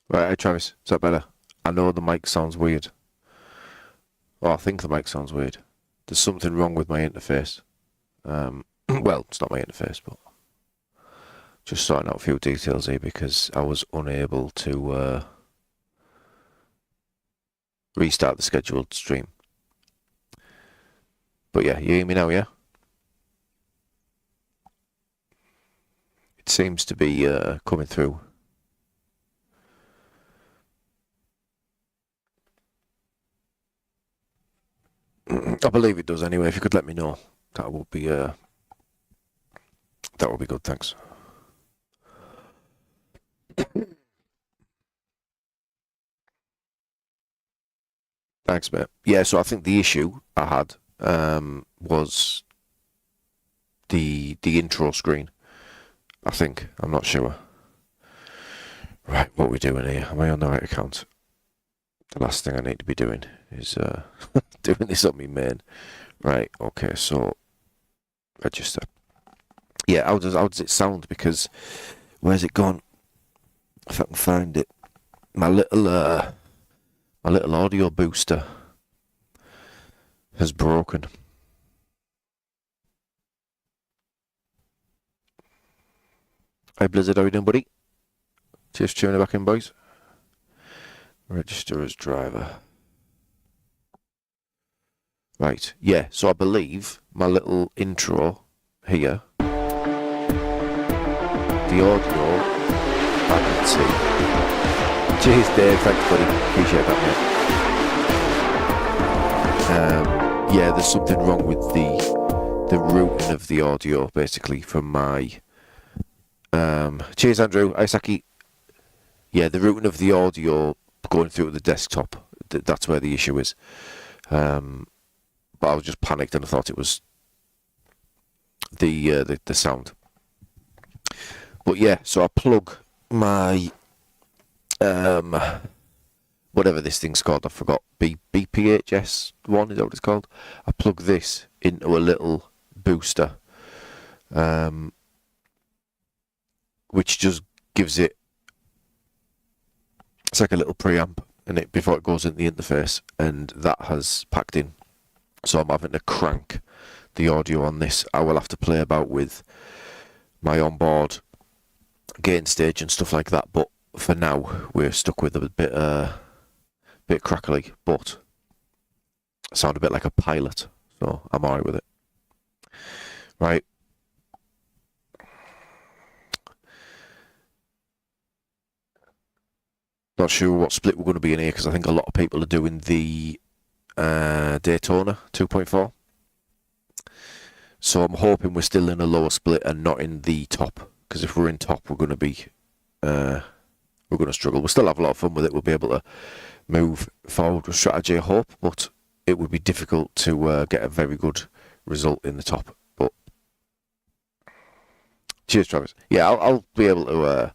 Right, hey Travis, is that better? I know the mic sounds weird. Oh, I think the mic sounds weird. There's something wrong with my interface. Well, it's not my interface, but just sorting out a few details here because I was unable to restart the scheduled stream. But yeah, you hear me now, yeah? It seems to be coming through. I believe it does anyway. If you could let me know, that would be good. Thanks. Thanks, mate. Yeah, so I think the issue I had was the intro screen. I think. I'm not sure. Right, what are we doing here? Am I on the right account? The last thing I need to be doing is doing this on me main. Right, okay, so register. Yeah, how does it sound? Because where's it gone? If I can find it. My little audio booster has broken. Hey Blizzard, how you doing, buddy? Just tuning back in, boys. Register as driver. Right, yeah, so I believe my little intro here, the audio, I can see. Cheers, Dave, thanks, buddy. Appreciate that, mate. Yeah, there's something wrong with the routing of the audio, basically, from my... cheers, Andrew. Isaki. Yeah, the routing of the audio going through the desktop, that's where the issue is. But I was just panicked and I thought it was the sound. But yeah, so I plug my whatever this thing's called, I forgot. BPHS one, is that what it's called? I plug this into a little booster, which just gives it. It's like a little preamp in it before it goes into the interface, and that has packed in. So I'm having to crank the audio on this. I will have to play about with my onboard gain stage and stuff like that. But for now, we're stuck with a bit crackly, but I sound a bit like a pilot, so I'm alright with it. Right. Not sure what split we're going to be in here because I think a lot of people are doing the Daytona 2.4. So I'm hoping we're still in a lower split and not in the top. Because if we're in top, we're going to be we're going to struggle. We'll still have a lot of fun with it. We'll be able to move forward with strategy, I hope. But it would be difficult to get a very good result in the top. But cheers, Travis. Yeah, I'll be able to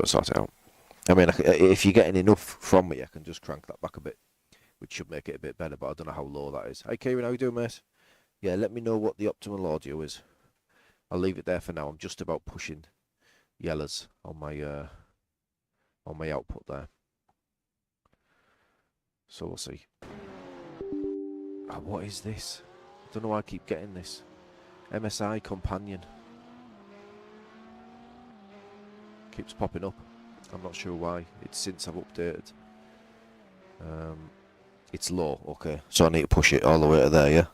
sort it out. I mean, if you're getting enough from me, I can just crank that back a bit, which should make it a bit better, but I don't know how low that is. Hey, Kieran, how you doing, mate? Yeah, let me know what the optimal audio is. I'll leave it there for now. I'm just about pushing yellers on my output there. So we'll see. Oh, what is this? I don't know why I keep getting this. MSI Companion. Keeps popping up. I'm not sure why. It's since I've updated. It's low, okay. So I need to push it all the way to there, yeah?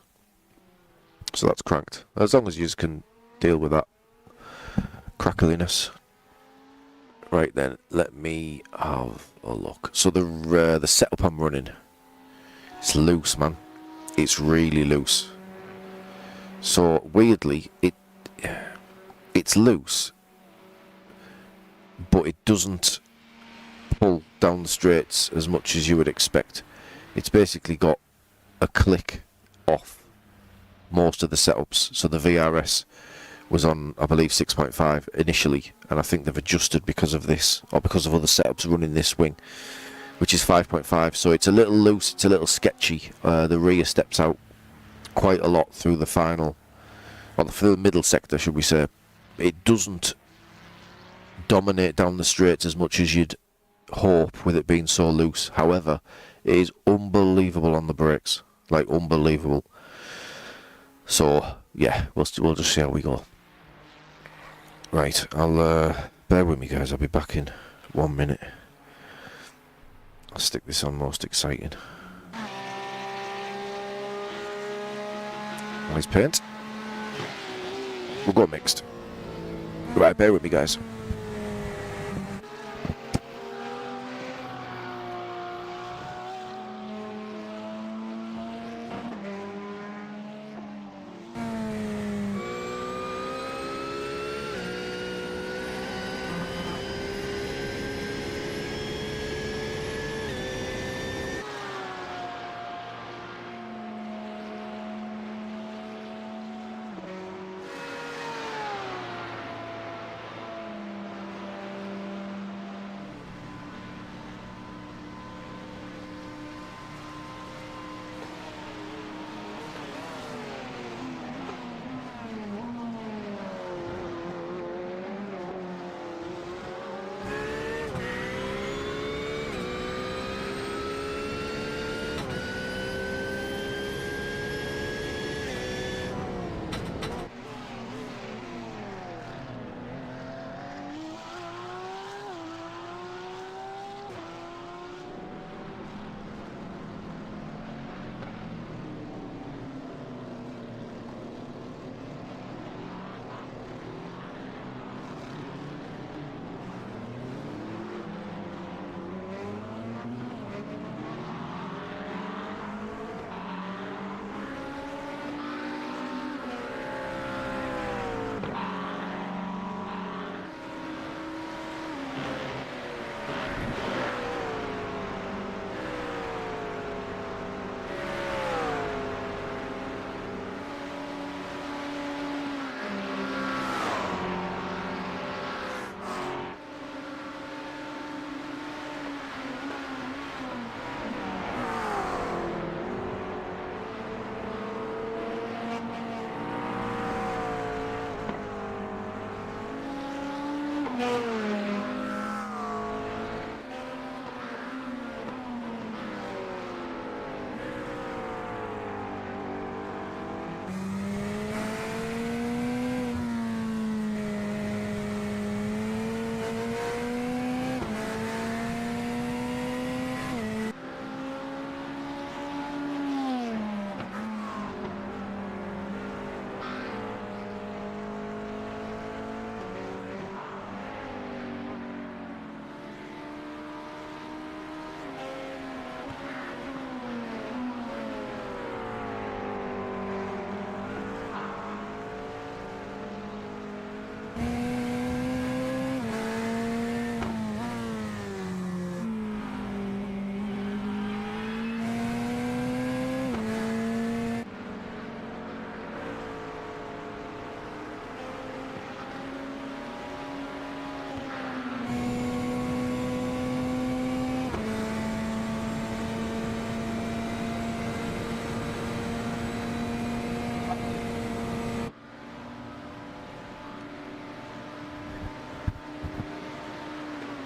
So that's cranked. As long as you can deal with that crackliness. Right then, let me have a look. So the setup I'm running, it's loose, man. It's really loose. So weirdly, it's loose, but it doesn't pull down the straights as much as you would expect. It's basically got a click off most of the setups. So the VRS was on, I believe, 6.5 initially, and I think they've adjusted because of this, or because of other setups running this wing, which is 5.5. So it's a little loose, it's a little sketchy. The rear steps out quite a lot through the final, or through the middle sector, should we say. It doesn't dominate down the straights as much as you'd hope with it being so loose. However, it is unbelievable on the brakes, like unbelievable. So yeah, we'll just see how we go. Right, I'll bear with me, guys. I'll be back in 1 minute. I'll stick this on most exciting. Nice paint. We'll go mixed. Right, bear with me, guys.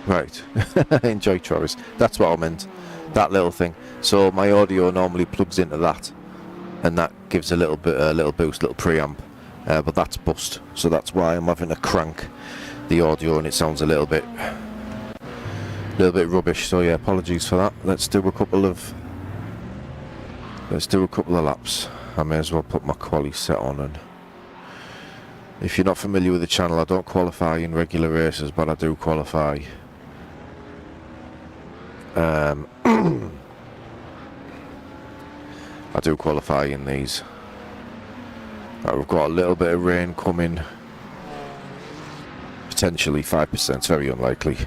Right, enjoy, Travis. That's what I meant. That little thing. So my audio normally plugs into that, and that gives a little boost, little preamp. But that's bust, so that's why I'm having to crank the audio, and it sounds a little bit rubbish. So yeah, apologies for that. Let's do a couple of laps. I may as well put my quali set on. And if you're not familiar with the channel, I don't qualify in regular races, but I do qualify. I do qualify in these. We've got a little bit of rain coming. Potentially 5%, very unlikely.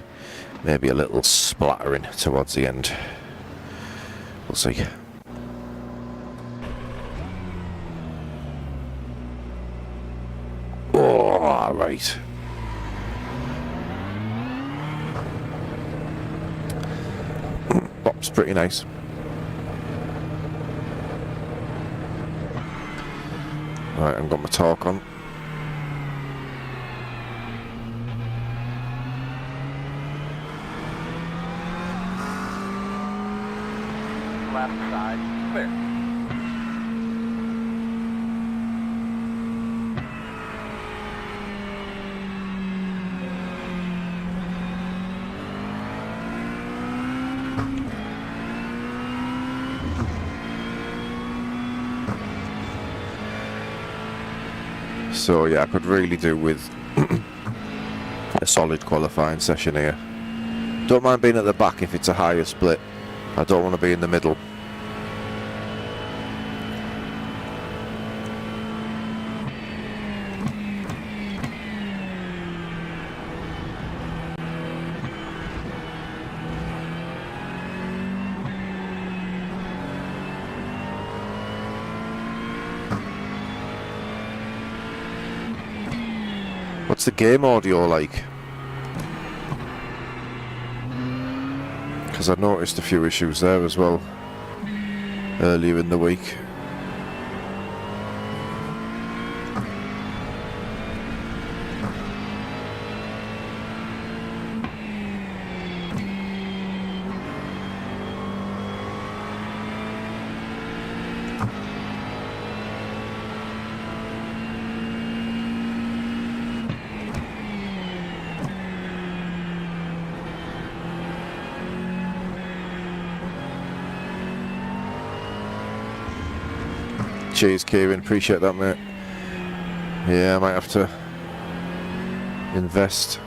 Maybe a little splattering towards the end. We'll see. Oh, right. Bop's pretty nice. Right, I've got my torque on. So yeah, I could really do with a solid qualifying session here. Don't mind being at the back if it's a higher split. I don't want to be in the middle. What's the game audio like? Because I noticed a few issues there as well earlier in the week. Cheers, Kieran. Appreciate that, mate. Yeah, I might have to invest.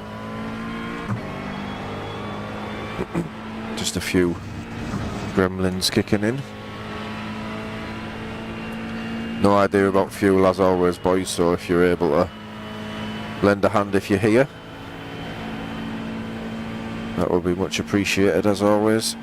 Just a few gremlins kicking in. No idea about fuel as always, boys, so if you're able to lend a hand if you're here, that would be much appreciated as always.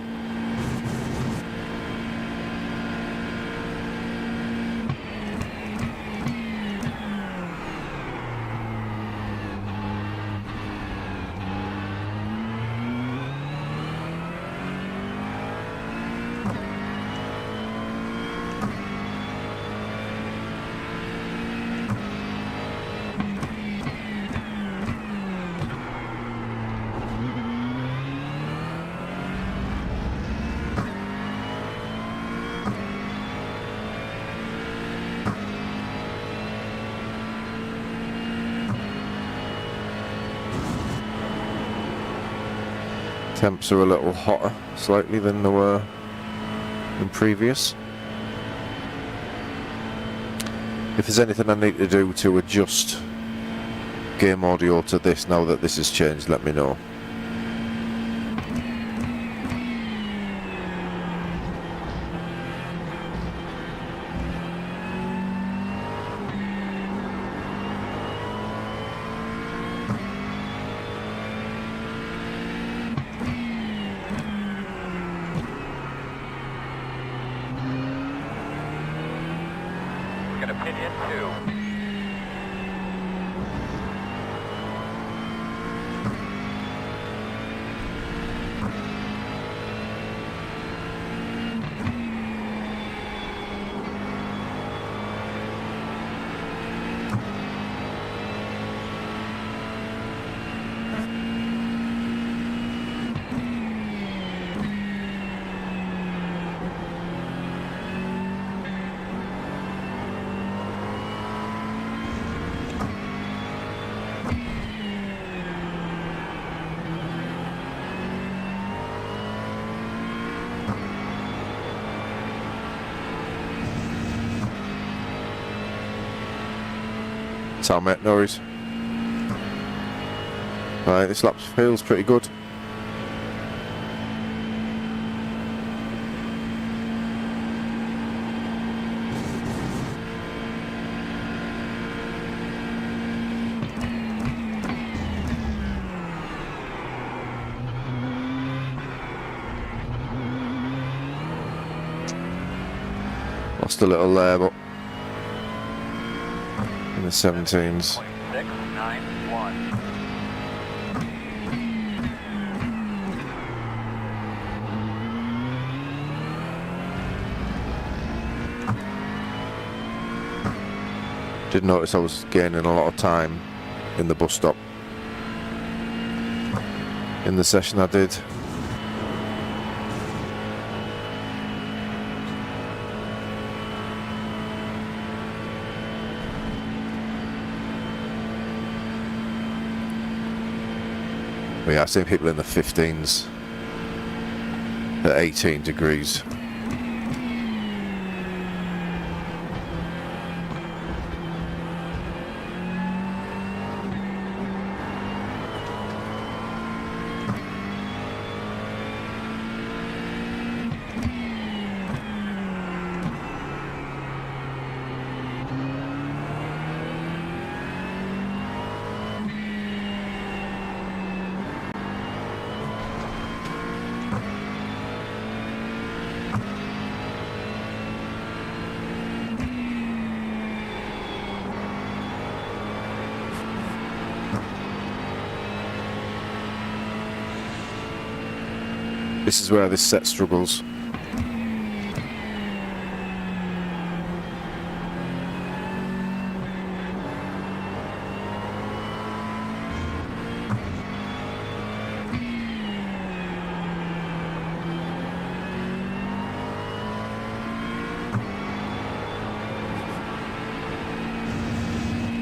Temps are a little hotter slightly than they were in previous. If there's anything I need to do to adjust game audio to this now that this has changed, let me know. Opinion 2. So mate, no worries. Right, this lap feels pretty good. Lost a little there, but in the 17s. 691. Did notice I was gaining a lot of time in the bus stop. In the session I did. But yeah, I've seen people in the 15s at 18 degrees. This is where this set struggles.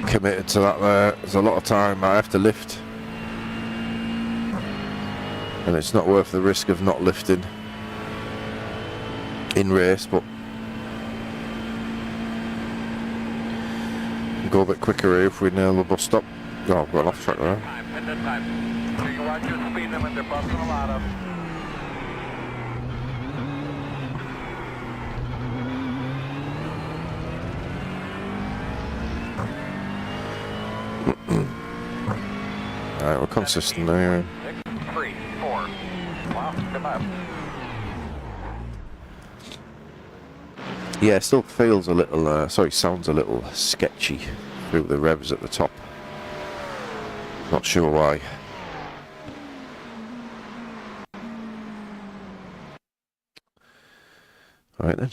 Committed to that there. There's a lot of time I have to lift. And it's not worth the risk of not lifting in race, but go a bit quicker here if we nail the bus stop. Oh, I've gone off track there. Time. So you watch your speed limit, they're busting a lot of. Alright, we're consistent there. 6, 3, 4. Wow, good lap. Yeah, it still feels a little, sounds a little sketchy through the revs at the top. Not sure why. Alright then.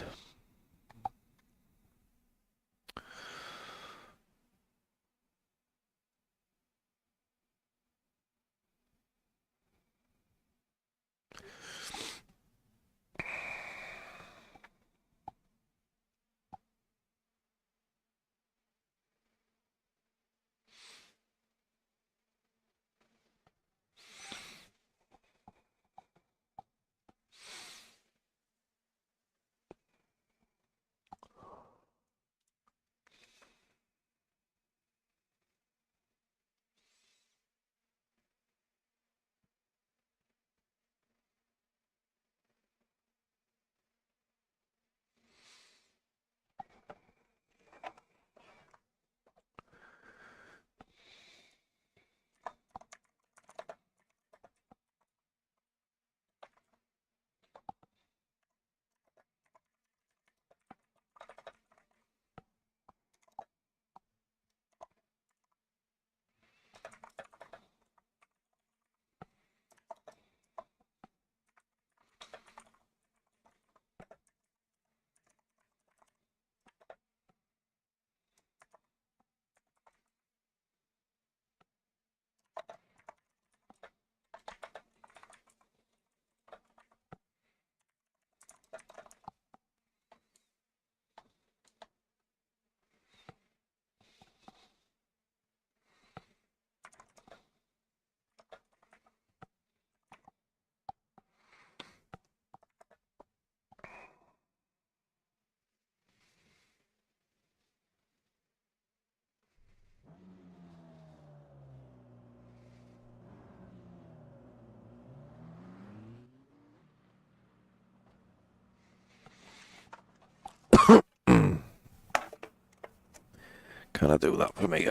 Can I do that for me?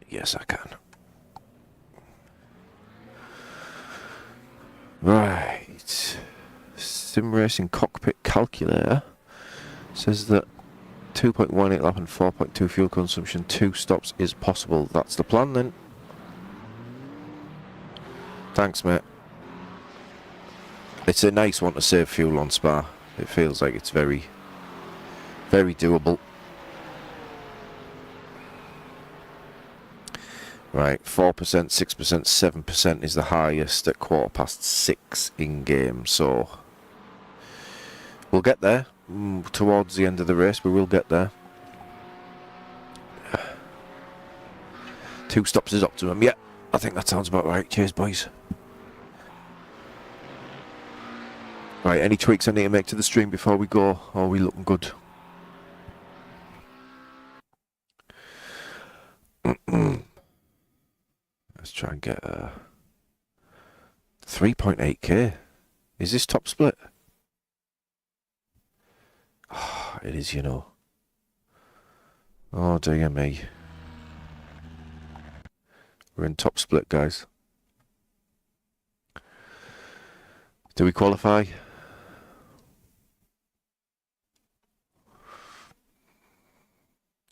Yes, I can. Right. Sim Racing Cockpit Calculator says that 2.18 lap and 4.2 fuel consumption, 2 stops is possible. That's the plan then. Thanks, mate. It's a nice one to save fuel on Spa. It feels like it's very, very doable. Right, 4%, 6%, 7% is the highest at 6:15 in game, so we'll get there. Towards the end of the race, we will get there. 2 stops is optimum. Yeah, I think that sounds about right. Cheers, boys. Right, any tweaks I need to make to the stream before we go? Or are we looking good? Let's try and get 3.8k. Is this top split? Oh, it is, you know. Oh dear me. We're in top split, guys. Do we qualify?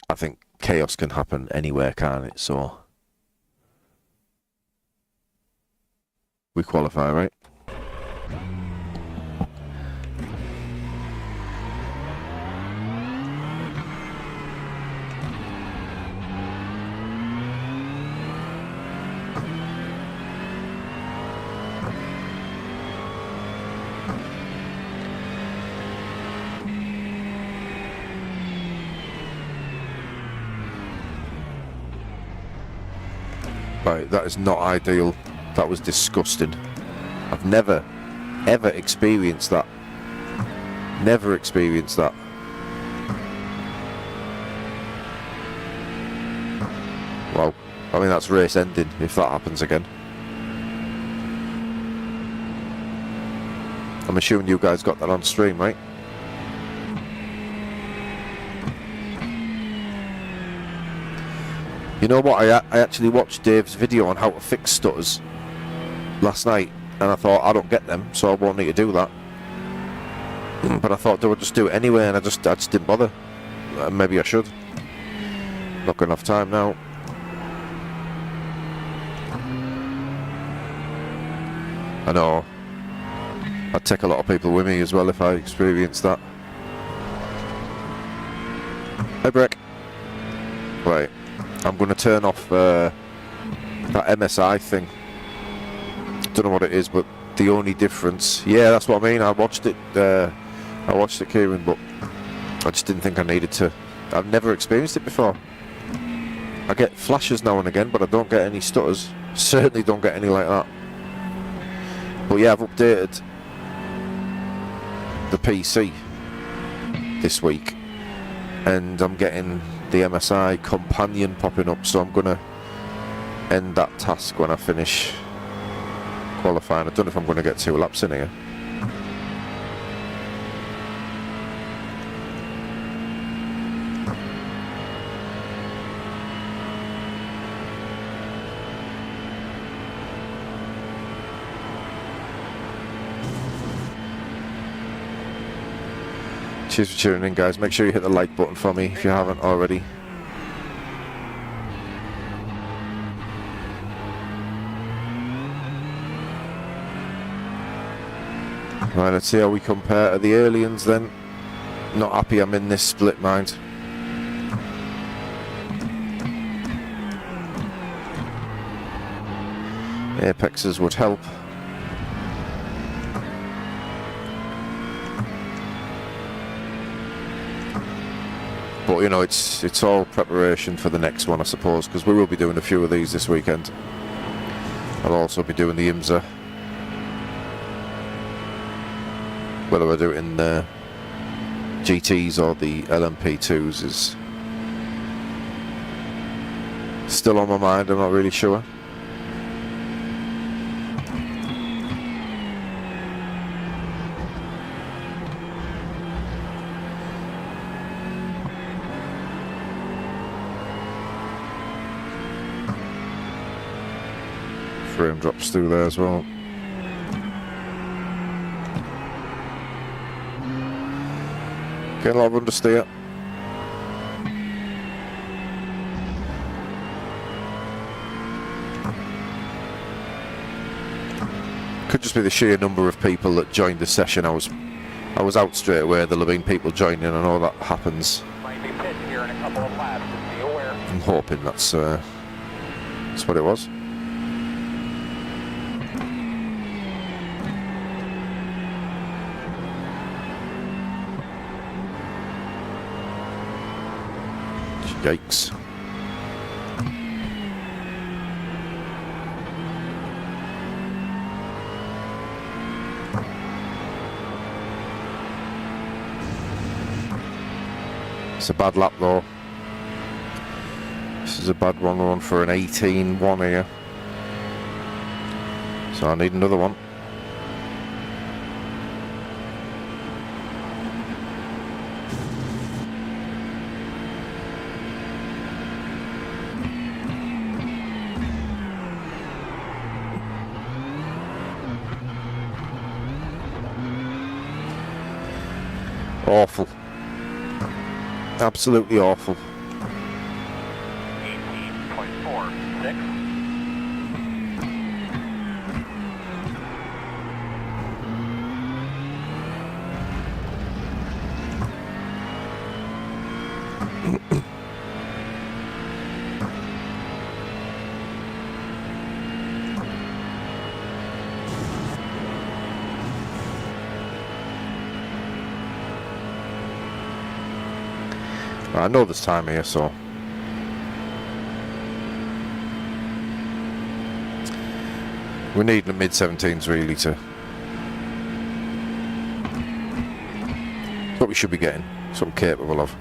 I think chaos can happen anywhere, can't it? So we qualify, right? Right, that is not ideal. That was disgusting. I've never, ever experienced that. Never experienced that. Well, I mean, that's race ending if that happens again. I'm assuming you guys got that on stream, right? You know what, I actually watched Dave's video on how to fix stutters last night, and I thought, I don't get them, so I won't need to do that. But I thought, do I just do it anyway, and I just didn't bother. Maybe I should. Not got enough time now. I know. I'd take a lot of people with me as well if I experienced that. Hey, Brick. Right. I'm going to turn off that MSI thing. Don't know what it is, but the only difference... Yeah, that's what I mean. I watched it, Kieran, but I just didn't think I needed to. I've never experienced it before. I get flashes now and again, but I don't get any stutters. Certainly don't get any like that. But yeah, I've updated the PC this week, and I'm getting the MSI companion popping up, so I'm gonna end that task when I finish qualifying. I don't know if I'm gonna get 2 laps in here. Cheers for tuning in, guys. Make sure you hit the like button for me if you haven't already. Right, let's see how we compare to the aliens then. Not happy I'm in this split mind. Apexes would help. But you know, it's all preparation for the next one, I suppose, because we will be doing a few of these this weekend. I'll also be doing the IMSA. Whether I do it in the GTs or the LMP2s is still on my mind. I'm not really sure. Frame drops through there as well. Getting a lot of understeer. Could just be the sheer number of people that joined the session. I was out straight away. There'll have been people joining. I know that happens. Might be pit here in a couple of laps, just be aware. I'm hoping that's what it was. Yikes. It's a bad lap though. This is a bad one. We're on for an 18-1 here. So I need another one. Awful. Absolutely awful. 18.46. I know there's time here, so We need the mid-17s really to... That's what we should be getting. That's what we're capable of.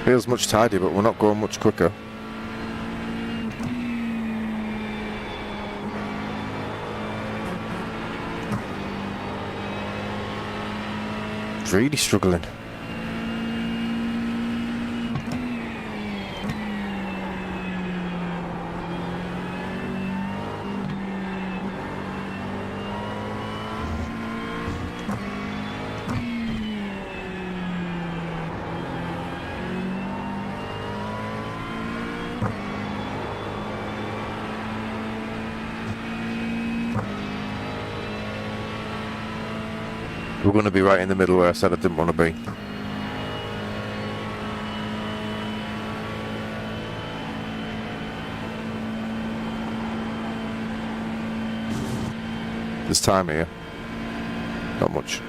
Feels much tidier, but we're not going much quicker. It's really struggling. We're going to be right in the middle where I said I didn't want to be. There's time here. Not much.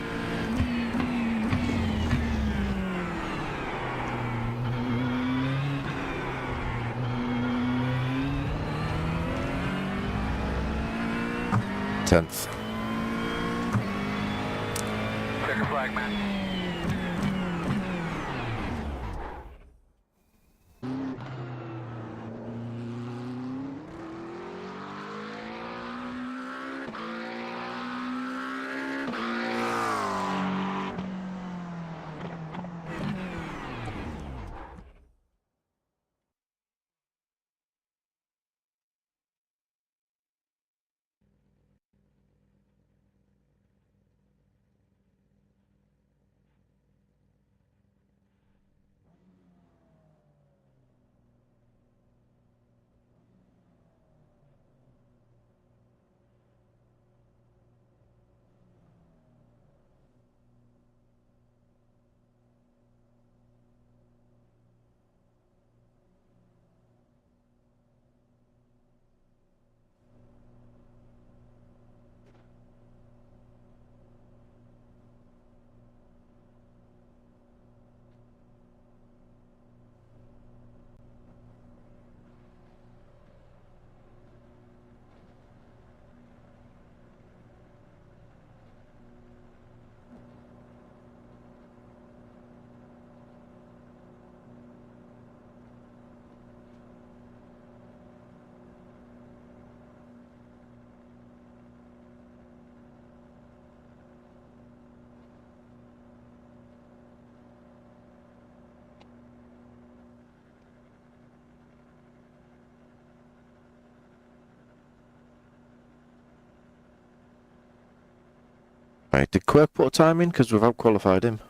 Tenth. Flag, man. Right, did Quirk put a time in? Because we've out-qualified him.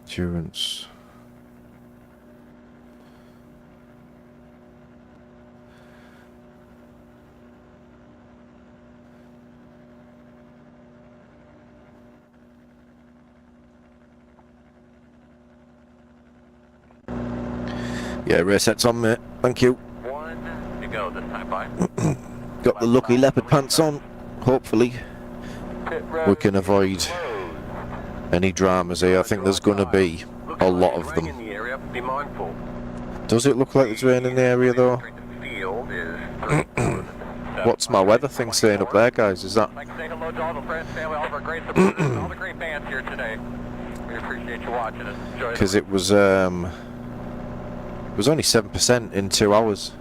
Endurance. Yeah, race set's on, mate. Thank you. One to go this time, by. Got the lucky leopard pants on. Hopefully, we can avoid any dramas here. I think there's going to be a lot of them. Does it look like there's rain in the area, though? What's my weather thing saying up there, guys? Is that... Say hello to all the friends, family, all of our great supporters, all the great fans here today. We appreciate you watching us. Enjoy. Because it was only 7% in 2 hours.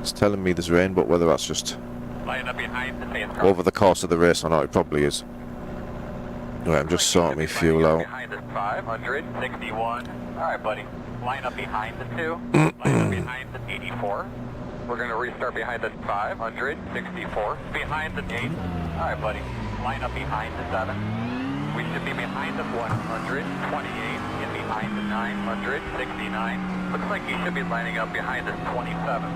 It's telling me there's rain, but whether that's just over the course of the race or not, it probably is. Right, I'm just sorting my fuel out. Behind us 561. Alright, buddy. Line up behind the 2. Line up behind the 84. We're going to restart behind the 564. Behind the 8. Alright, buddy. Line up behind the 7. We should be behind the 128 and behind the 969. Looks like you should be lining up behind the 27.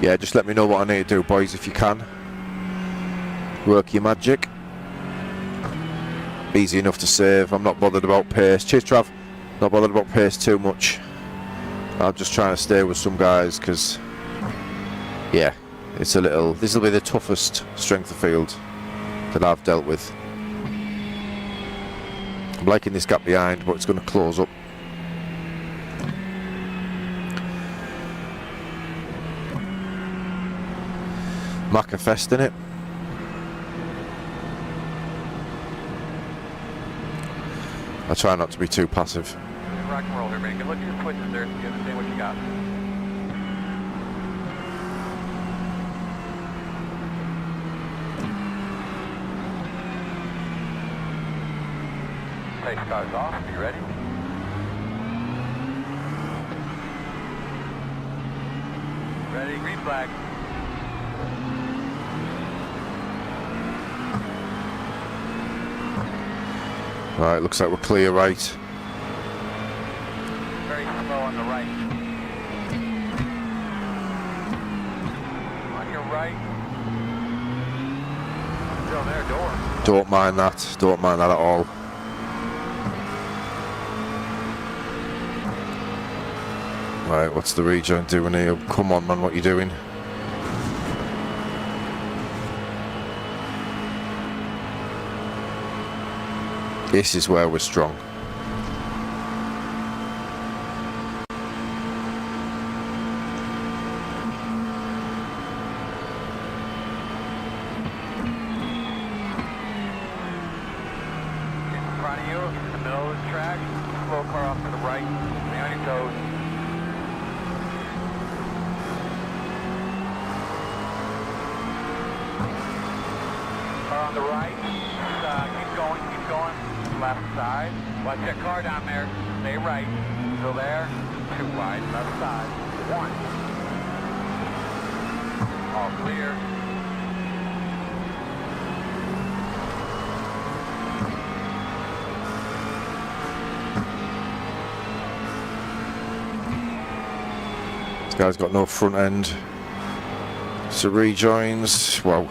Yeah, just let me know what I need to do, boys, if you can. Work your magic. Easy enough to save. I'm not bothered about pace. Cheers, Trav. Not bothered about pace too much. I'm just trying to stay with some guys because, yeah, it's a little. This will be the toughest strength of field that I've dealt with. I'm liking this gap behind, but it's going to close up. Macafest in it. I try not to be too passive. Rock and roll here, man. Look at your switches there so you understand what you got. Take cars off. Are you ready? Ready? Green flag. Right, looks like we're clear right. Very slow on the right. On your right. Still there, door. Don't mind that. Don't mind that at all. Right, what's the rejoin doing here? Come on, man, what are you doing? This is where we're strong. In front of you, in the middle of the track, slow car off to the right, stay on your toes. Car on the right, keep going, left side. Watch that car down there, stay right, still there, 2 wide, left side, 1. All clear. This guy's got no front end. So rejoins, well.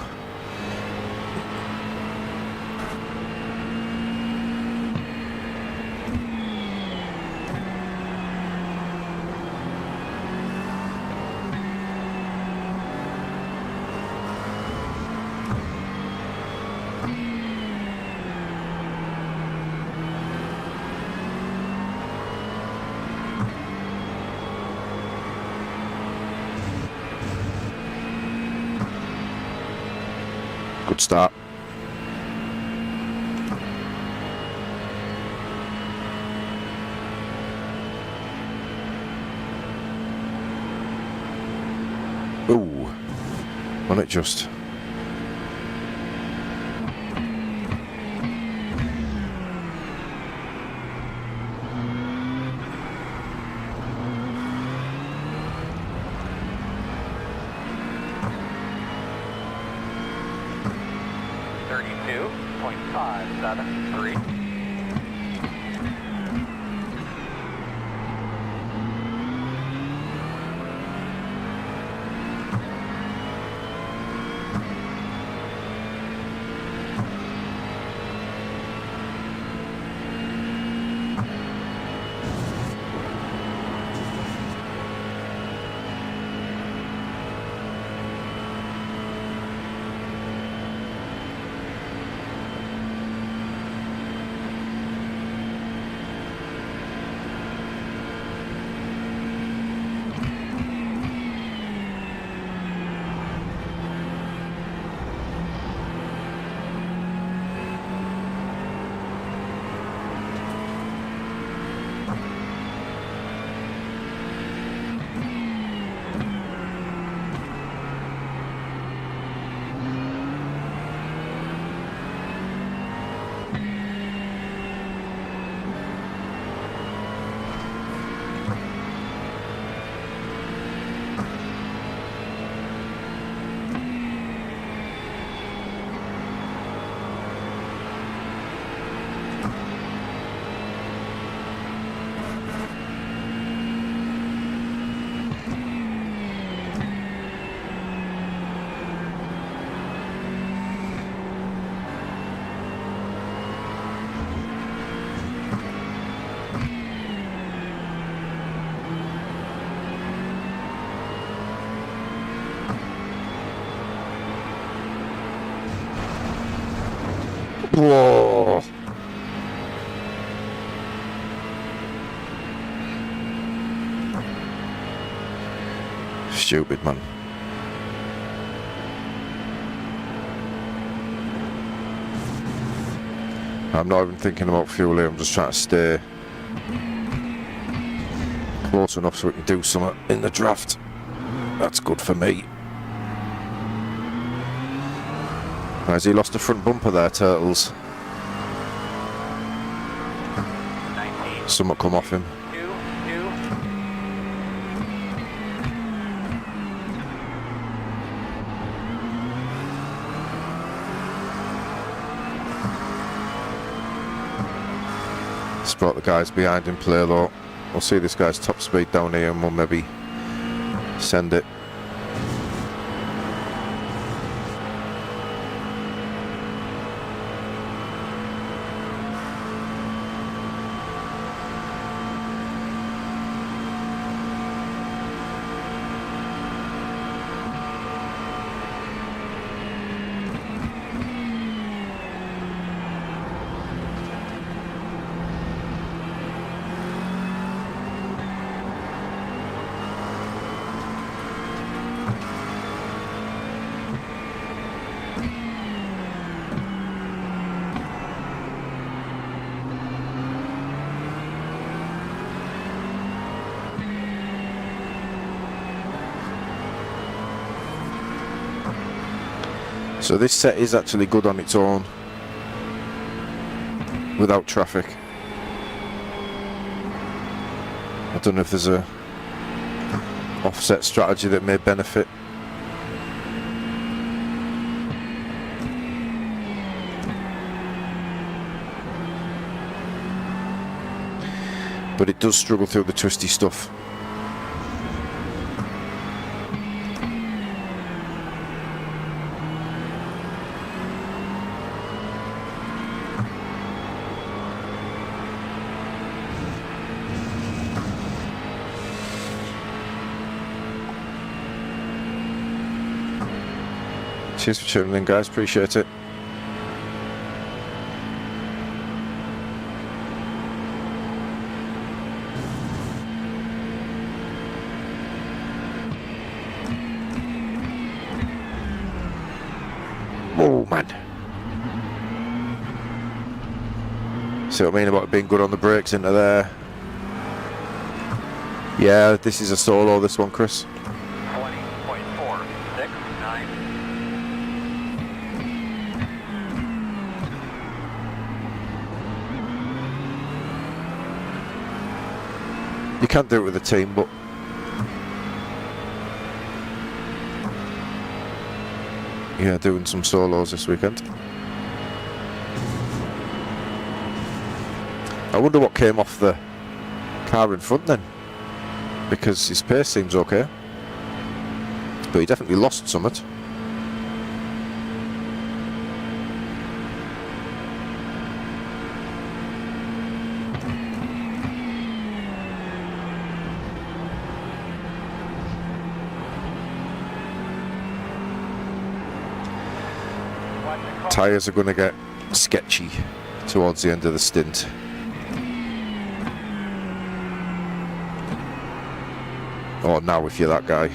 Good start. Ooh, on it just. .573. Whoa. Stupid, man. I'm not even thinking about fuel here, I'm just trying to stay close enough so we can do something in the draft. That's good for me. Has he lost the front bumper there, Turtles? 19. Something come off him. 2, 2. It's brought the guys behind him play though. We'll see this guy's top speed down here and we'll maybe send it. So this set is actually good on its own, without traffic. I don't know if there's a offset strategy that may benefit. But it does struggle through the twisty stuff. Cheers for tuning in, guys. Appreciate it. Oh, man. See what I mean about being good on the brakes into there? Yeah, this is a solo, this one, Chris. 20.469. You can't do it with a team, but yeah, doing some solos this weekend. I wonder what came off the car in front then, because his pace seems okay, but he definitely lost something. Tyres are going to get sketchy towards the end of the stint. Or now if you're that guy.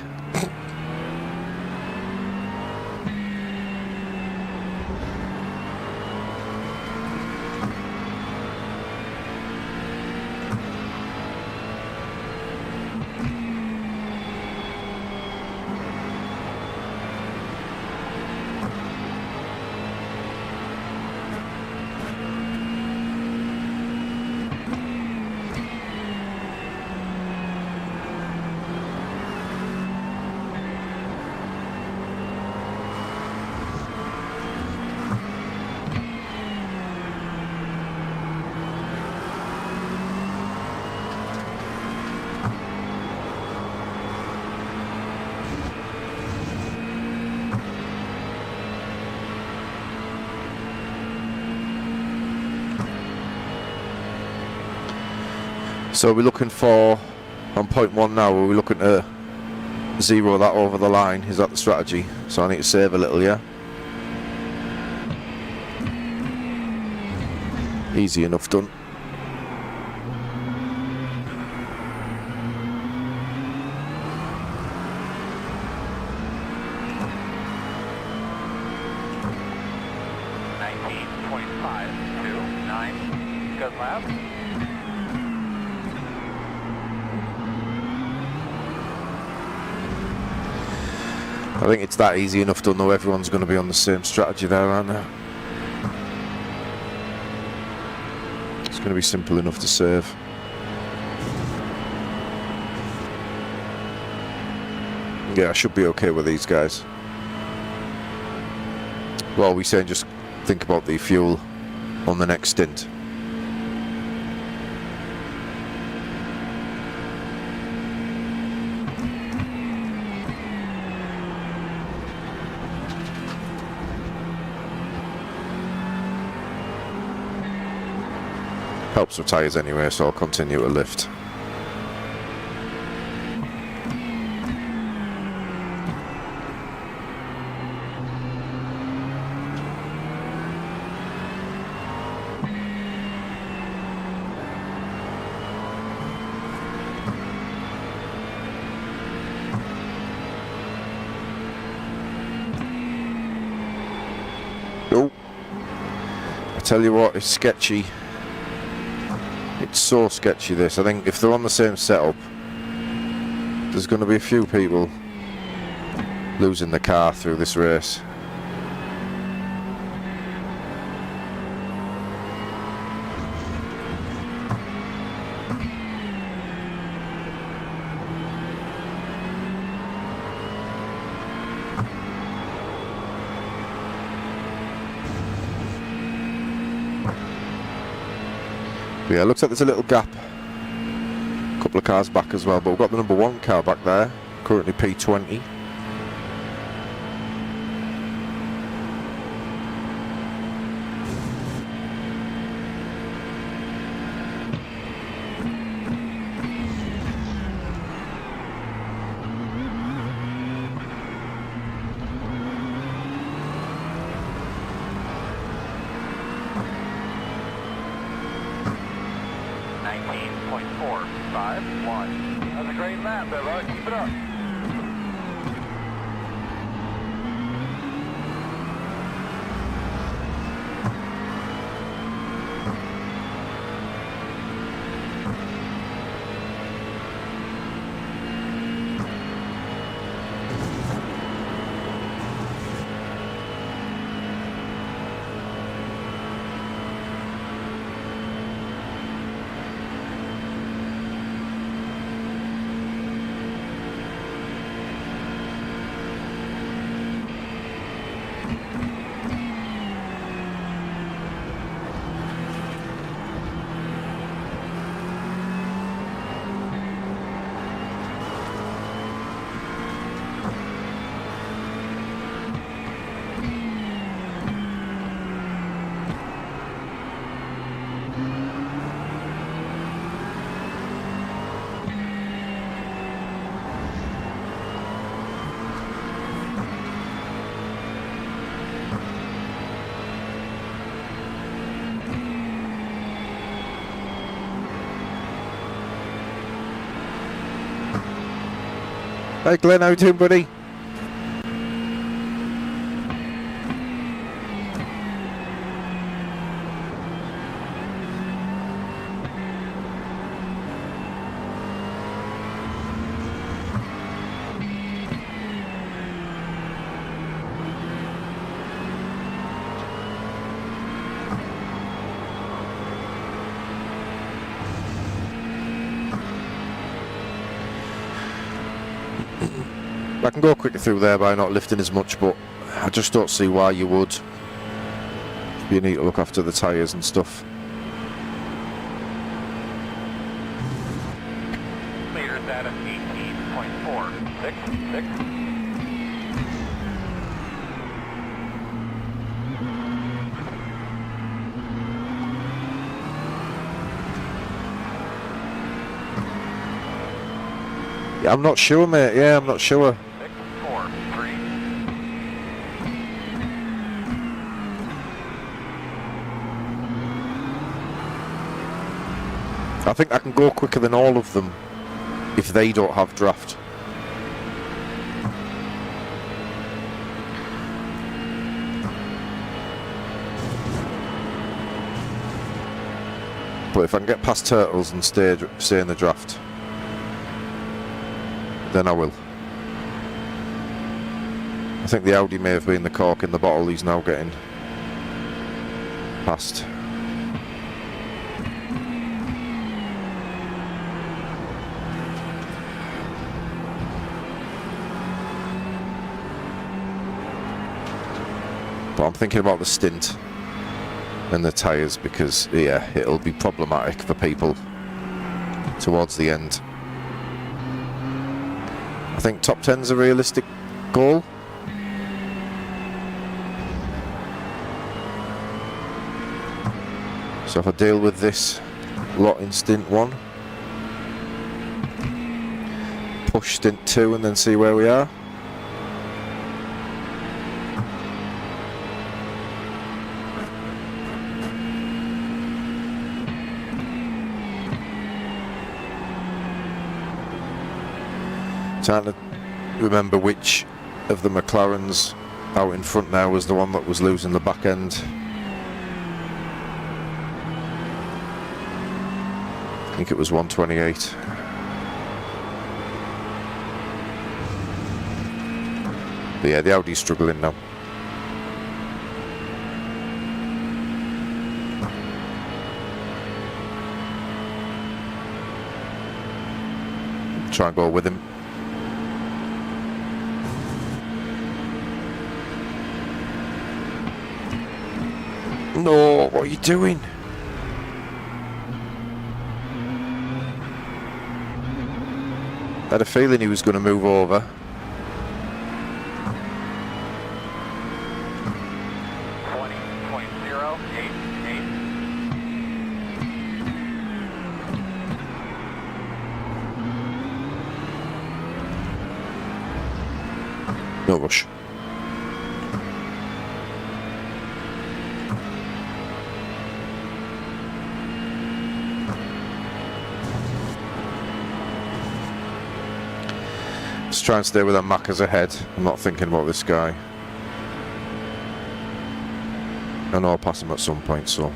So we're looking for, on point one now, are we looking to zero that over the line? Is that the strategy? So I need to save a little, yeah? Easy enough done. Good lap. I think it's that easy enough done though. Everyone's going to be on the same strategy there, aren't they? It's going to be simple enough to save. Yeah, I should be okay with these guys. Well, we saying just think about the fuel on the next stint. Helps with tyres anyway, so I'll continue to lift. Oh, I tell you what, it's sketchy. It's so sketchy this. I think if they're on the same setup, there's going to be a few people losing the car through this race. Yeah, it looks like there's a little gap. A couple of cars back as well, but we've got the number 1 car back there, currently P20. That's a great lap there, bro. Keep it up. Hey Glenn, how you doing, buddy? I can go quicker through there by not lifting as much, but I just don't see why you would. You need to look after the tyres and stuff. Meters at 18.466. Yeah, I'm not sure, mate. Yeah, I'm not sure. 6, 4, 3. I think I can go quicker than all of them if they don't have draft. But if I can get past Turtles and stay in the draft, then I will. I think the Audi may have been the cork in the bottle he's now getting past. But I'm thinking about the stint and the tyres because, yeah, it'll be problematic for people towards the end. I think top 10's a realistic goal. So if I deal with this lot in stint 1, push stint 2 and then see where we are. Trying to remember which of the McLarens out in front now was the one that was losing the back end. I think it was 128. But yeah, the Audi's struggling now. Try and go with him. No, what are you doing? I had a feeling he was going to move over. No rush. Just try and stay with our Maccas ahead. I'm not thinking about this guy. I know I'll pass him at some point, so.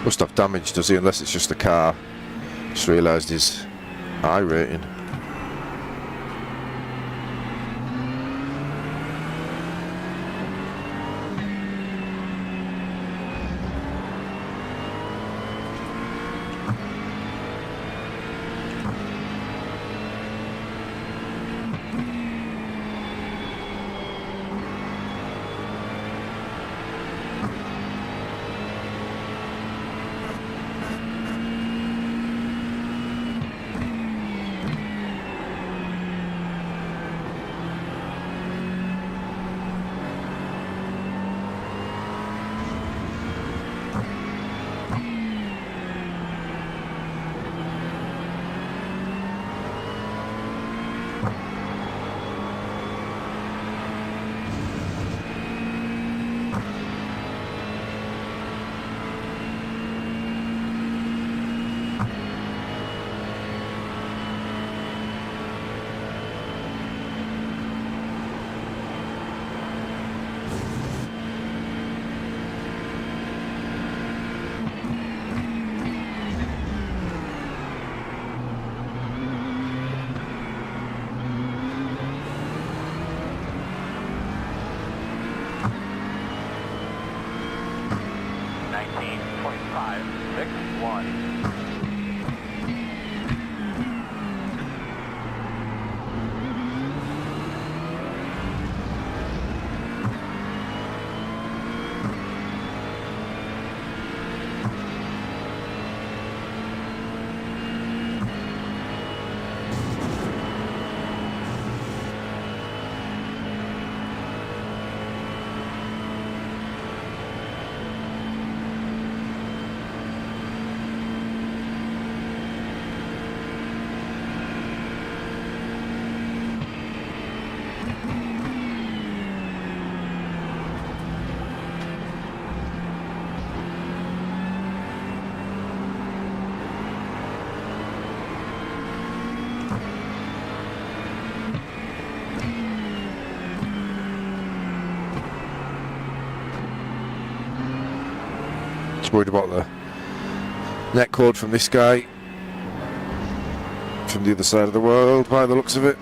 Must have damage, does he? Unless it's just the car. Just realised his iRacing. worried about the netcode from this guy from the other side of the world, by the looks of it.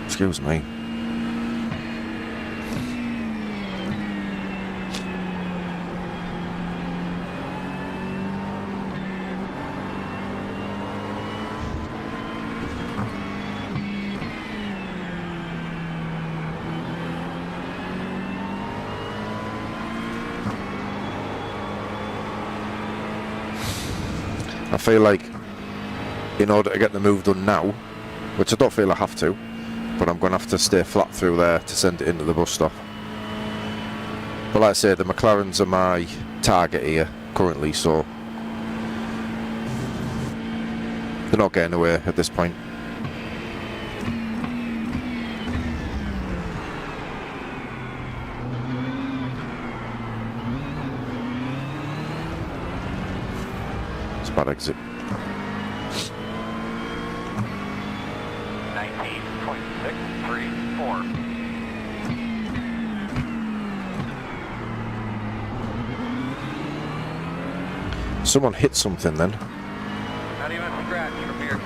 Excuse me. I feel like in order to get the move done now, which I don't feel I have to, but I'm going to have to stay flat through there to send it into the bus stop. But like I say, the McLarens are my target here currently, so they're not getting away at this point. It's a bad exit. 19.634. Someone hit something then. Not even a scratch from here.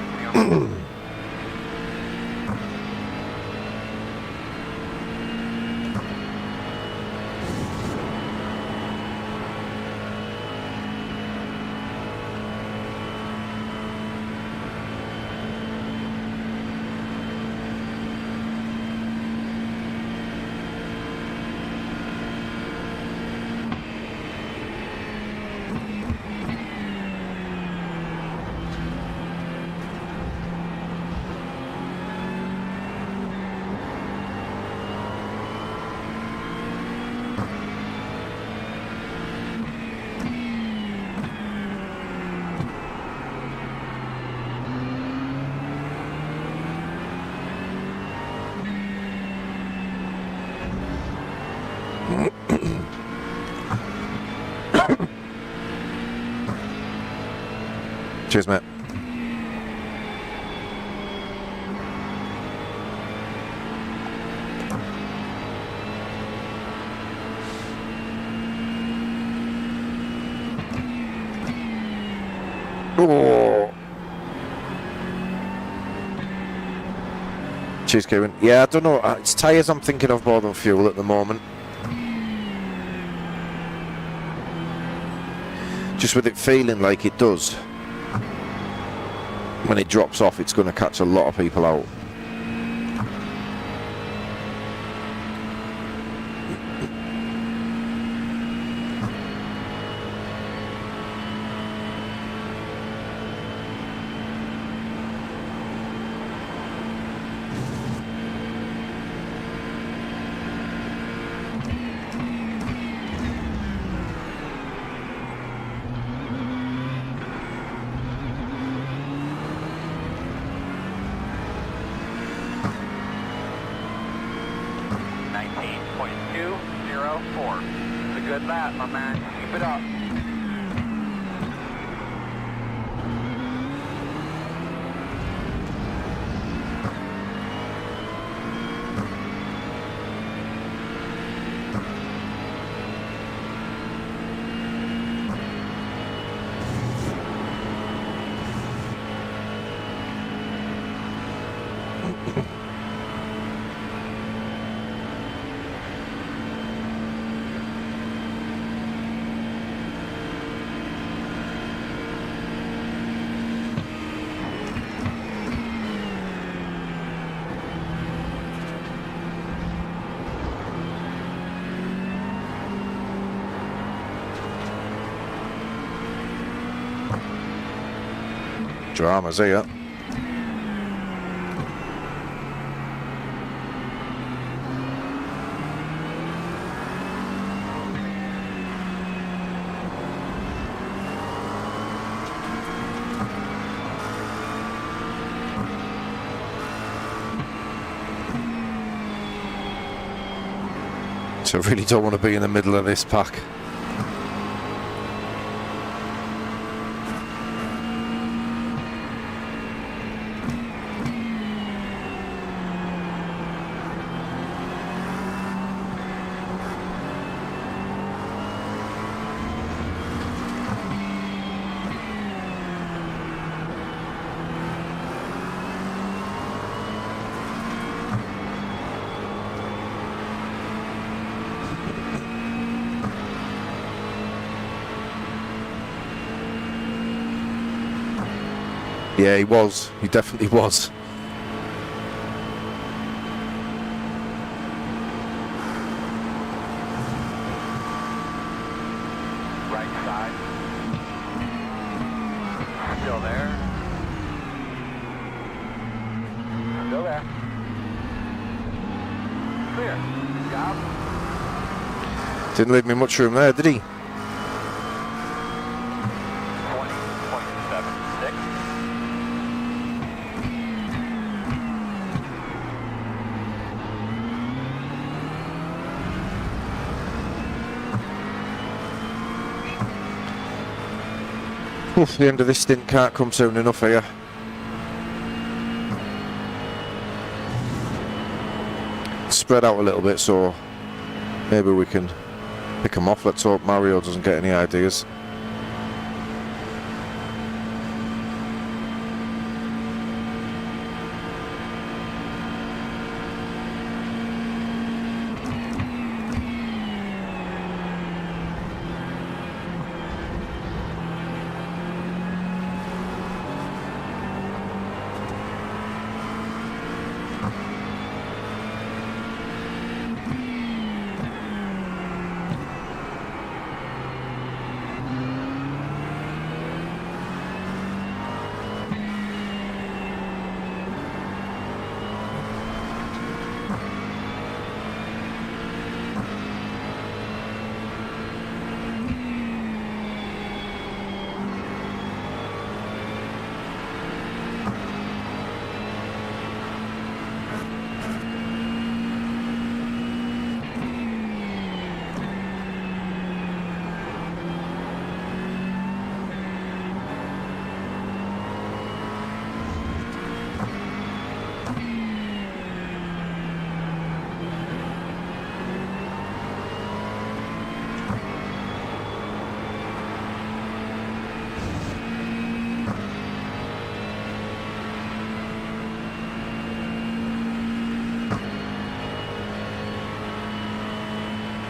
Cheers, mate. Oh. Cheers, Kieran. Yeah, I don't know. It's tyres I'm thinking of more than fuel at the moment. Just with it feeling like it does. When it drops off, it's going to catch a lot of people out. It's a good lap, my man. Keep it up. Dramas here. So I really don't want to be in the middle of this pack. Yeah, he was. He definitely was. Right side. Still there. Still there. Clear. Job. Didn't leave me much room there, did he? 20.76. Oof, the end of this stint can't come soon enough here. Spread out a little bit, so maybe we can pick him off. Let's hope Mario doesn't get any ideas.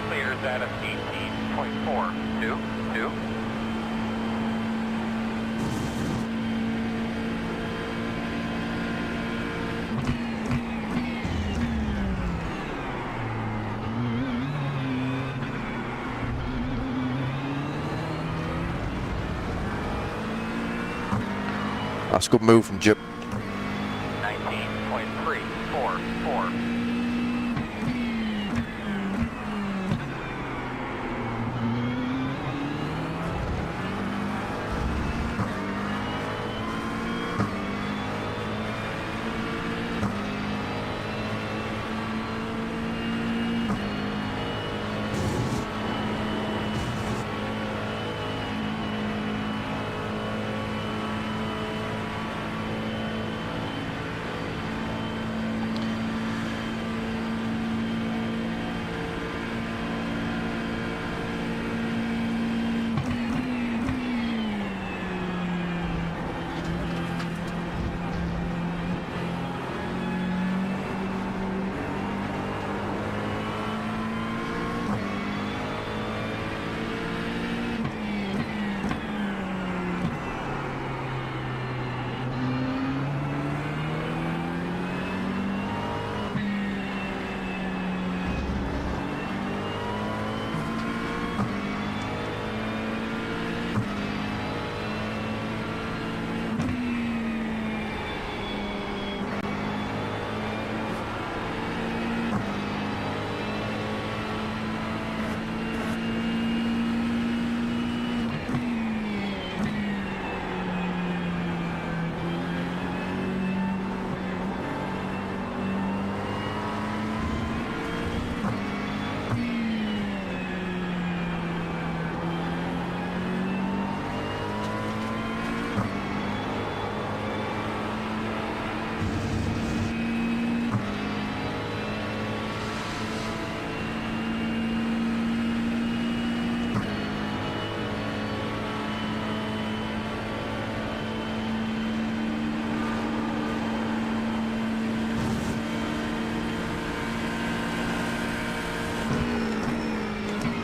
Clears out of 18.422. That's a good move from Jip. 19.344.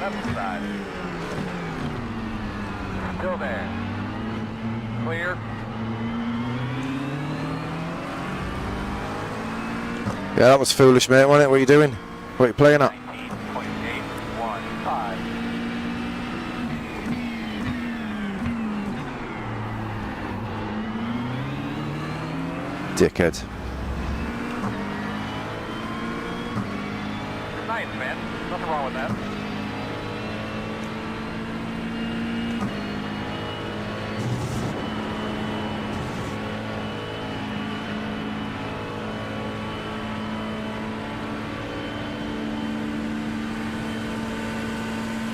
Left side. Still there. Clear. Yeah, that was foolish, mate, wasn't it? What are you doing? What are you playing at? 19.815. Dickhead. Nice, man. Nothing wrong with that.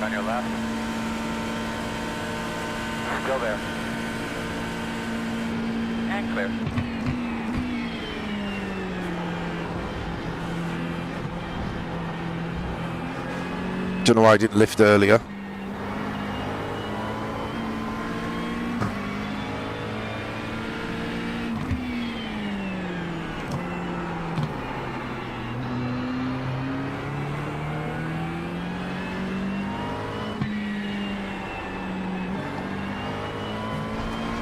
On your left. Still there. And clear. Don't know why I didn't lift earlier.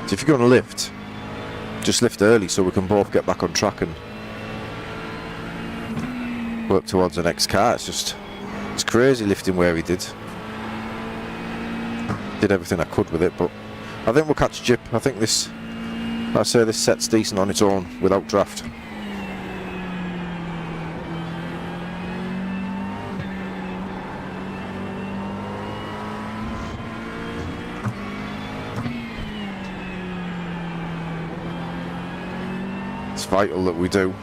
So if you're going to lift, just lift early so we can both get back on track and work towards the next car. It's crazy lifting where he did. Did everything I could with it, but I think we'll catch Jip. I think this, like I say, this set's decent on its own without draft. It's vital that we do.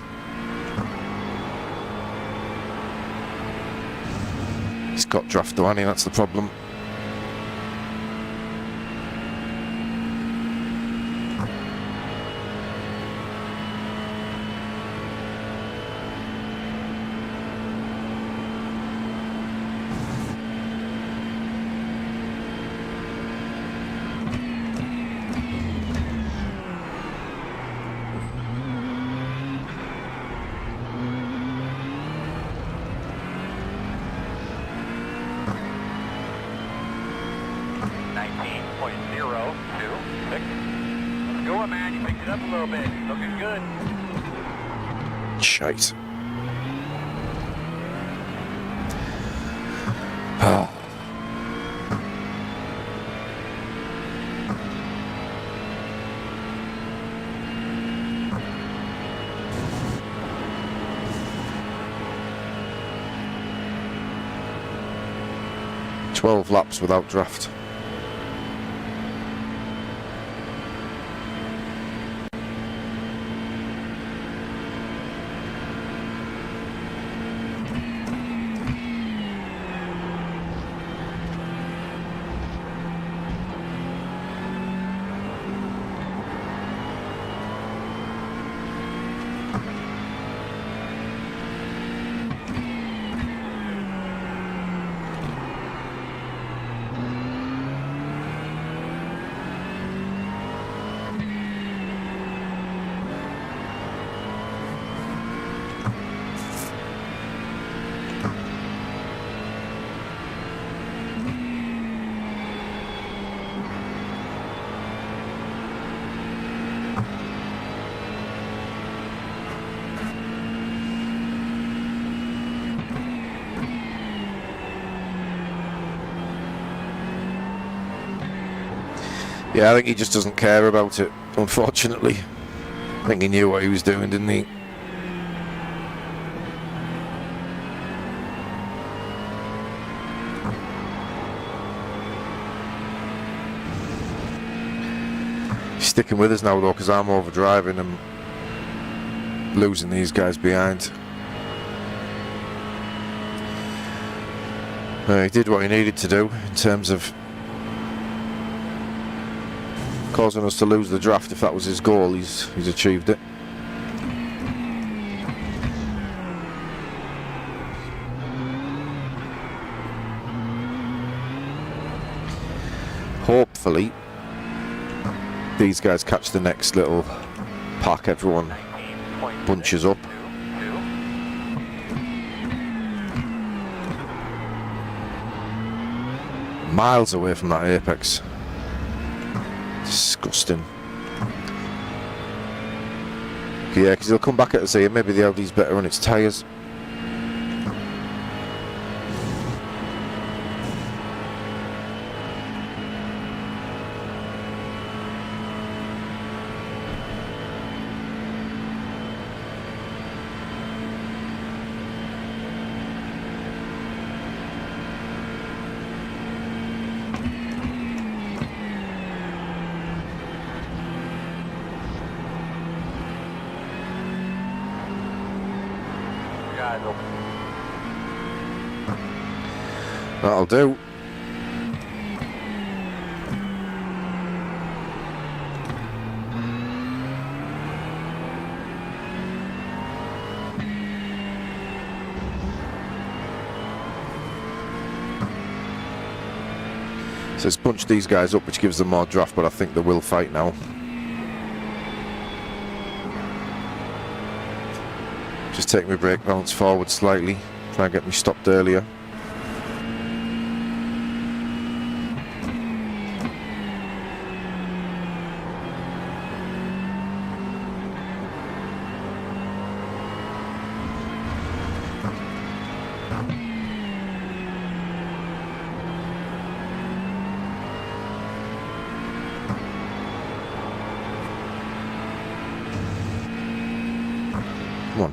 He's got draft though, hasn't he? That's the problem. Up a little bit. Looking good. Shite. Ah. "12 laps without draft." Yeah, I think he just doesn't care about it, unfortunately. I think he knew what he was doing, didn't he? He's sticking with us now though, because I'm overdriving and losing these guys behind. He did what he needed to do in terms of causing us to lose the draft. If that was his goal, he's achieved it. Hopefully these guys catch the next little pack, everyone bunches up. Miles away from that apex. Disgusting. Yeah, because he'll come back at us here. Maybe the Audi's better on its tyres. Guys, open. That'll do. So it's punched these guys up, which gives them more draft, but I think they will fight now. Just take my brake balance forward slightly, try and get me stopped earlier. Come on.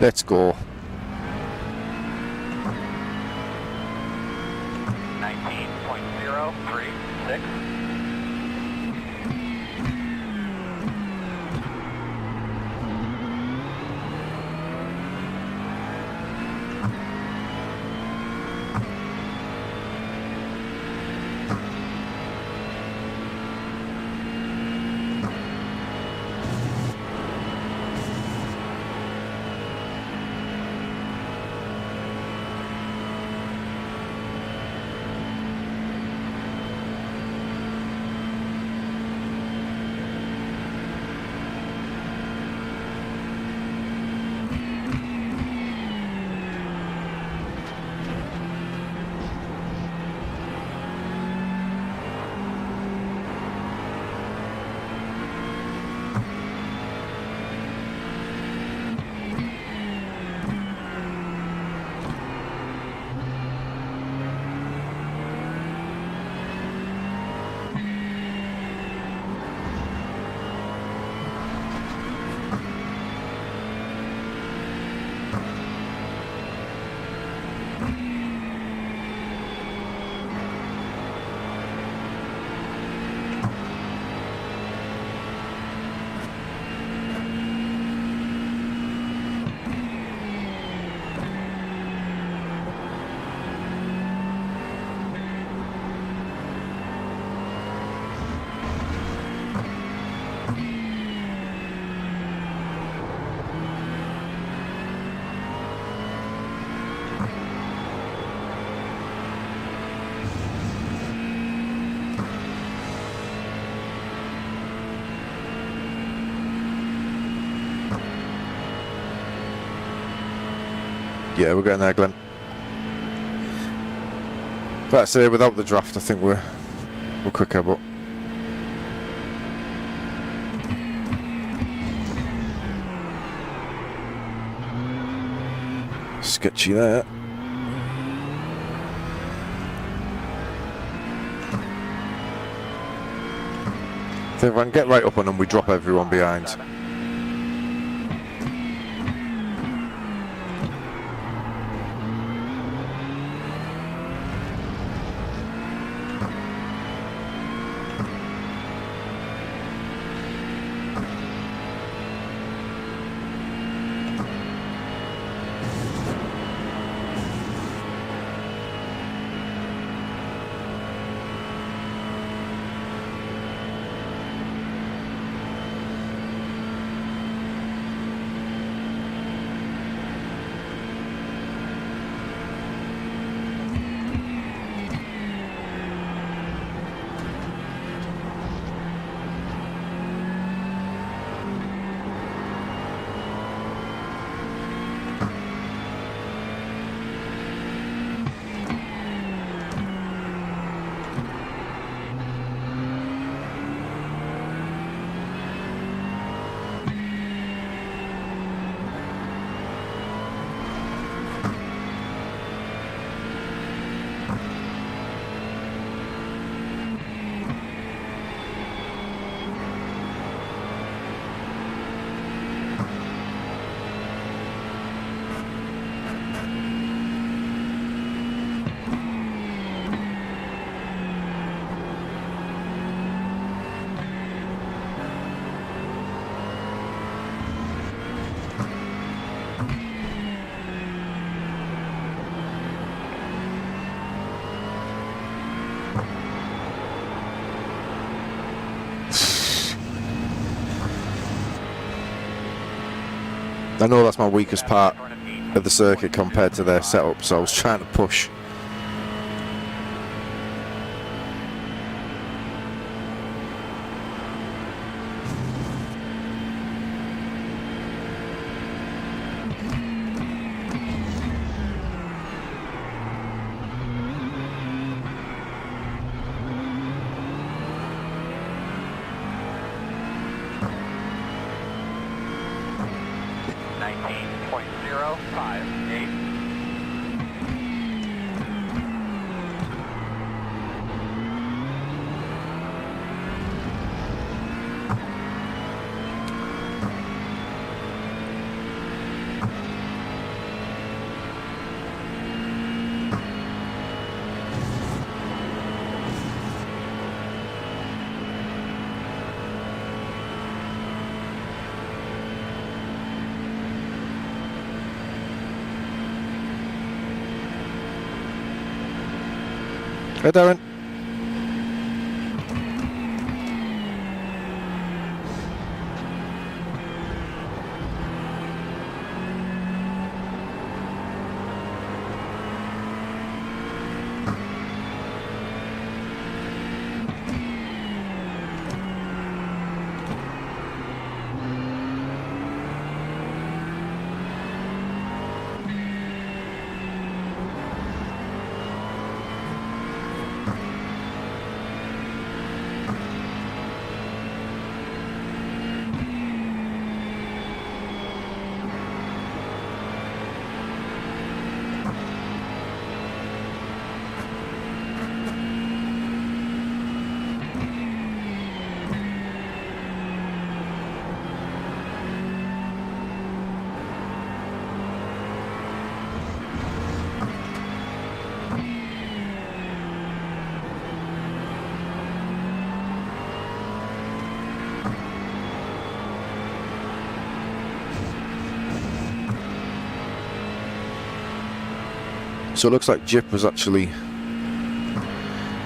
Let's go. 19.036. Yeah, we're getting there, Glenn. But I say, without the draft, I think we're quicker, but sketchy there. So if I can get right up on them, we drop everyone behind. I know that's my weakest part of the circuit compared to their setup, so I was trying to push. Hey Darren. So it looks like Jip was actually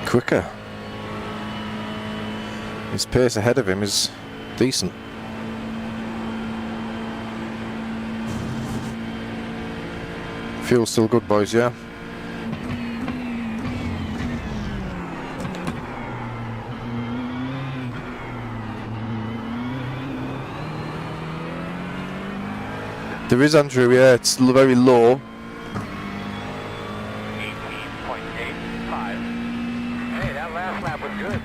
quicker. His pace ahead of him is decent. Fuel's still good, boys, yeah? There is, Andrew, yeah, it's very low. 18.85. Hey, that last lap was good.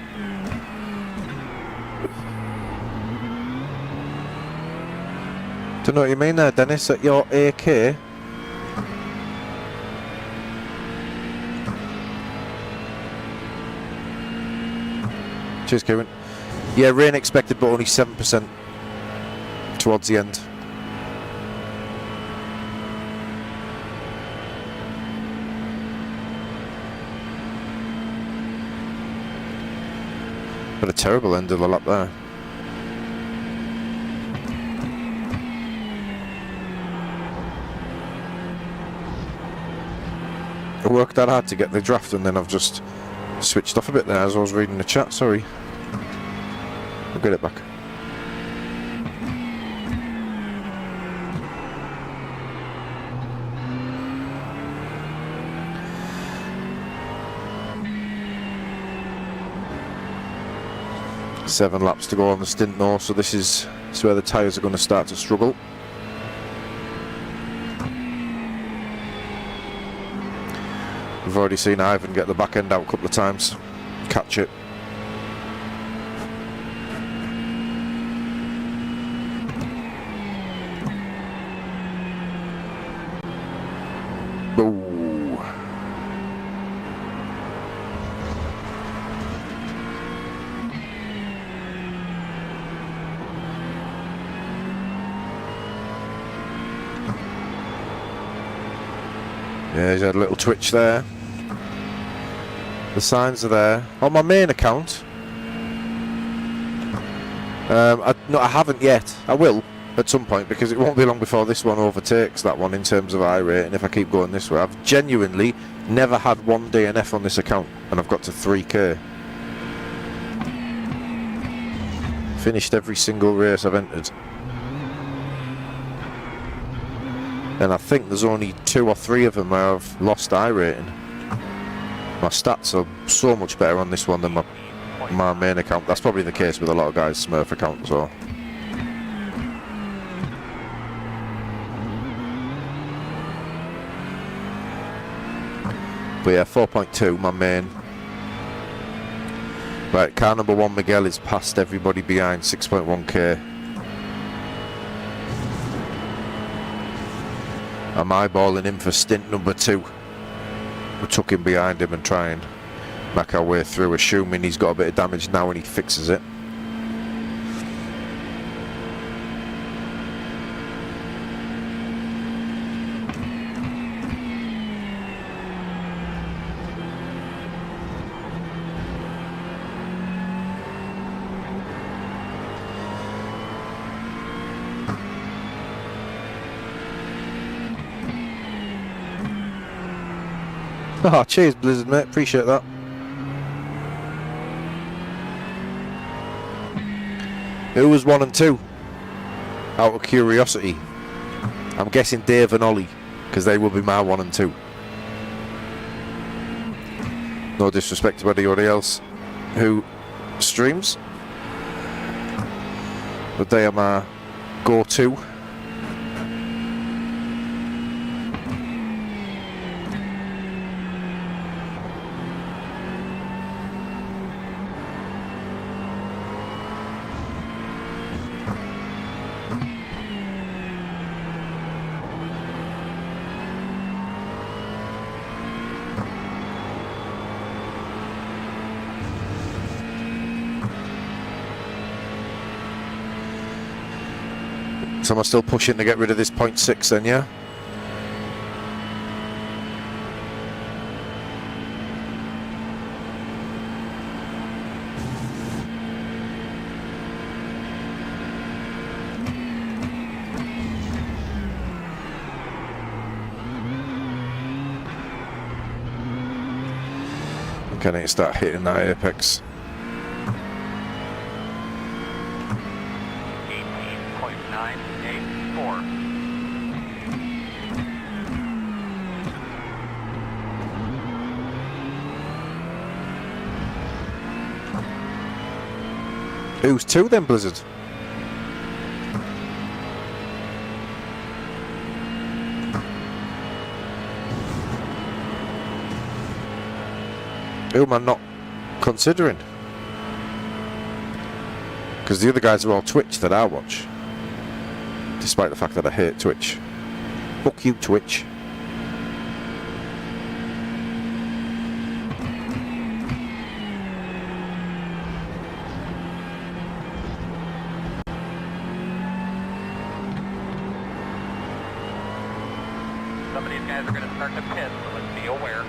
Don't know what you mean there, Dennis, at your AK. Cheers, Kieran. Yeah, rain expected, but only 7% towards the end. But a terrible end of the lap there. I worked that hard to get the draft and then I've just switched off a bit there as I was reading the chat, sorry. I'll get it back. Seven laps to go on the stint now, so this is where the tyres are going to start to struggle. We've already seen Ivan get the back end out a couple of times, catch it. Ooh. Yeah, he's had a little twitch there. The signs are there. On my main account, I haven't yet. I will at some point because it won't be long before this one overtakes that one in terms of iRacing if I keep going this way. I've genuinely never had one DNF on this account and I've got to 3k. Finished every single race I've entered. And I think there's only 2 or 3 of them where I've lost iRating. My stats are so much better on this one than my main account. That's probably the case with a lot of guys' Smurf accounts, so. But yeah, 4.2, my main. Right, car number 1, Miguel, is past everybody behind, 6.1k. I'm eyeballing him for stint number 2. We took him behind him and try and make our way through, assuming he's got a bit of damage now and he fixes it. Oh, cheers, Blizzard, mate. Appreciate that. Who was 1 and 2? Out of curiosity. I'm guessing Dave and Ollie, because they will be my 1 and 2. No disrespect to anybody else who streams, but they are my go-to. So am I still pushing to get rid of this 0.6 then, yeah? Okay, I need to start hitting that apex. 18.984. Who's 2 then, Blizzard? Who am I not considering? Because the other guys are all Twitch that I watch. Despite the fact that I hate Twitch. Fuck you, Twitch. Some of these guys are going to start to pit, so let's be aware.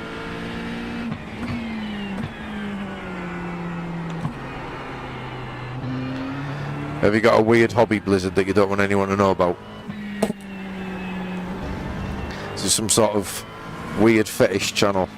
Have you got a weird hobby, Blizzard, that you don't want anyone to know about? Is there some sort of weird fetish channel?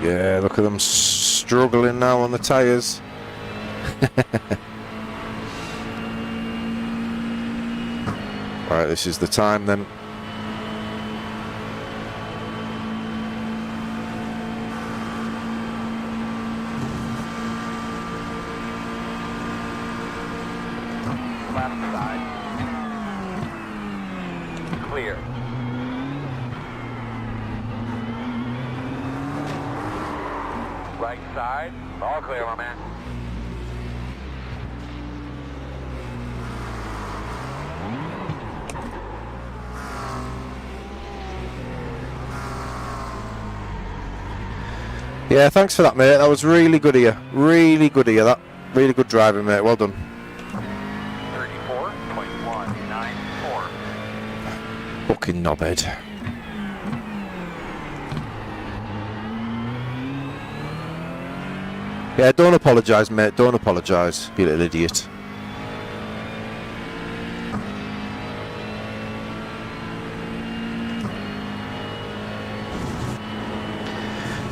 Yeah, look at them struggling now on the tyres. Right, this is the time then. Left side. Clear. Right side. All clear, my man. Yeah, thanks for that, mate. That was really good of you. Really good of you, that. Really good driving, mate. Well done. Fucking knobhead. Yeah, don't apologise, mate. Don't apologise, you little idiot.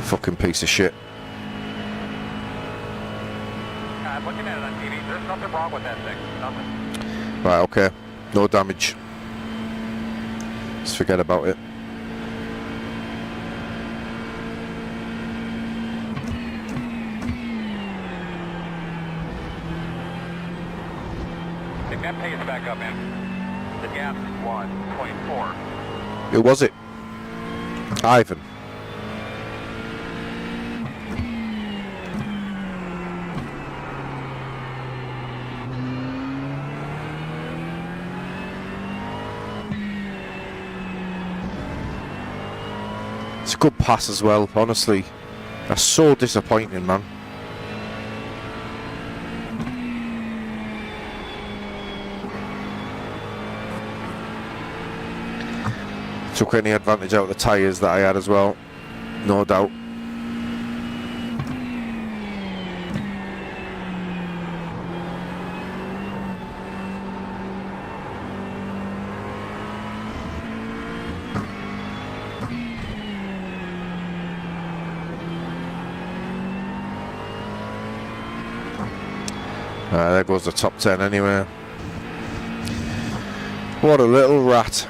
Fucking piece of shit. I'm looking at it on TV. There's nothing wrong with that thing. Nothing. Right, okay. No damage. Just forget about it. Pick that pace back up, man. The gap is 1.4. Who was it? Ivan. It's a good pass as well, honestly. That's so disappointing, man. Took any advantage out of the tyres that I had as well, no doubt. There goes the top 10 anyway. What a little rat.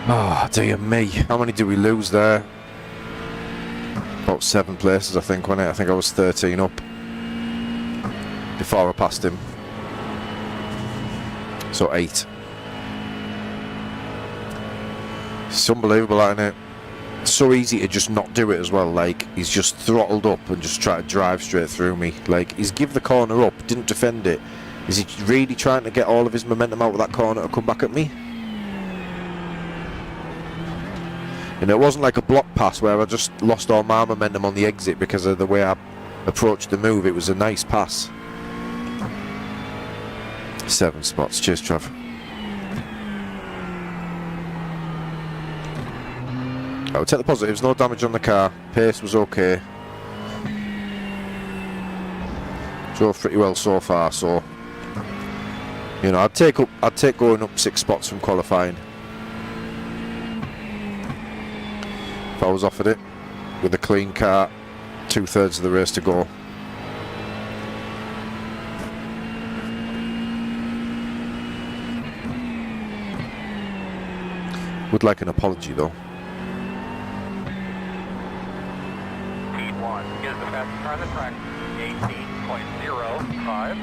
Oh, dear me. How many did we lose there? About 7 places, I think, wasn't it? I think I was 13 up before I passed him. So 8. It's unbelievable, isn't it? It's so easy to just not do it as well. Like, he's just throttled up and just tried to drive straight through me. Like, he's give the corner up, didn't defend it. Is he really trying to get all of his momentum out of that corner to come back at me? And it wasn't like a block pass where I just lost all my momentum on the exit because of the way I approached the move. It was a nice pass. 7 spots. Cheers, Trav. I would take the positives. No damage on the car. Pace was okay. Drove pretty well so far. So, you know, I'd take going up 6 spots from qualifying. If I was offered it with a clean car, 2/3 of the race to go. Would like an apology though. P1 is the fastest car on the track, 18.05.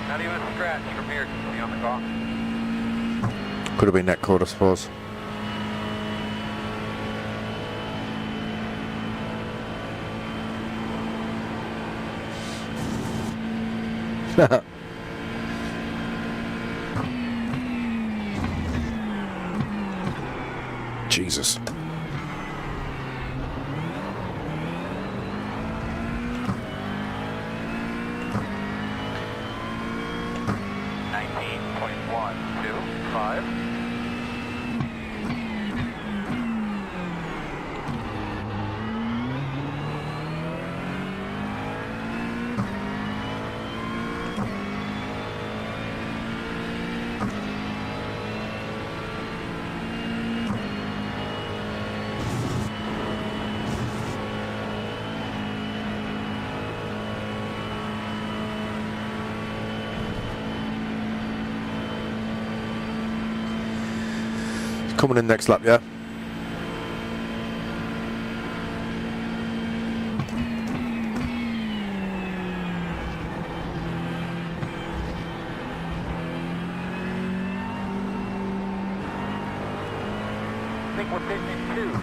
Not even a scratch from here to be on the clock. Could have been net code, I suppose. Jesus. Coming in next lap, yeah. I think we're pitching in 2.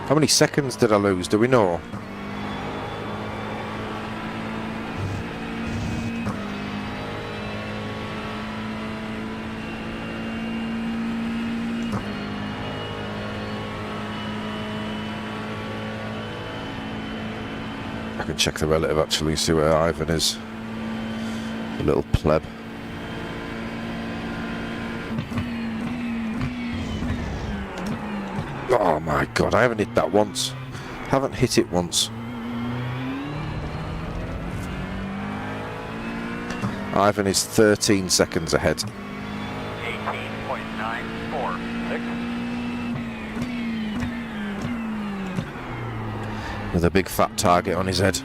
How many seconds did I lose? Do we know? I can check the relative actually, see where Ivan is. A little pleb. Oh my god, I haven't hit that once. Haven't hit it once. Ivan is 13 seconds ahead. 18.946. With a big fat target on his head.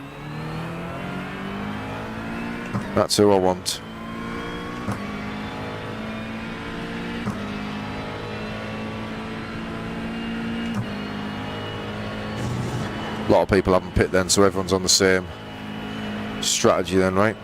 That's who I want. A lot of people haven't pit then, so everyone's on the same strategy then, right?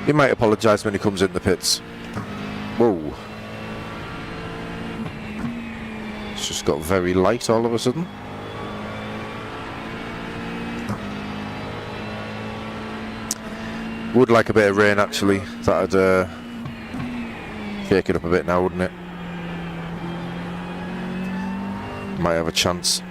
He might apologise when he comes in the pits. Whoa. It's just got very light all of a sudden. Would like a bit of rain actually. That'd shake it up a bit now, wouldn't it? Might have a chance.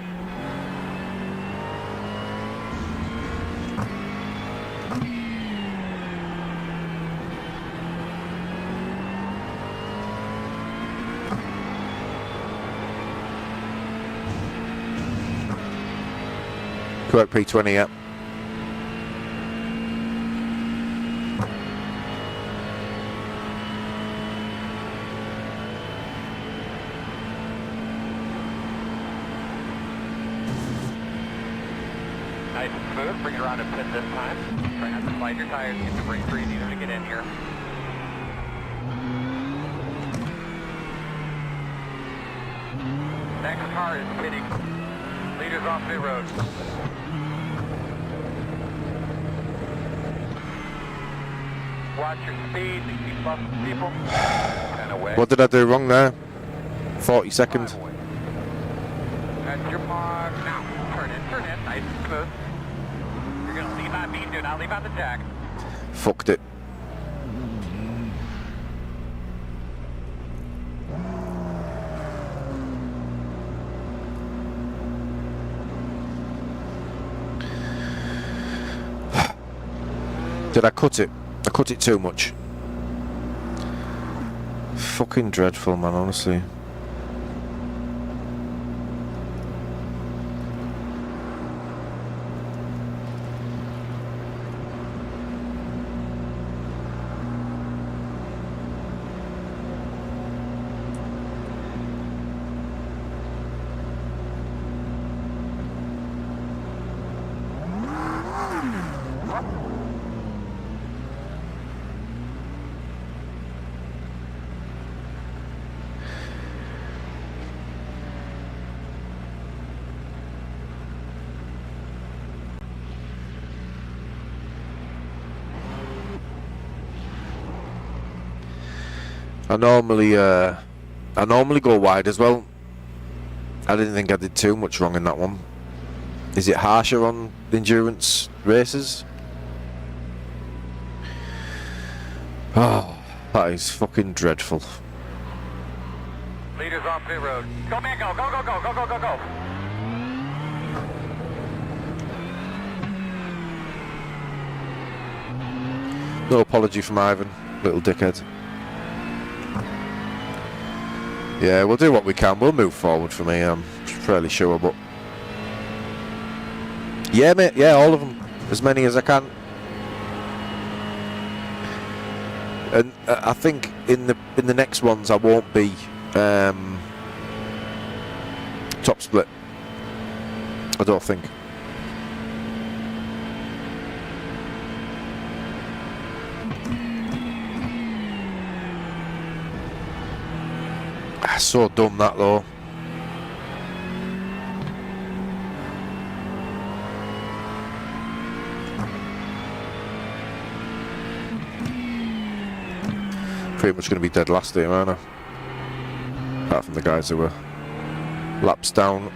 Correct P20, yeah. Nice and smooth. Bring it around and pit this time. Try not to slide your tires. Get the brake free. Need them to get in here. Next car is pitting. Leaders off pit road. Watch your speed. You keep bumping people. Kind of way. What did I do wrong there? 40 seconds. That's your mark. Now, turn in. Nice and smooth. You're going to leave on me. Do not leave on the jack. Fucked it. Did I cut it? I cut it too much. Fucking dreadful, man, honestly. I normally go wide as well. I didn't think I did too much wrong in that one. Is it harsher on endurance races? Oh, that is fucking dreadful. Leaders off pit road. Go man, go, go, go, go, go, go, go, go. No apology from Ivan, little dickhead. Yeah, we'll do what we can. We'll move forward for me, I'm fairly sure, but... Yeah, mate, yeah, all of them. As many as I can. And I think in the next ones I won't be top split. I don't think. So dumb that though. Pretty much going to be dead last here, aren't I? Apart from the guys who were laps down.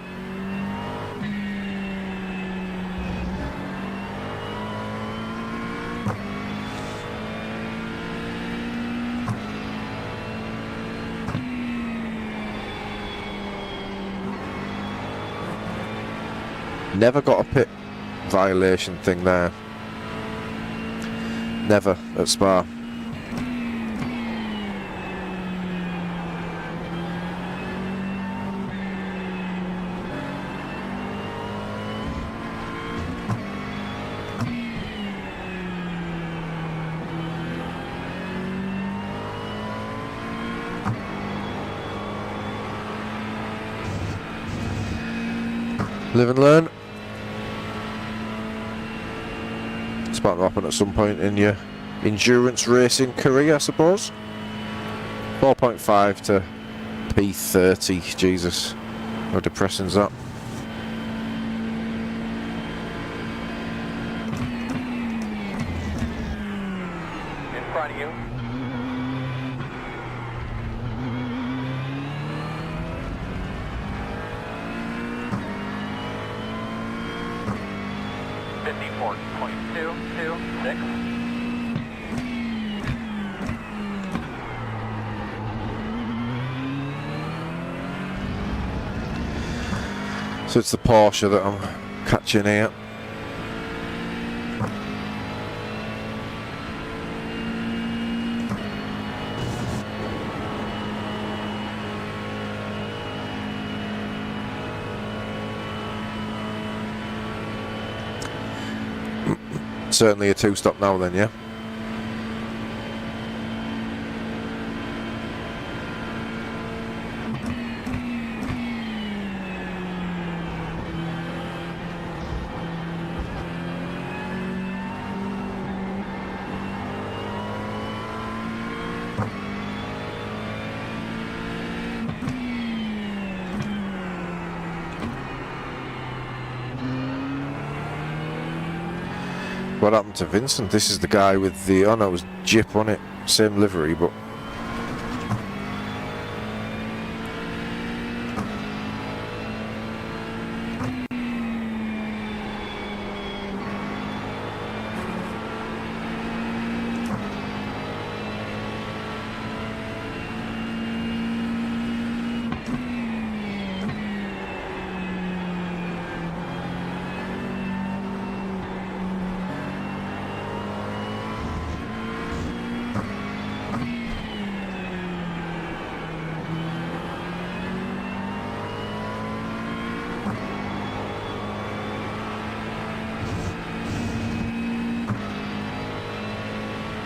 Never got a pit violation thing there. Never at Spa. Live and learn. It's bound to happen at some point in your endurance racing career, I suppose. 4.5 to P30, Jesus. How depressing is that? In front of you. So it's the Porsche that I'm catching here. Certainly a two-stop now then, yeah? What happened to Vincent? This is the guy with the... Oh no, it was Jip on it. Same livery, but...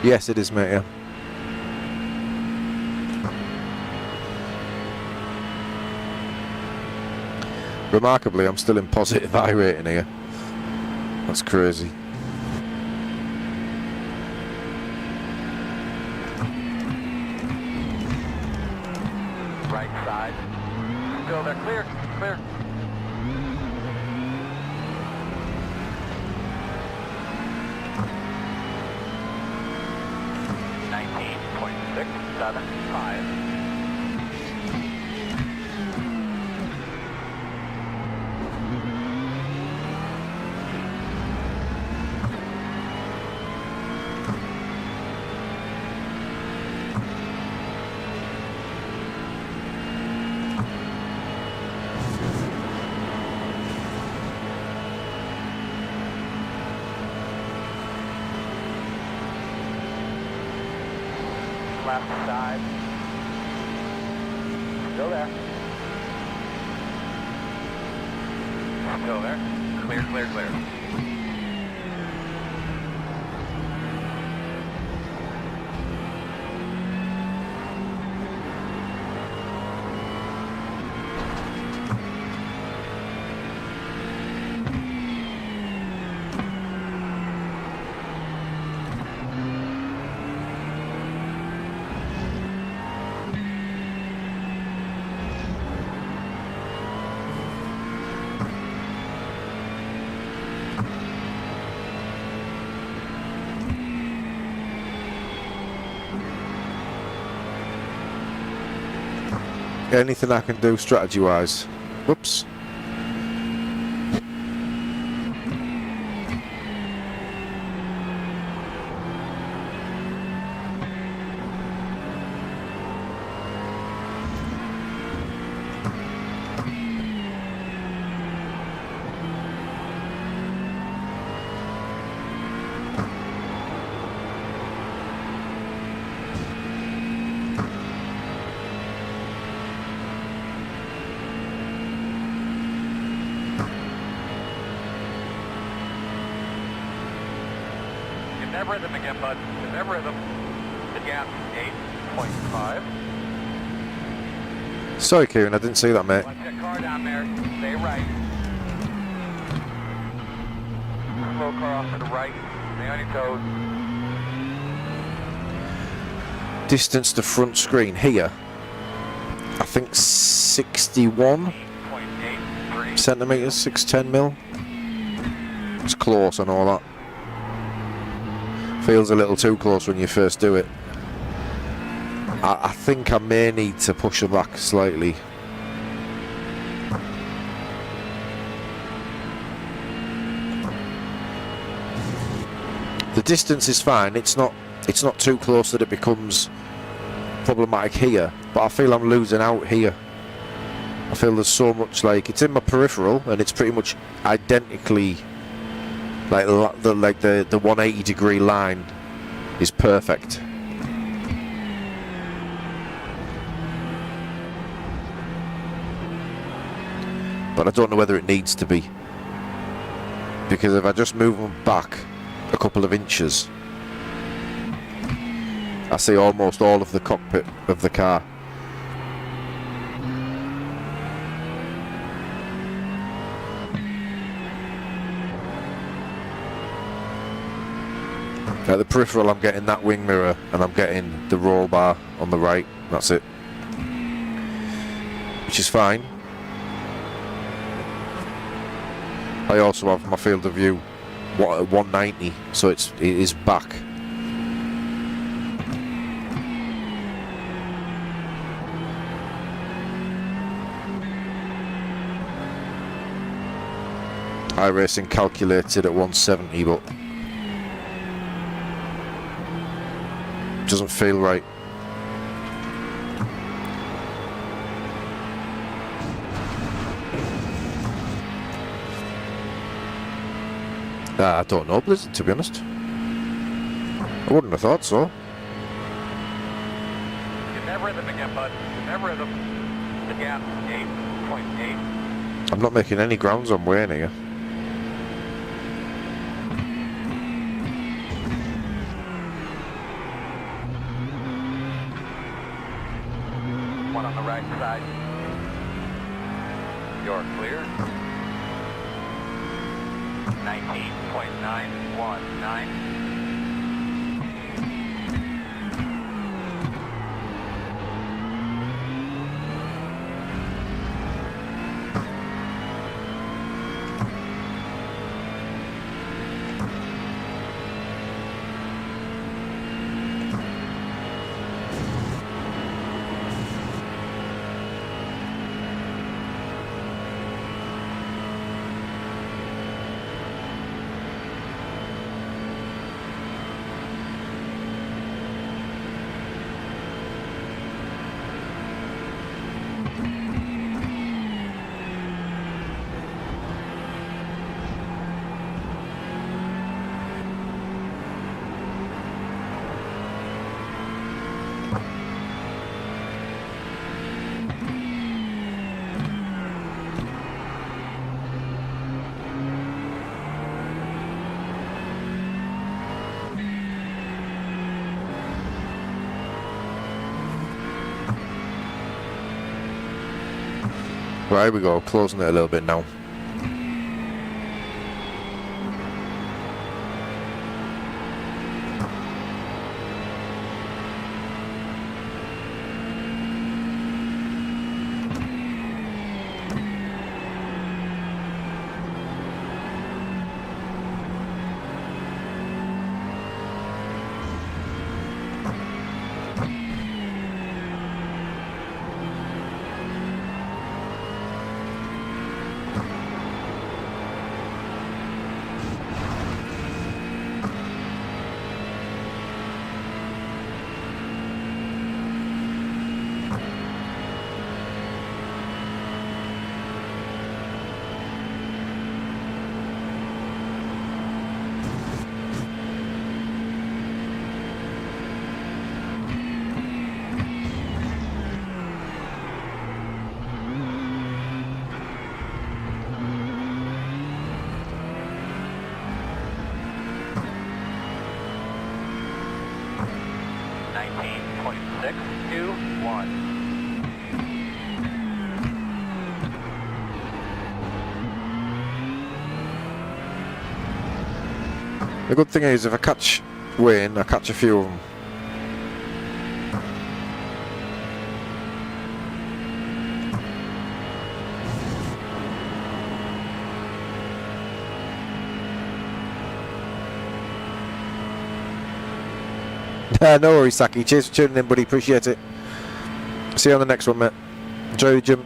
Yes, it is, mate, yeah. Remarkably, I'm still in positive iRating here. That's crazy. Right side. Still there. Clear. Clear. 19.6. 175. Left side. Still there. Still there. Clear, clear, clear. Anything I can do strategy-wise? Whoops. That rhythm again, bud. That rhythm. The gap 8.5. Sorry, Kieran, I didn't see that, mate. Watch that car down there. Stay right. Slow car off to the right. Stay on your toes. Distance to front screen here. I think 61 8.83. centimetres, 610 mil. It's close and all that. Feels a little too close when you first do it. I think I may need to push her back slightly. The distance is fine. It's not too close that it becomes problematic here, but I feel I'm losing out here. I feel there's so much, like, it's in my peripheral and it's pretty much identically like the 180 degree line is perfect. But I don't know whether it needs to be, because if I just move them back a couple of inches, I see almost all of the cockpit of the car. At the peripheral I'm getting that wing mirror and I'm getting the roll bar on the right, that's it. Which is fine. I also have my field of view at 190, so it is back. iRacing calculated at 170, but doesn't feel right. I don't know, Blizzard, to be honest. I wouldn't have thought so. Get that rhythm again, bud. Get that rhythm. The gap 8.8. I'm not making any grounds on Wayne here. One on the right side. You're clear. 19.919. Right, here we go, closing it a little bit now. The good thing is, if I catch Wayne, I catch a few of them. No worries, Saki. Cheers for tuning in, buddy. Appreciate it. See you on the next one, mate. Enjoy the gym.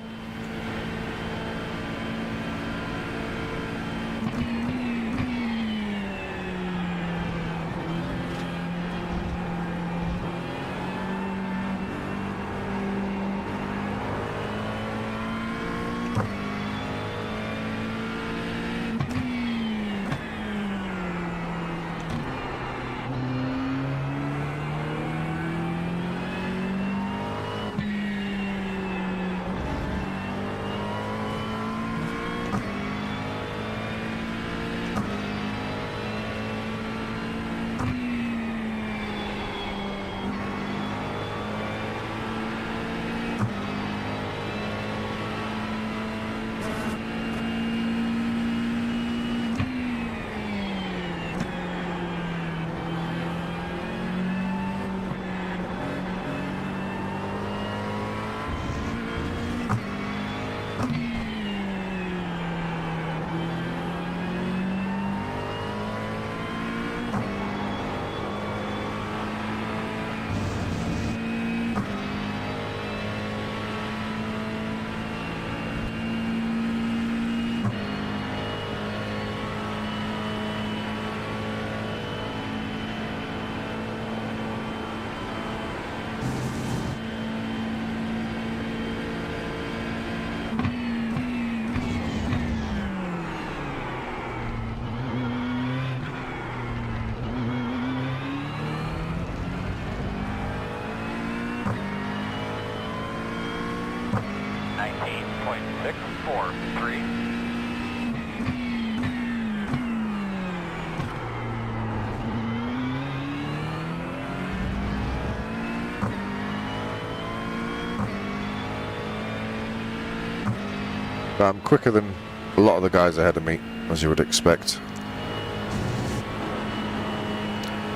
But I'm quicker than a lot of the guys ahead of me, as you would expect.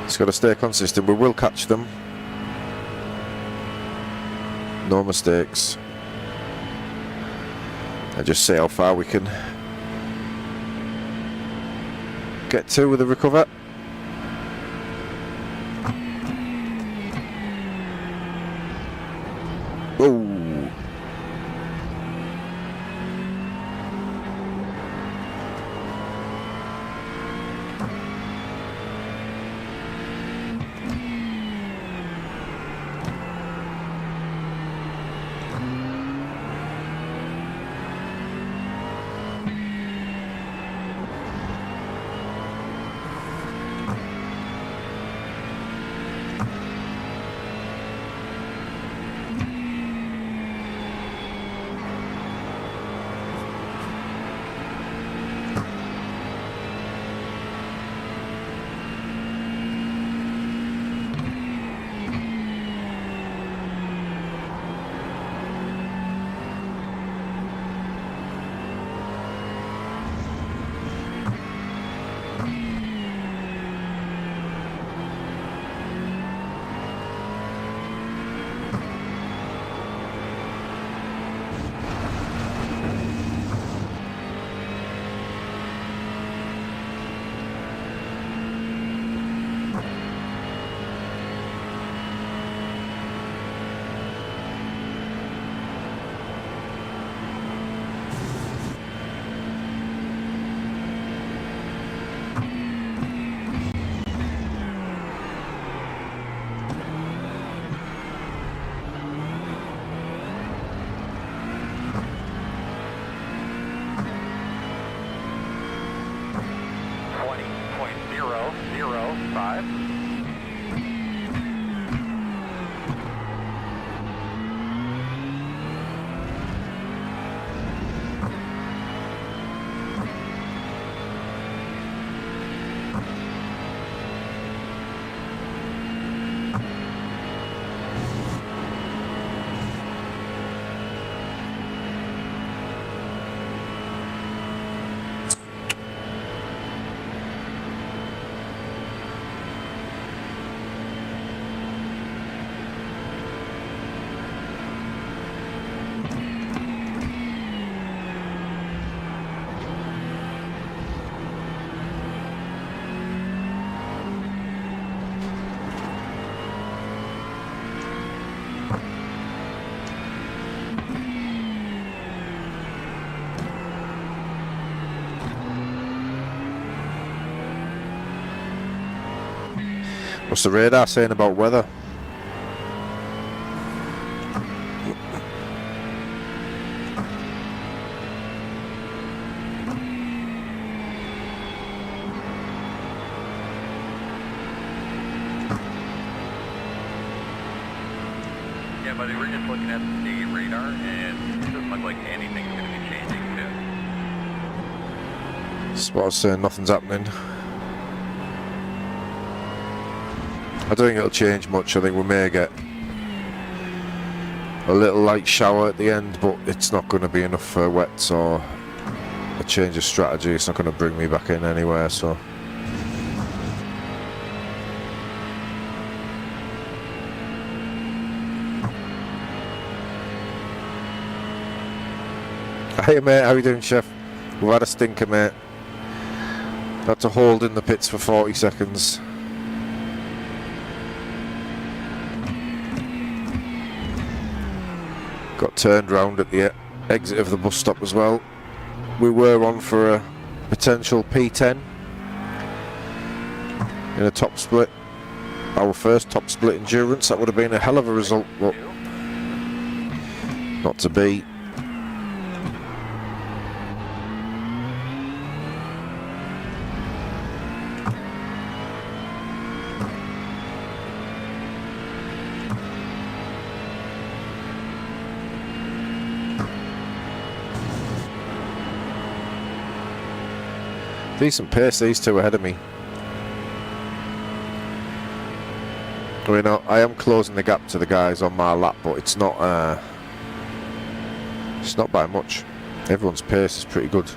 Just got to stay consistent. We will catch them. No mistakes. And just see how far we can get to with the recover. Oh. What's the radar saying about weather? Yeah, buddy, we're just looking at the radar, and it doesn't look like anything's going to be changing soon. Spot's saying nothing's happening. I don't think it'll change much. I think we may get a little light shower at the end, but it's not going to be enough for wets or a change of strategy. It's not going to bring me back in anywhere, so. Hey mate, how you doing, chef? We've had a stinker, mate. Had to hold in the pits for 40 seconds. Got turned round at the exit of the bus stop as well. We were on for a potential P10 in a top split. Our first top split endurance. That would have been a hell of a result, but not to be. Decent pace, these two ahead of me. I mean, I am closing the gap to the guys on my lap, but it's not by much. Everyone's pace is pretty good.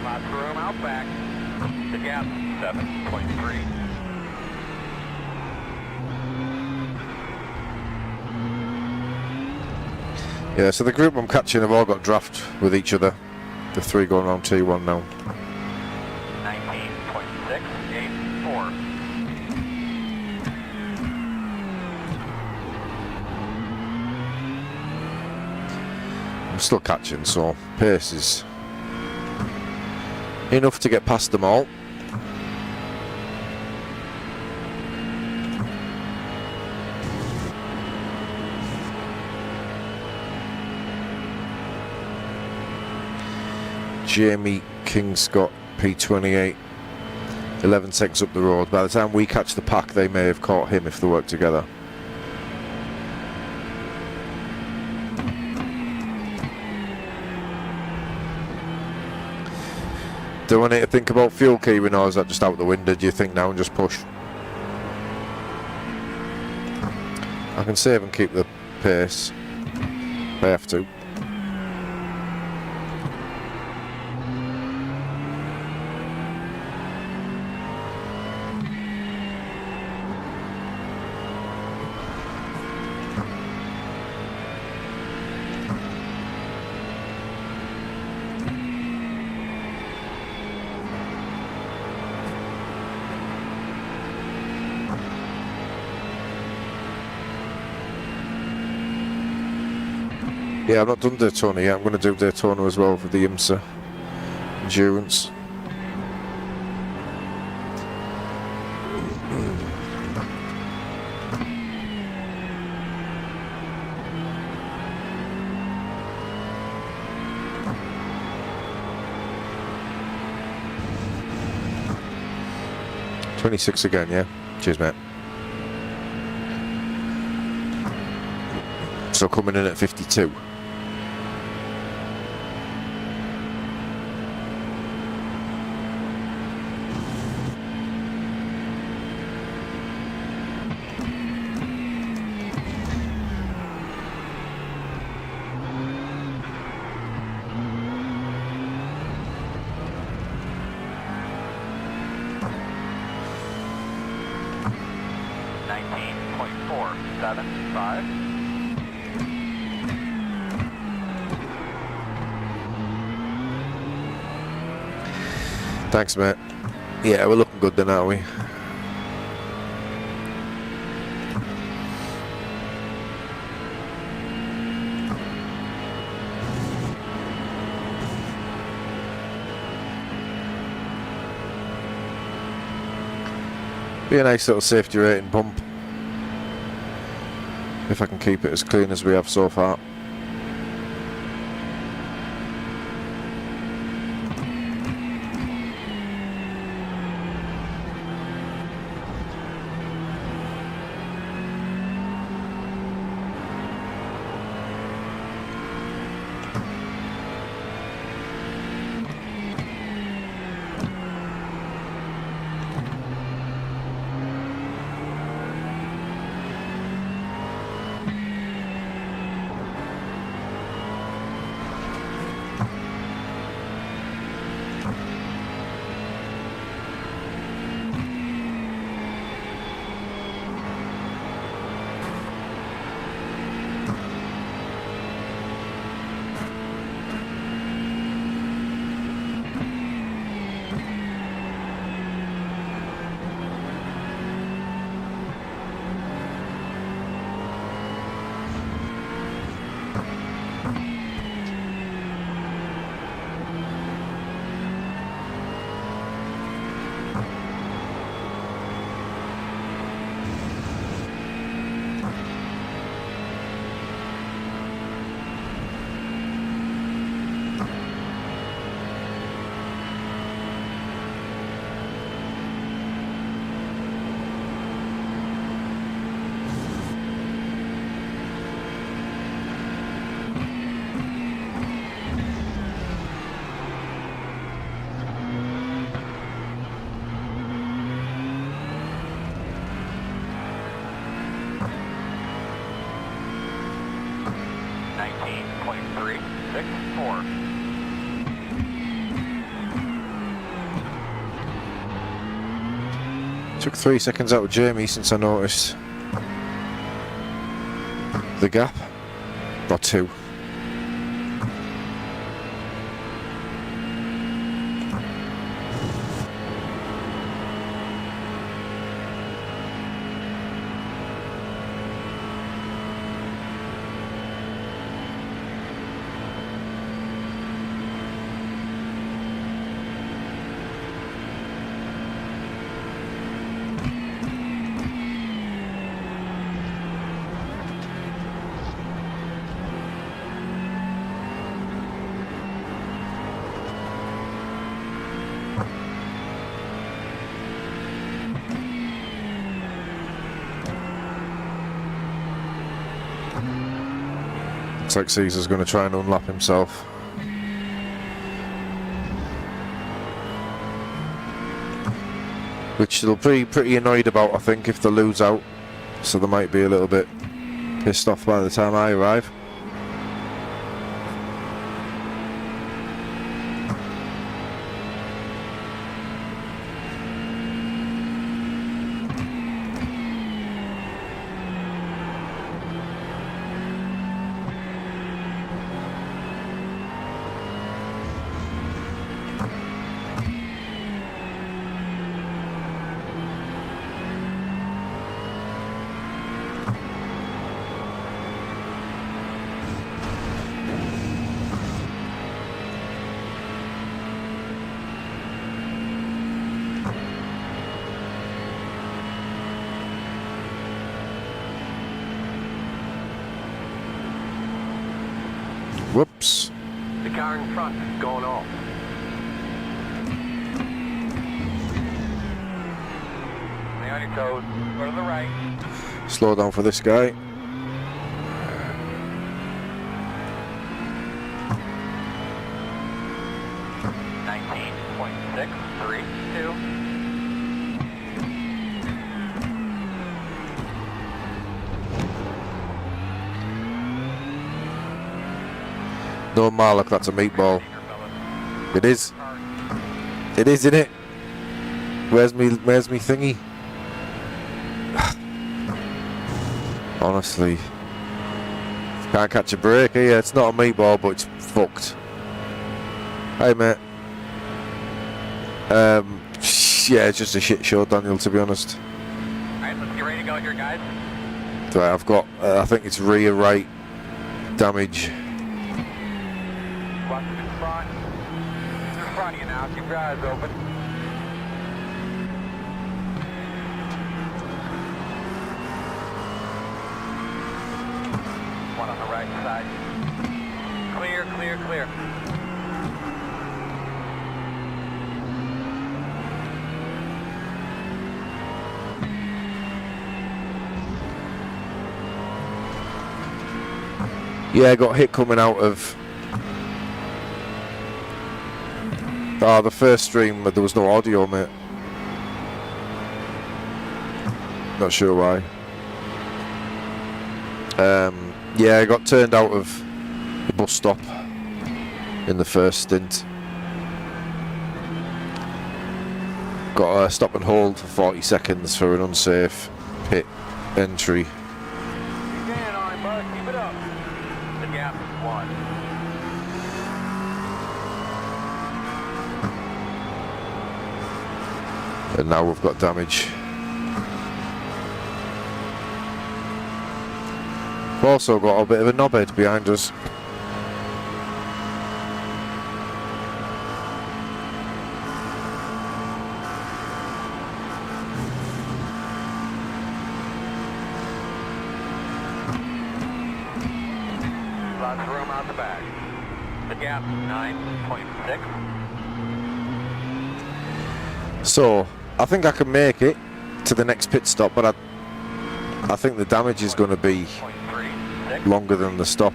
Lots of room out back. The gap, 7.3. Yeah, so the group I'm catching have all got draft with each other. The three going around T1 now. 19.684. I'm still catching, so pace is enough to get past them all. Jamie King Scott P28, 11 seconds up the road. By the time we catch the pack, they may have caught him if they work together. Do I need to think about fuel keying, or is that just out the window? Do you think now and just push? I can save and keep the pace if I have to. Yeah, I've not done Daytona yet. I'm going to do Daytona as well for the IMSA endurance. .26 again, yeah. Cheers, mate. So coming in at 52. Thanks, mate. Yeah, we're looking good then, aren't we? Be a nice little safety rating bump if I can keep it as clean as we have so far. Took 3 seconds out of Jamie since I noticed the gap, or 2. Looks like Caesar's going to try and unlap himself. Which they'll be pretty annoyed about, I think, if they lose out. So they might be a little bit pissed off by the time I arrive. Whoops. The car in front is going off. Stay on your toes. Go to the right. Slow down for this guy. No, Marlock, that's a meatball. It is. It is, isn't it? Where's me thingy? Honestly. Can't catch a break here. It's not a meatball, but it's fucked. Hey, mate. Yeah, it's just a shit show, Daniel, to be honest. Alright, let's get ready to go here, guys. Right, I've got, I think it's rear right damage. Watch it in front. In front of you now. Keep your eyes open. One on the right side. Clear, clear, clear. Yeah, I got hit coming out of the first stream, but there was no audio, mate. Not sure why. Yeah, I got turned out of the bus stop in the first stint. Got a stop and hold for 40 seconds for an unsafe pit entry. You're getting on it, bud. Keep it up. The gap is 1. And now we've got damage. We've also got a bit of a knobhead behind us. Lots of room out the back. The gap is 9.6. So, I think I can make it to the next pit stop, but I think the damage is going to be 0.36. longer than the stop.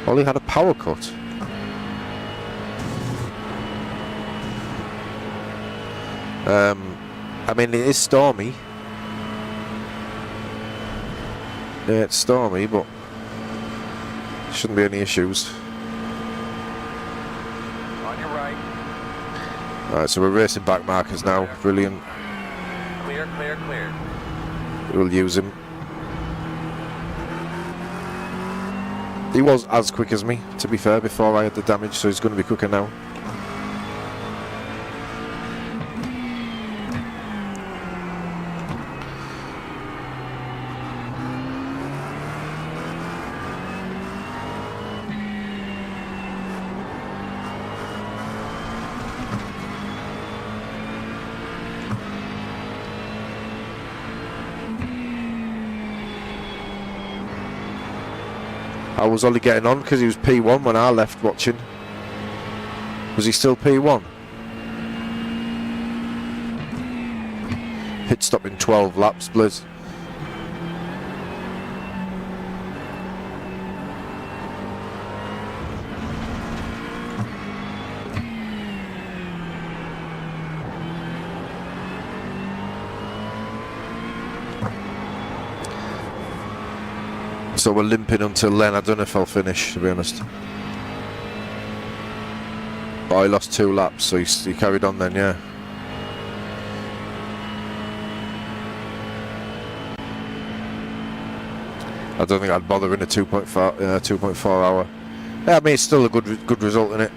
Ollie had a power cut. I mean, it is stormy. Yeah, it's stormy, but shouldn't be any issues. On your right. Alright, so we're racing back markers now. Brilliant. Clear, clear, clear. We'll use him. He was as quick as me, to be fair, before I had the damage, so he's going to be quicker now. I was only getting on because he was P1 when I left watching. Was he still P1? Pit stop in 12 laps, Blizz. So we're limping until then. I don't know if I'll finish, to be honest. But I lost 2 laps, so he carried on then, yeah. I don't think I'd bother in a 2.4 hour. Yeah, I mean, it's still a good result, in it.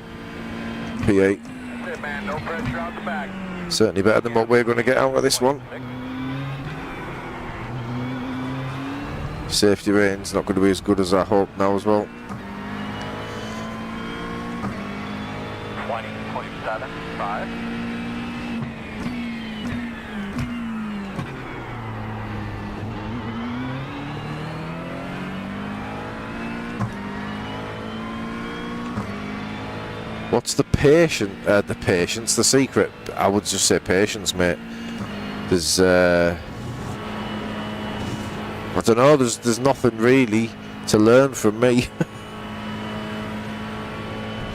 P8. That's it, man. No pressure out the back. Certainly better than what we're going to get out of this one. Safety rating's not going to be as good as I hope now as well. 0.75. What's the patience, the secret? I would just say patience, mate. There's, I don't know, there's nothing really to learn from me.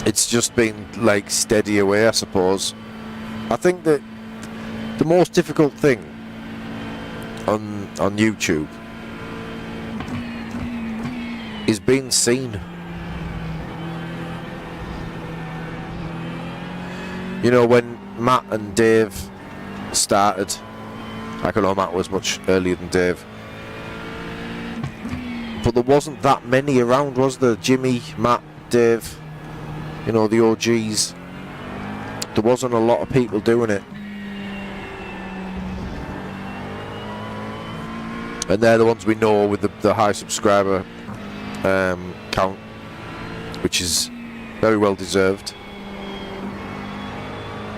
It's just been like steady away, I suppose. I think that the most difficult thing on YouTube is being seen. You know, when Matt and Dave started, I know Matt was much earlier than Dave, but there wasn't that many around, was there? Jimmy, Matt, Dave, you know, the OGs. There wasn't a lot of people doing it. And they're the ones we know with the high subscriber count, which is very well deserved.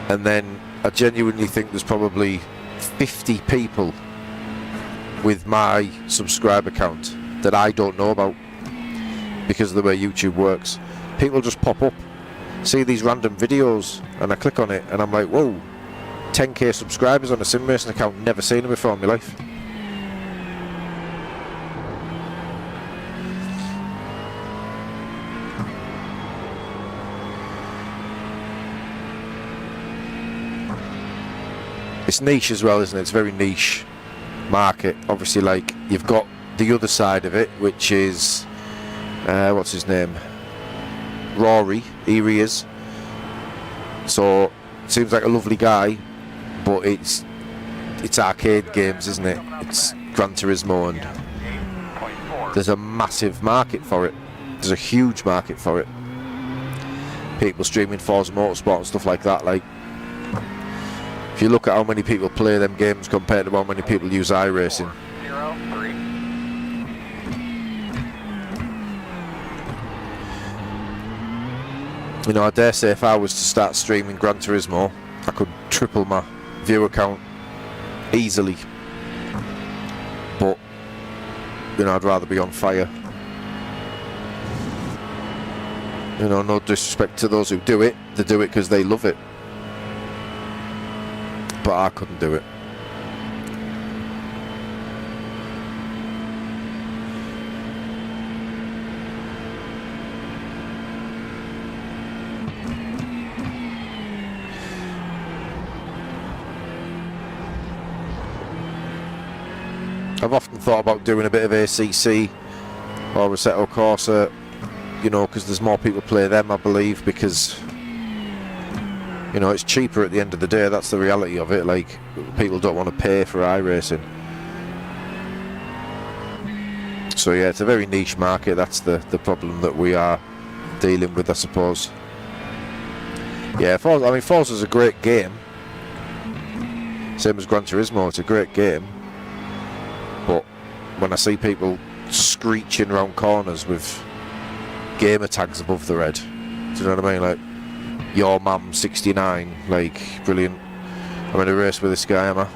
And then I genuinely think there's probably 50 people with my subscriber count that I don't know about because of the way YouTube works. People just pop up, see these random videos, and I click on it and I'm like, whoa, 10k subscribers on a sim racing account, never seen them before in my life. It's niche as well, isn't it? It's a very niche market. Obviously, like, you've got the other side of it, which is what's his name? Rory, here he is. So seems like a lovely guy, but it's arcade games, isn't it? It's Gran Turismo, and there's a massive market for it. There's a huge market for it. People streaming Forza Motorsport and stuff like that. Like, if you look at how many people play them games compared to how many people use iRacing. You know, I dare say if I was to start streaming Gran Turismo, I could triple my viewer count easily. But, you know, I'd rather be on fire. You know, no disrespect to those who do it. They do it because they love it. But I couldn't do it. I've often thought about doing a bit of ACC or Assetto Corsa, you know, because there's more people play them, I believe, because, you know, it's cheaper at the end of the day. That's the reality of it. Like, people don't want to pay for iRacing. So yeah, it's a very niche market. That's the problem that we are dealing with, I suppose. Yeah, Forza, I mean, Forza's a great game. Same as Gran Turismo, it's a great game. But when I see people screeching around corners with gamer tags above their head, do you know what I mean? Like, your mum 69, like, brilliant. I'm in a race with this guy, am I?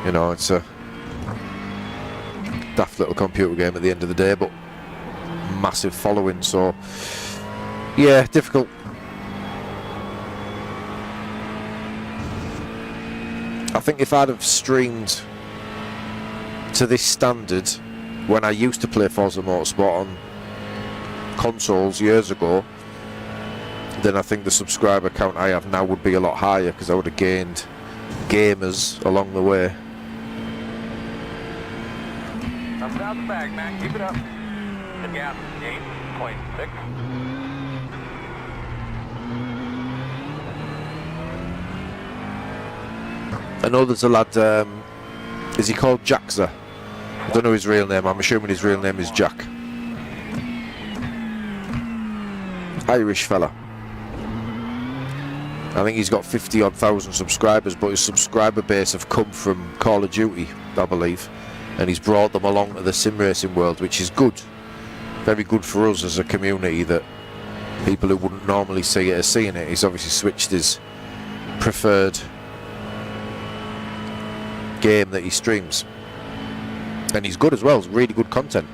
You know, it's a daft little computer game at the end of the day, but massive following, so yeah, difficult. I think if I'd have streamed to this standard when I used to play Forza Motorsport on consoles years ago, then I think the subscriber count I have now would be a lot higher, because I would have gained gamers along the way. Comes out the bag, man. Keep it up. The gap, 8.6. I know there's a lad, is he called Jaxa? I don't know his real name, I'm assuming his real name is Jack. Irish fella. I think he's got 50 odd thousand subscribers, but his subscriber base have come from Call of Duty, I believe, and he's brought them along to the sim racing world, which is good. Very good for us as a community that people who wouldn't normally see it are seeing it. He's obviously switched his preferred game that he streams, and he's good as well. It's really good content.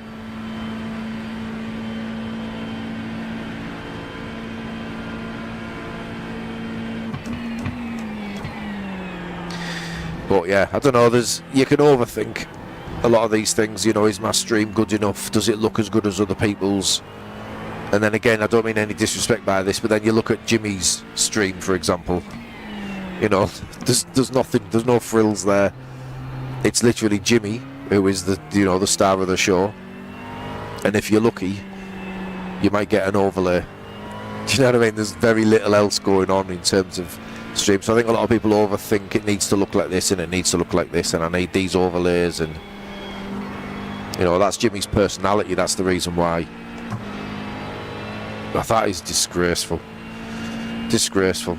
But yeah, I don't know, you can overthink a lot of these things, you know. Is my stream good enough? Does it look as good as other people's? And then again, I don't mean any disrespect by this, but then you look at Jimmy's stream, for example, you know, there's nothing, there's no frills there. It's literally Jimmy who is the, you know, the star of the show, and if you're lucky, you might get an overlay. Do you know what I mean? There's very little else going on in terms of stream. So I think a lot of people overthink it needs to look like this and it needs to look like this and I need these overlays, and you know, that's Jimmy's personality. That's the reason why. I thought he's disgraceful. Disgraceful.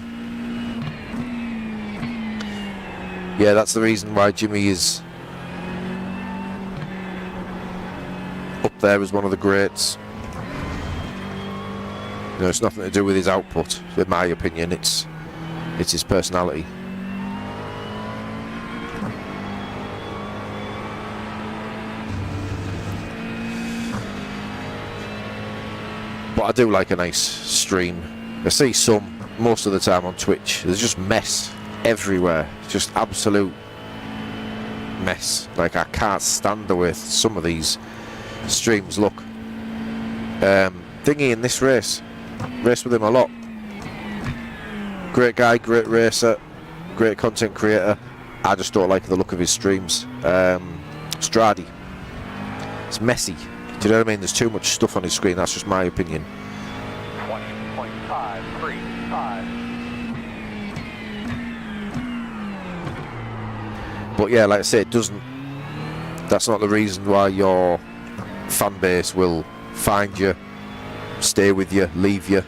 Yeah, that's the reason why Jimmy is up there as one of the greats. You know, it's nothing to do with his output, in my opinion. It's his personality. But I do like a nice stream. I see some, most of the time on Twitch, there's just mess everywhere. Just absolute mess. Like, I can't stand the way some of these streams look. Thingy in this race with him a lot. Great guy, great racer, great content creator. I just don't like the look of his streams. Stradi. It's messy. Do you know what I mean? There's too much stuff on his screen. That's just my opinion. 20.535. But yeah, like I say, it doesn't. That's not the reason why your fan base will find you, stay with you, leave you.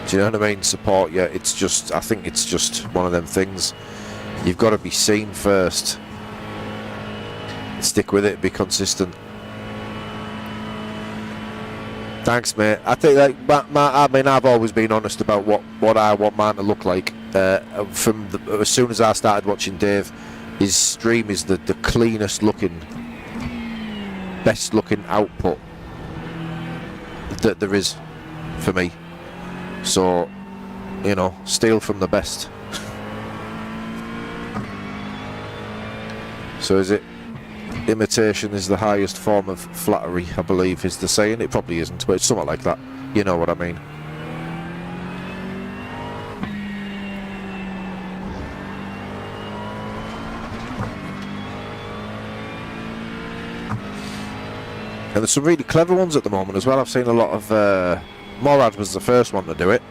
Do you know what I mean? Support you. It's just, I think it's just one of them things. You've got to be seen first. Stick with it. Be consistent. Thanks, mate. I think, like, I mean, I've always been honest about what I want mine to look like. As soon as I started watching Dave, his stream is the cleanest looking, best looking output that there is for me. So, you know, steal from the best. So is it? Imitation is the highest form of flattery, I believe is the saying. It probably isn't, but it's something like that. You know what I mean. And there's some really clever ones at the moment as well. I've seen a lot of... Morad was the first one to do it.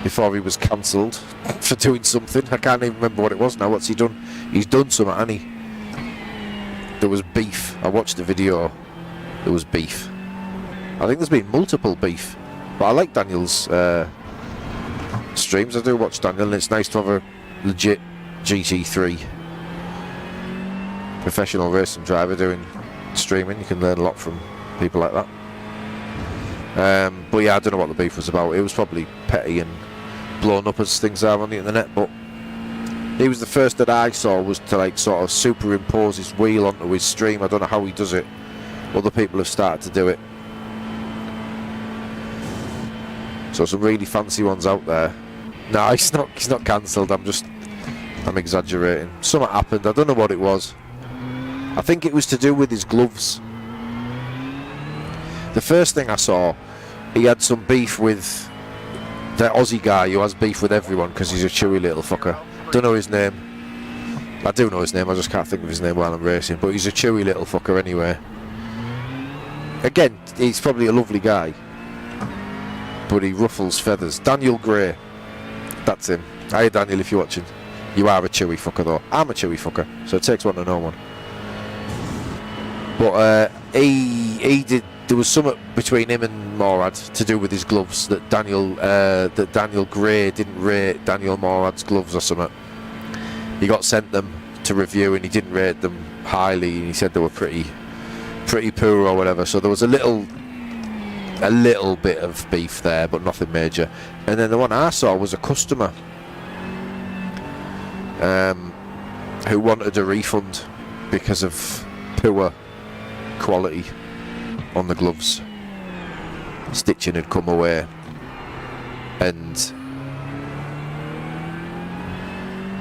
Before he was cancelled for doing something. I can't even remember what it was now. What's he done? He's done something, hasn't he? There was beef. I watched the video. There was beef. I think there's been multiple beef. But I like Daniel's streams. I do watch Daniel, and it's nice to have a legit GT3 professional racing driver doing streaming. You can learn a lot from people like that. But yeah, I don't know what the beef was about. It was probably petty and blown up as things are on the internet, but he was the first that I saw was to, like, sort of superimpose his wheel onto his stream. I don't know how he does it. Other people have started to do it. So some really fancy ones out there. No, he's not cancelled. I'm exaggerating. Something happened. I don't know what it was. I think it was to do with his gloves. The first thing I saw, he had some beef with the Aussie guy who has beef with everyone because he's a chewy little fucker. Don't know his name. I do know his name, I just can't think of his name while I'm racing, but he's a chewy little fucker anyway. Again, he's probably a lovely guy, but he ruffles feathers. Daniel Gray, that's him. Hi Daniel, if you're watching. You are a chewy fucker though. I'm a chewy fucker, so it takes one to know one. But he did. There was something between him and Morad to do with his gloves that Daniel Gray didn't rate Daniel Morad's gloves or something. He got sent them to review and he didn't rate them highly, and he said they were pretty poor or whatever. So there was a little a little bit of beef there, but nothing major. And then the one I saw was a customer who wanted a refund because of poor quality on the gloves. Stitching had come away, and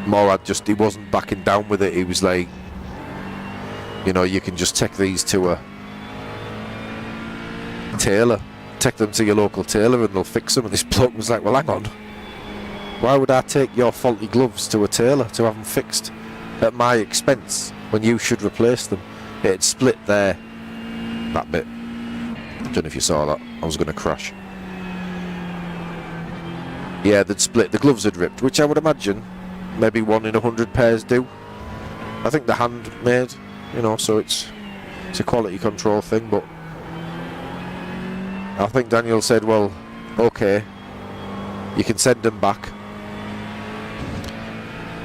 Morad he wasn't backing down with it. He was like, you know, you can just take these to a tailor, take them to your local tailor and they'll fix them. And this bloke was like, well, hang on, why would I take your faulty gloves to a tailor to have them fixed at my expense when you should replace them? It had split there, that bit. Don't know if you saw that. I was going to crash. Yeah, they'd split. The gloves had ripped, which I would imagine maybe 1 in 100 pairs do. I think they're handmade, you know, so it's a quality control thing. But I think Daniel said, well, okay, you can send them back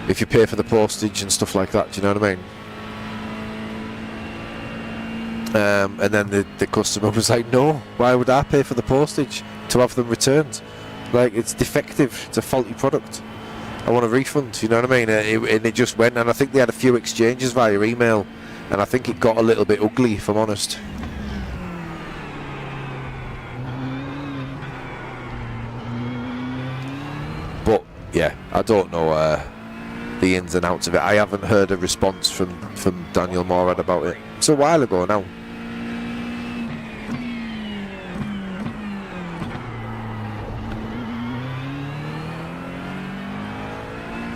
if you pay for the postage and stuff like that. Do you know what I mean? And then the customer was like, no, why would I pay for the postage to have them returned? Like, it's defective, it's a faulty product, I want a refund. You know what I mean? And it just went, and I think they had a few exchanges via email, and I think it got a little bit ugly, if I'm honest. But yeah, I don't know the ins and outs of it. I haven't heard a response from Daniel Morad about it. It's a while ago now.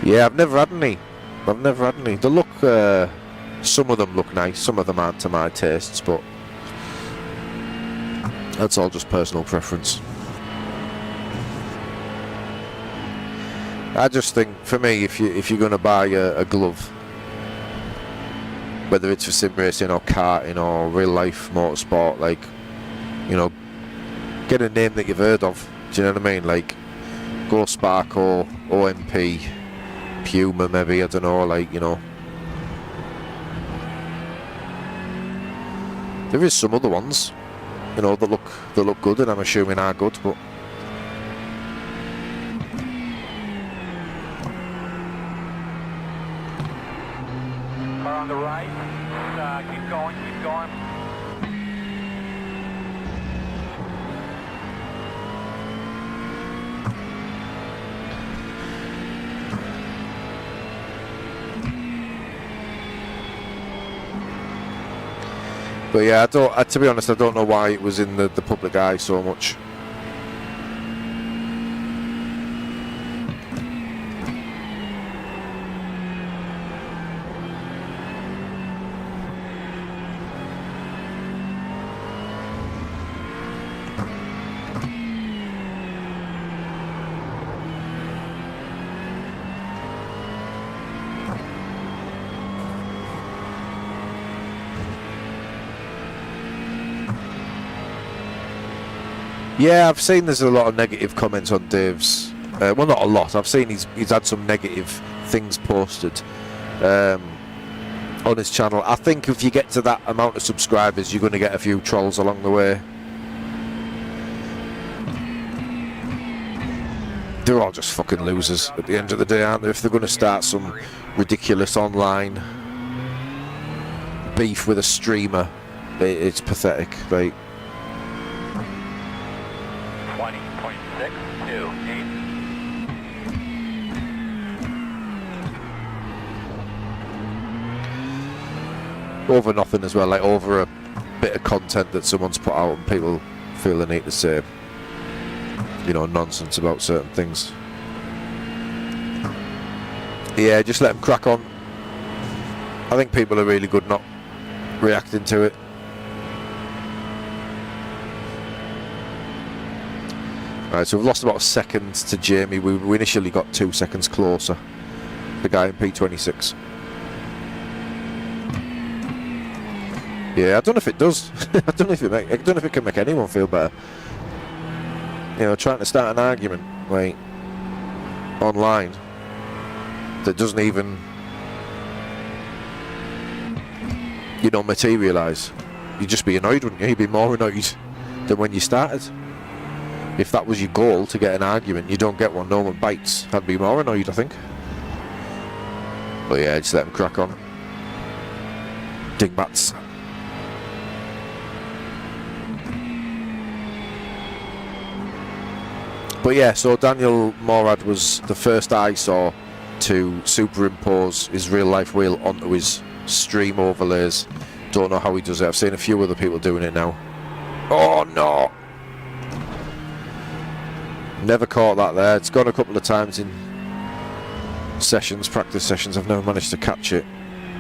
Yeah, I've never had any. They look, some of them look nice, some of them aren't to my tastes, but that's all just personal preference. I just think, for me, if you're going to buy a glove, whether it's for sim racing or karting or real life motorsport, like, you know, get a name that you've heard of. Do you know what I mean? Like, go Sparco, OMP, Puma, maybe, I don't know, like, you know. There is some other ones, you know, that look good, and I'm assuming are good, but car on the right, keep going, keep going. But yeah, to be honest, I don't know why it was in the public eye so much. Yeah, I've seen there's a lot of negative comments on Dave's. Well, not a lot. I've seen he's had some negative things posted on his channel. I think if you get to that amount of subscribers, you're going to get a few trolls along the way. They're all just fucking losers at the end of the day, aren't they? If they're going to start some ridiculous online beef with a streamer, it's pathetic. Like, 20.628. over nothing as well, like over a bit of content that someone's put out and people feel the need to say, you know, nonsense about certain things. Yeah, just let them crack on. I think people are really good not reacting to it. Right, so we've lost about a second to Jamie. We initially got 2 seconds closer. The guy in P26. Yeah, I don't know if it does. I don't know if it can make anyone feel better. You know, trying to start an argument like online that doesn't even, you know, materialise. You'd just be annoyed, wouldn't you? You'd be more annoyed than when you started. If that was your goal, to get an argument, you don't get one, no one bites. I'd be more annoyed, I think. But yeah, just let them crack on. Dingbats. But yeah, so Daniel Morad was the first I saw to superimpose his real life wheel onto his stream overlays. Don't know how he does it. I've seen a few other people doing it now. Oh no! Never caught that there. It's gone a couple of times in sessions, practice sessions. I've never managed to catch it.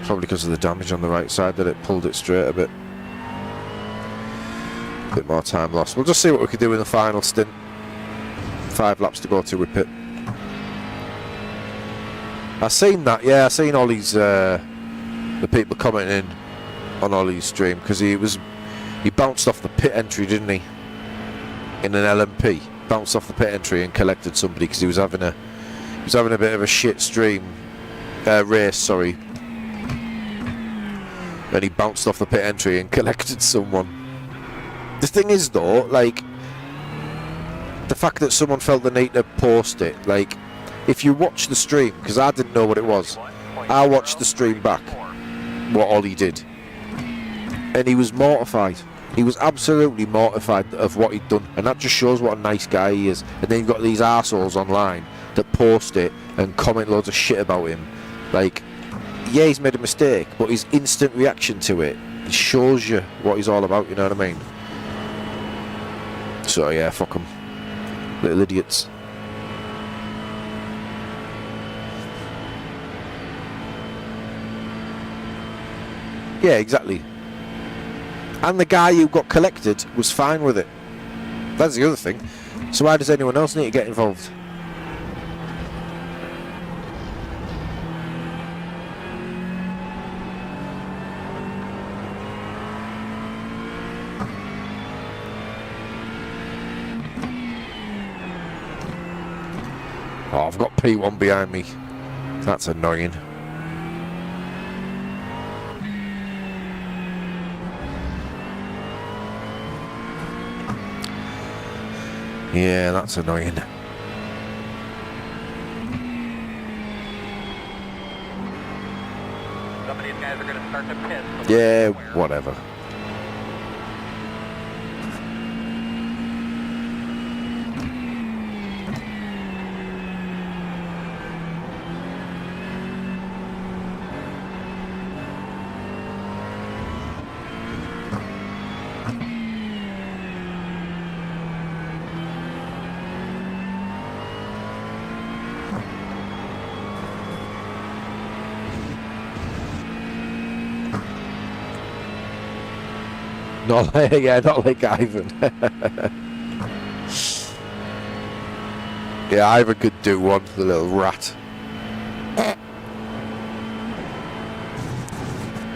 Probably because of the damage on the right side that it pulled it straight a bit. Bit more time lost. We'll just see what we can do in the final stint. 5 laps to go to with pit. I seen that, yeah. I seen all these the people commenting on Ollie's stream because he bounced off the pit entry, didn't he? In an LMP, bounced off the pit entry and collected somebody because he was having a bit of a shit stream race, sorry. And he bounced off the pit entry and collected someone. The thing is though, like, the fact that someone felt the need to post it, like, if you watch the stream, because I didn't know what it was, I watched the stream back, what Ollie did, and he was mortified. He was absolutely mortified of what he'd done, and that just shows what a nice guy he is. And then you've got these arseholes online that post it and comment loads of shit about him. Like, yeah, he's made a mistake, but his instant reaction to it shows you what he's all about, you know what I mean? So yeah, fuck him. Little idiots. Yeah, exactly. And the guy who got collected was fine with it. That's the other thing. So why does anyone else need to get involved? Oh, I've got P1 behind me. That's annoying. Yeah, that's annoying. Some of these guys are going to start to pit. Yeah, whatever. Not like, yeah, not like Ivan. Yeah, Ivan could do one, the little rat.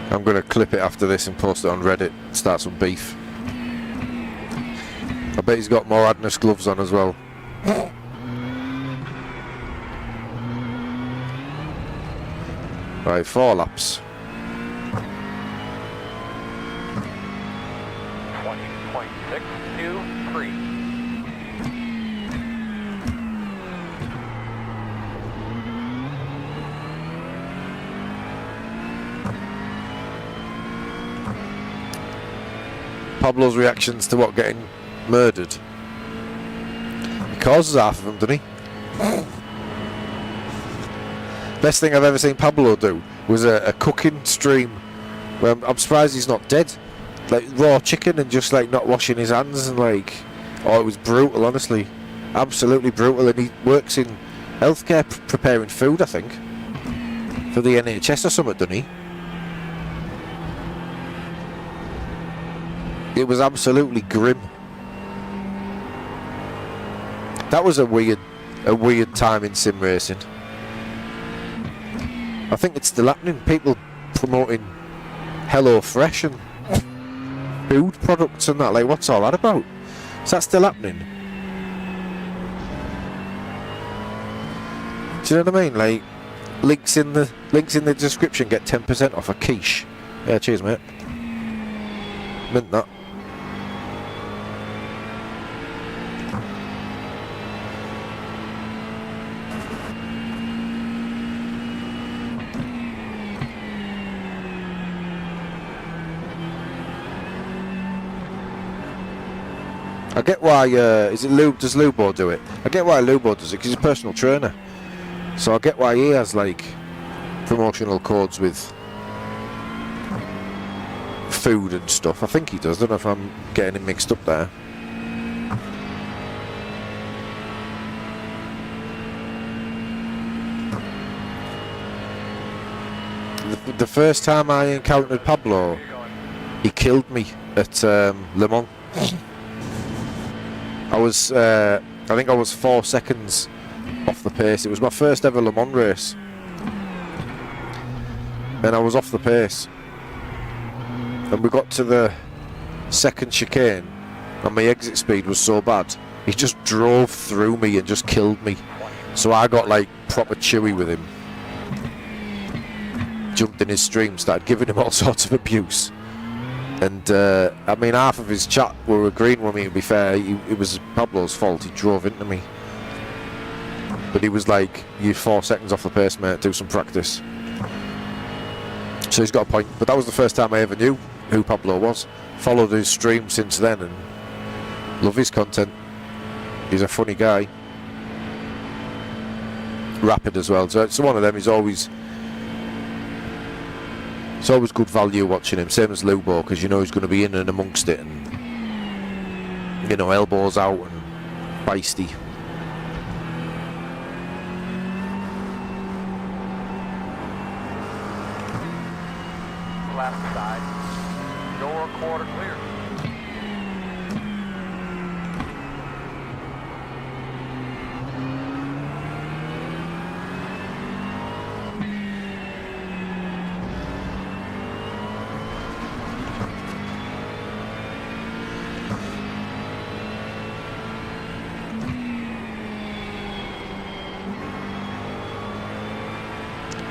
I'm going to clip it after this and post it on Reddit, start some beef. I bet he's got more Adness gloves on as well. Right, 4 laps. 20.623. Pablo's reactions to what, getting murdered? He causes half of them, doesn't he? Best thing I've ever seen Pablo do was a cooking stream where I'm surprised he's not dead. Like raw chicken and just like not washing his hands and like, oh, it was brutal, honestly, absolutely brutal. And he works in healthcare preparing food, I think, for the NHS or something, doesn't he? It was absolutely grim. That was a weird time in sim racing. I think it's still happening. People promoting Hello Fresh and food products and that. Like, what's all that about? Is that still happening? Do you know what I mean? Like, links in the description, get 10% off a quiche. Yeah, cheers, mate. Mint that. I get why, is it Lube, does Lubo do it? I get why Lubo does it, because he's a personal trainer. So I get why he has, like, promotional codes with food and stuff. I think he does. I don't know if I'm getting it mixed up there. The first time I encountered Pablo, he killed me at Le Mans. I think I was 4 seconds off the pace. It was my first ever Le Mans race, and I was off the pace. And we got to the second chicane, and my exit speed was so bad, he just drove through me and just killed me. So I got like proper chewy with him. Jumped in his stream, started giving him all sorts of abuse. And I mean, half of his chat were agreeing with me, to be fair. It was Pablo's fault, he drove into me. But he was like, you're 4 seconds off the pace, mate, do some practice. So he's got a point. But that was the first time I ever knew who Pablo was. Followed his stream since then and love his content. He's a funny guy. Rapid as well. So it's one of them, it's always good value watching him, same as Lubo, because you know he's going to be in and amongst it, and you know, elbows out and feisty. Left side, door quarter clear.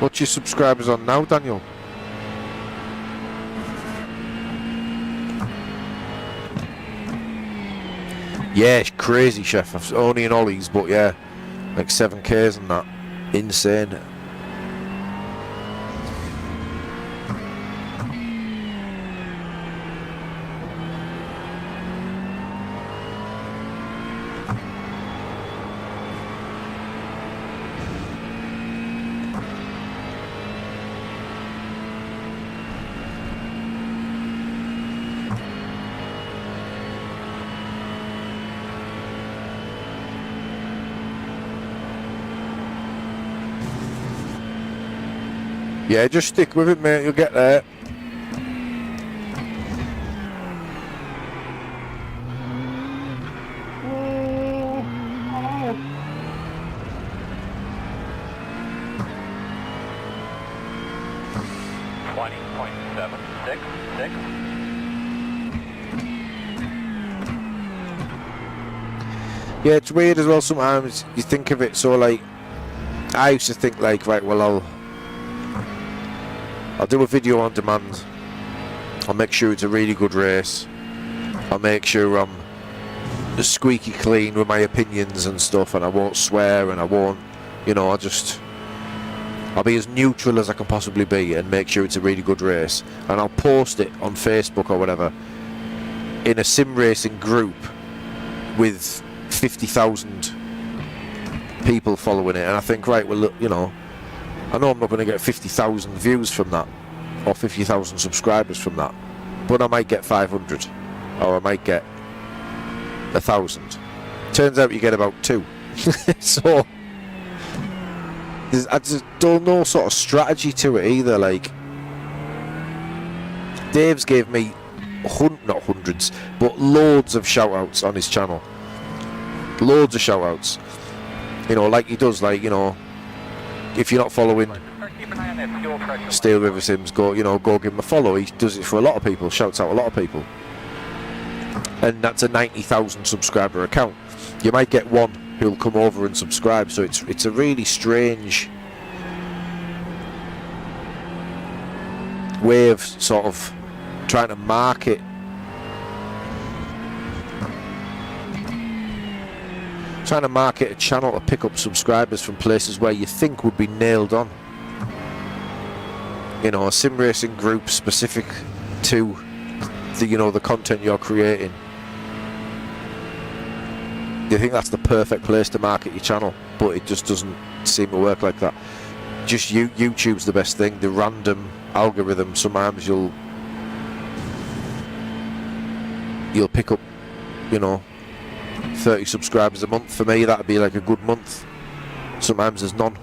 What's your subscribers on now, Daniel? Yeah, crazy, chef. I've only in Ollie's, but yeah, like 7Ks and that. Insane. Yeah, just stick with it, mate, you'll get there. Yeah, it's weird as well sometimes, you think of it so like, I used to think like, right, well I'll do a video on demand, I'll make sure it's a really good race, I'll make sure I'm squeaky clean with my opinions and stuff, and I won't swear and I won't, you know, I'll be as neutral as I can possibly be and make sure it's a really good race, and I'll post it on Facebook or whatever in a sim racing group with 50,000 people following it, and I think, right, well, look, you know, I know I'm not going to get 50,000 views from that or 50,000 subscribers from that, but I might get 500 or I might get 1,000. Turns out you get about 2. So I just don't know sort of strategy to it either. Like, Dave's gave me not hundreds but loads of shout outs on his channel, loads of shout outs, you know, like he does, like, you know, if you're not following Steel River Sims, go give him a follow. He does it for a lot of people, shouts out a lot of people, and that's a 90,000 subscriber account. You might get one who'll come over and subscribe, so it's a really strange way of sort of trying to market a channel to pick up subscribers from places where you think would be nailed on. You know, a sim racing group specific to the, you know, the content you're creating. You think that's the perfect place to market your channel, but it just doesn't seem to work like that. Just YouTube's the best thing. The random algorithm, sometimes you'll pick up, you know, 30 subscribers a month. For me, that'd be like a good month. Sometimes there's none.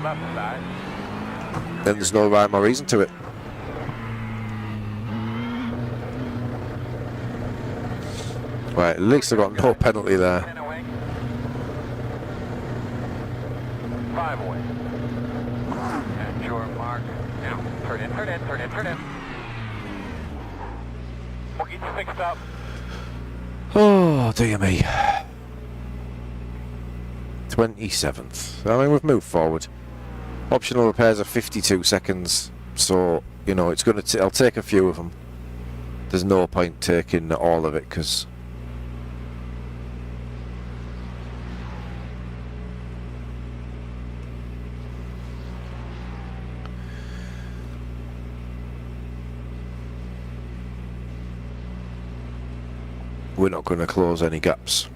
Left side. And there's no rhyme or reason to it. Right, at least I got no penalty there. 10 away. 5 away. And your mark. Now, turn in, turn in, turn in, turn in. We'll get you fixed up. Oh, dear me. 27th. I mean, we've moved forward. Optional repairs are 52 seconds, so, you know, it's going to. I'll take a few of them. There's no point taking all of it, because we're not going to close any gaps.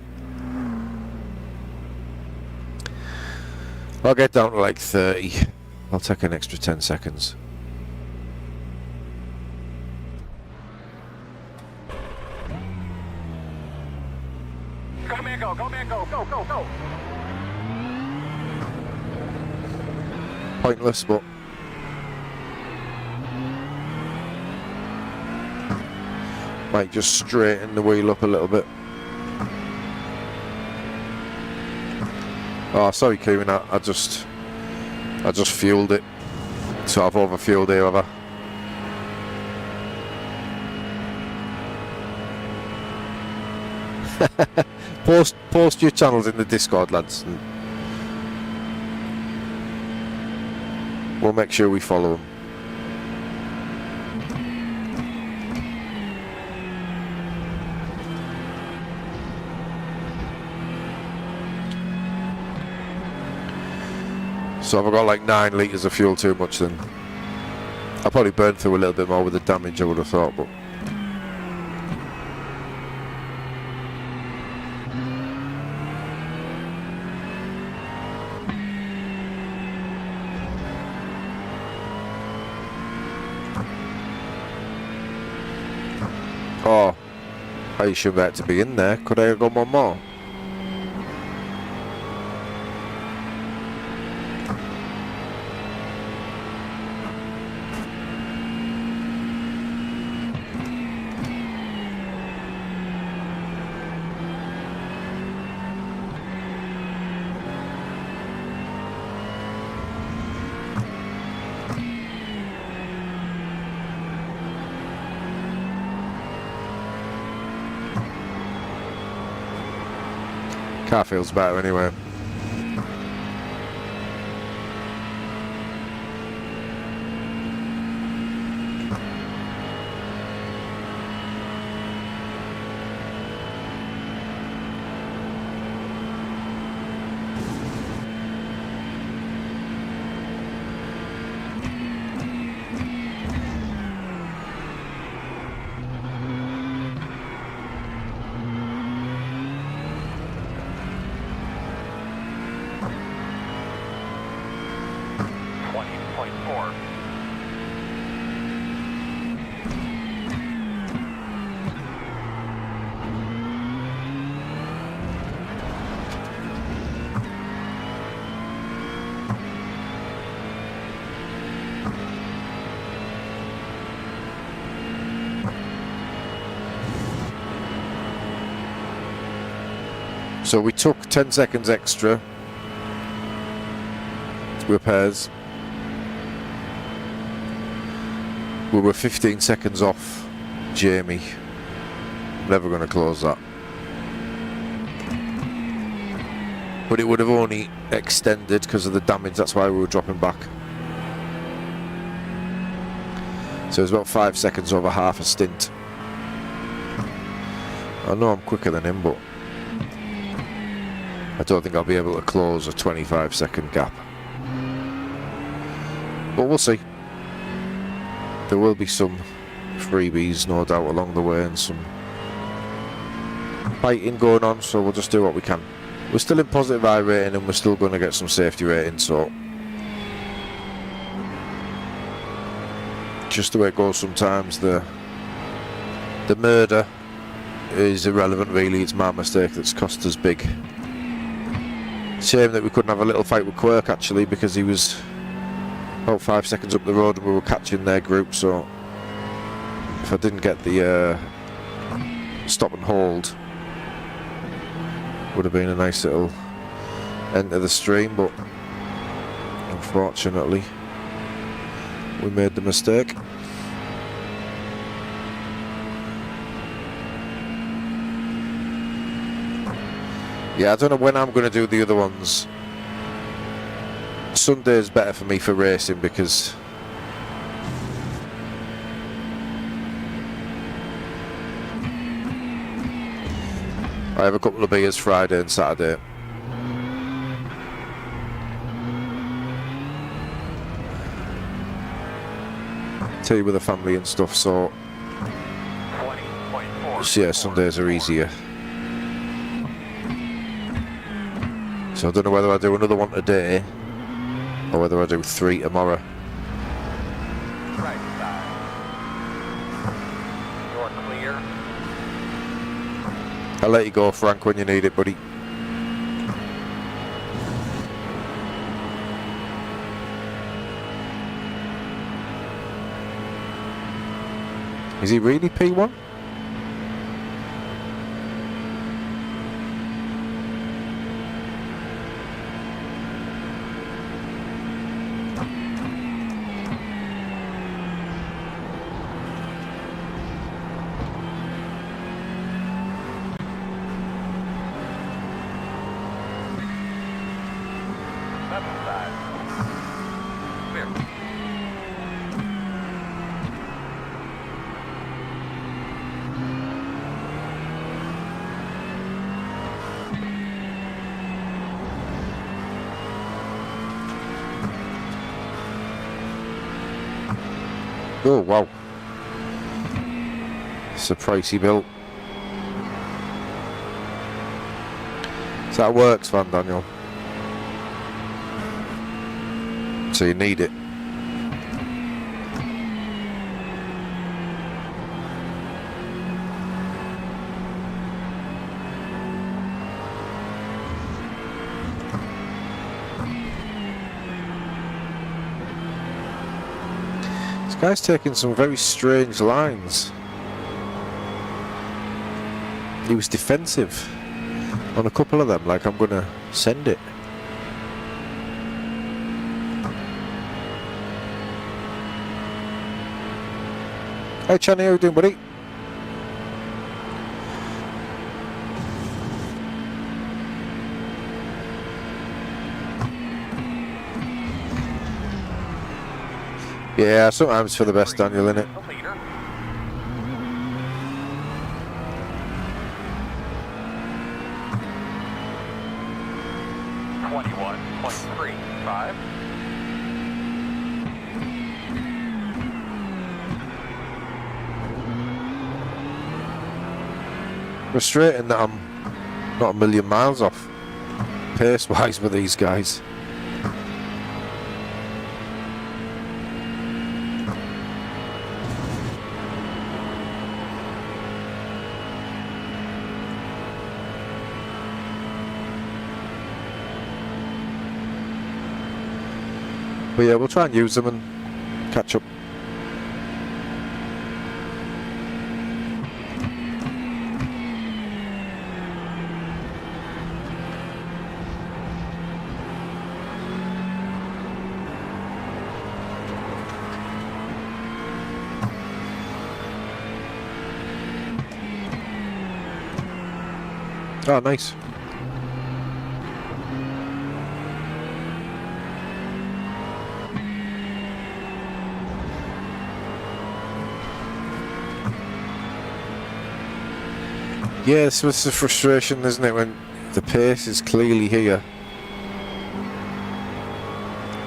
I'll get down to like 30. I'll take an extra 10 seconds. Go man, go, go man, go, go, go, go. Pointless, but might just straighten the wheel up a little bit. Oh, sorry, Kieran. I just fueled it, so I've overfueled here, have I? Post your channels in the Discord, lads, and we'll make sure we follow them. So if I got like 9 litres of fuel too much, then I'll probably burn through a little bit more with the damage, I would have thought, but oh, I should have had to be in there. Could I have gone one more? Car feels better anyway. So we took 10 seconds extra repairs. We were 15 seconds off Jamie. Never going to close that. But it would have only extended because of the damage, that's why we were dropping back. So it was about 5 seconds over half a stint. I know I'm quicker than him, but I don't think I'll be able to close a 25-second gap. But we'll see. There will be some freebies, no doubt, along the way, and some fighting going on, so we'll just do what we can. We're still in positive I rating and we're still going to get some safety rating, so just the way it goes sometimes. The murder is irrelevant really, it's my mistake that's cost us big. Shame that we couldn't have a little fight with Quirk actually, because he was about 5 seconds up the road and we were catching their group, so if I didn't get the stop and hold, would have been a nice little end to the stream, but unfortunately we made the mistake. Yeah, I don't know when I'm going to do the other ones. Sunday's better for me for racing because I have a couple of beers Friday and Saturday. Tea with the family and stuff, so yeah, Sundays are easier. So I don't know whether I do another one today or whether I do 3 tomorrow. Right side. You're clear. I'll let you go, Frank, when you need it, buddy. Is he really P1? Left side. Clear. Oh, wow. It's a pricey built. So that works, Van Daniel. So you need it. This guy's taking some very strange lines. He was defensive on a couple of them, like I'm gonna send it. Hey Channy, how you doing, buddy? Yeah, sometimes for the best, Daniel, innit? The leader. .35. Frustrating that I'm not a million miles off pace-wise with these guys. But yeah, we'll try and use them and catch up. Oh, nice. Yeah, this was the frustration, isn't it, when the pace is clearly here.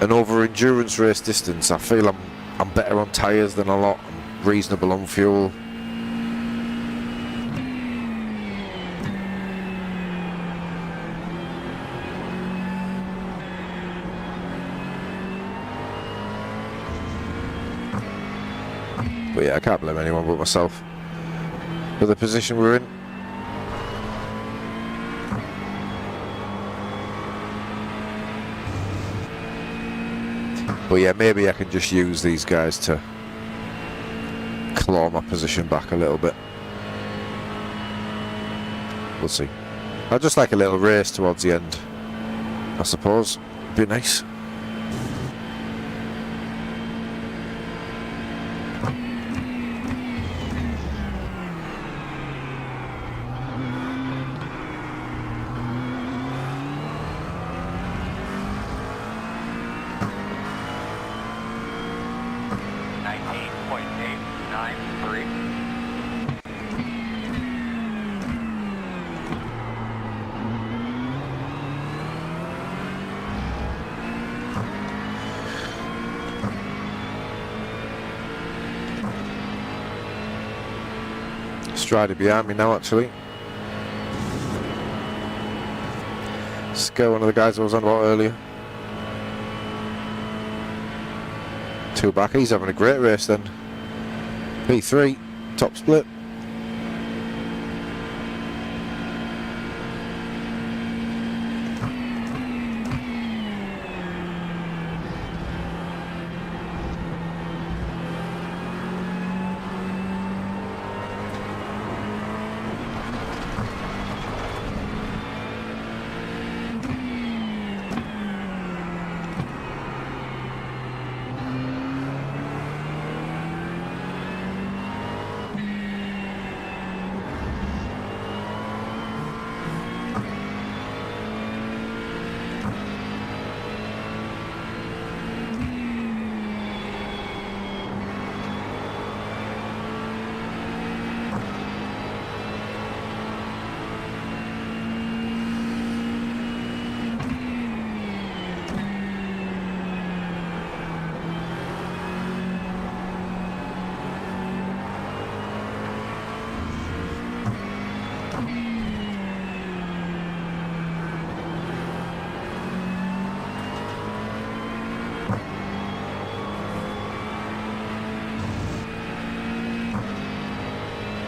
And over endurance race distance, I feel I'm better on tyres than a lot. I'm reasonable on fuel. yeah, I can't blame anyone but myself for the position we're in. But yeah, maybe I can just use these guys to claw my position back a little bit. We'll see. I'd just like a little race towards the end, I suppose. Be nice. Strider behind me now, actually. Scare one of the guys I was on about earlier. Two back, he's having a great race then. P3, top split.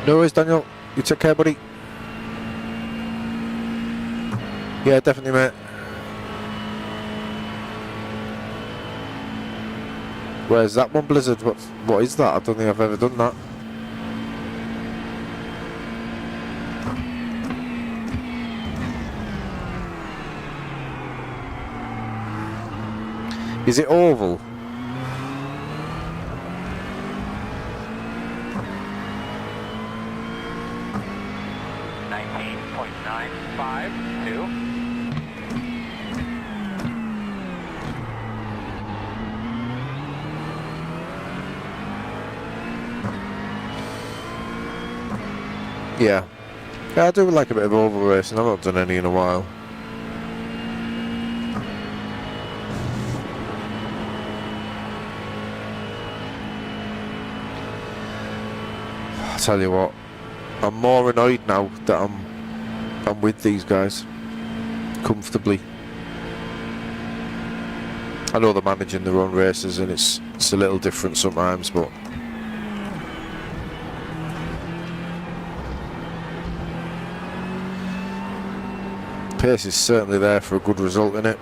No worries, Daniel. You take care, buddy. Yeah, definitely, mate. Where's that one, Blizzard? What is that? I don't think I've ever done that. Is it oval? Yeah. Yeah, I do like a bit of oval racing. I've not done any in a while. I tell you what, I'm more annoyed now that I'm with these guys comfortably. I know they're managing their own races and it's a little different sometimes, but pace is certainly there for a good result in it.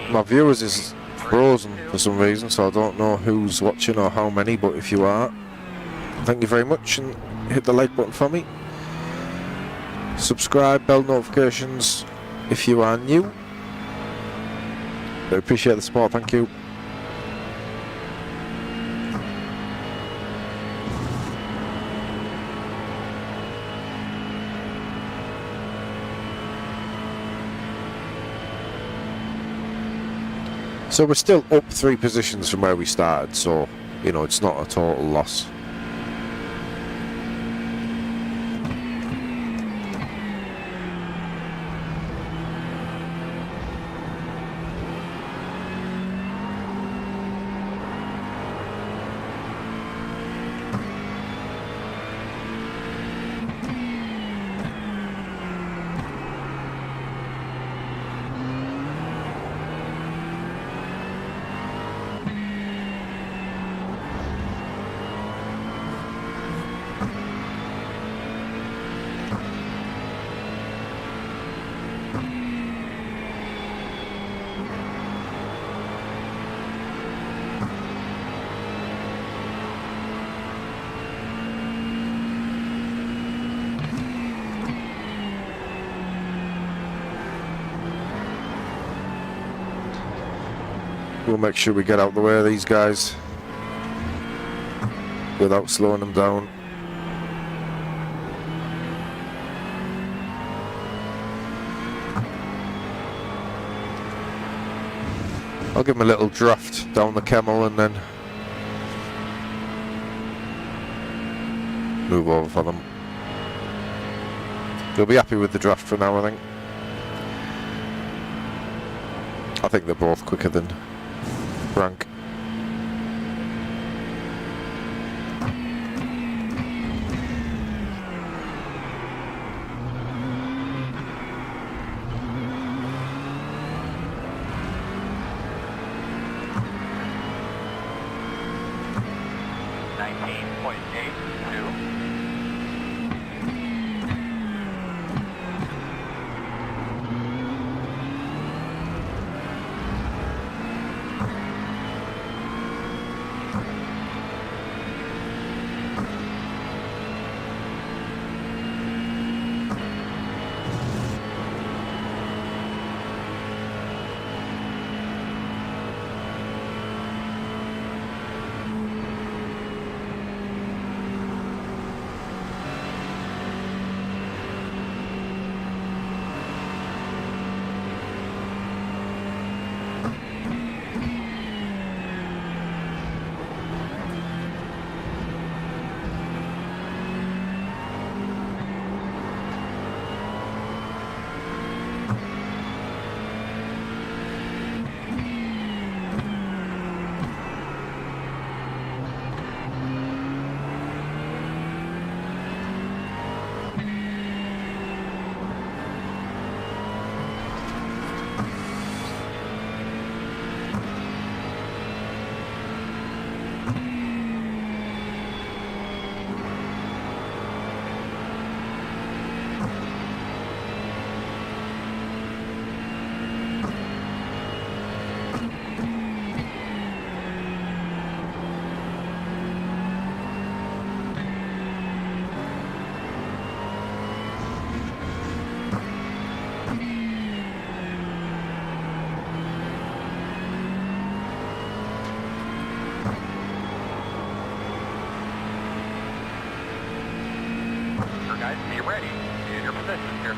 My viewers is frozen for some reason, so I don't know who's watching or how many, but if you are, thank you very much, and hit the like button for me. Subscribe, bell notifications if you are new. I appreciate the support, thank you. So we're still up 3 positions from where we started, so, you know, it's not a total loss. We'll make sure we get out the way of these guys without slowing them down. I'll give them a little draft down the camel and then move over for them. They'll be happy with the draft for now, I think. I think they're both quicker than Frank. Guys, be ready. Be in your positions here.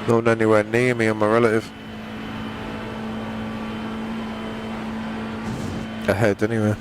Not anywhere near me, I'm a relative. Ahead anyway.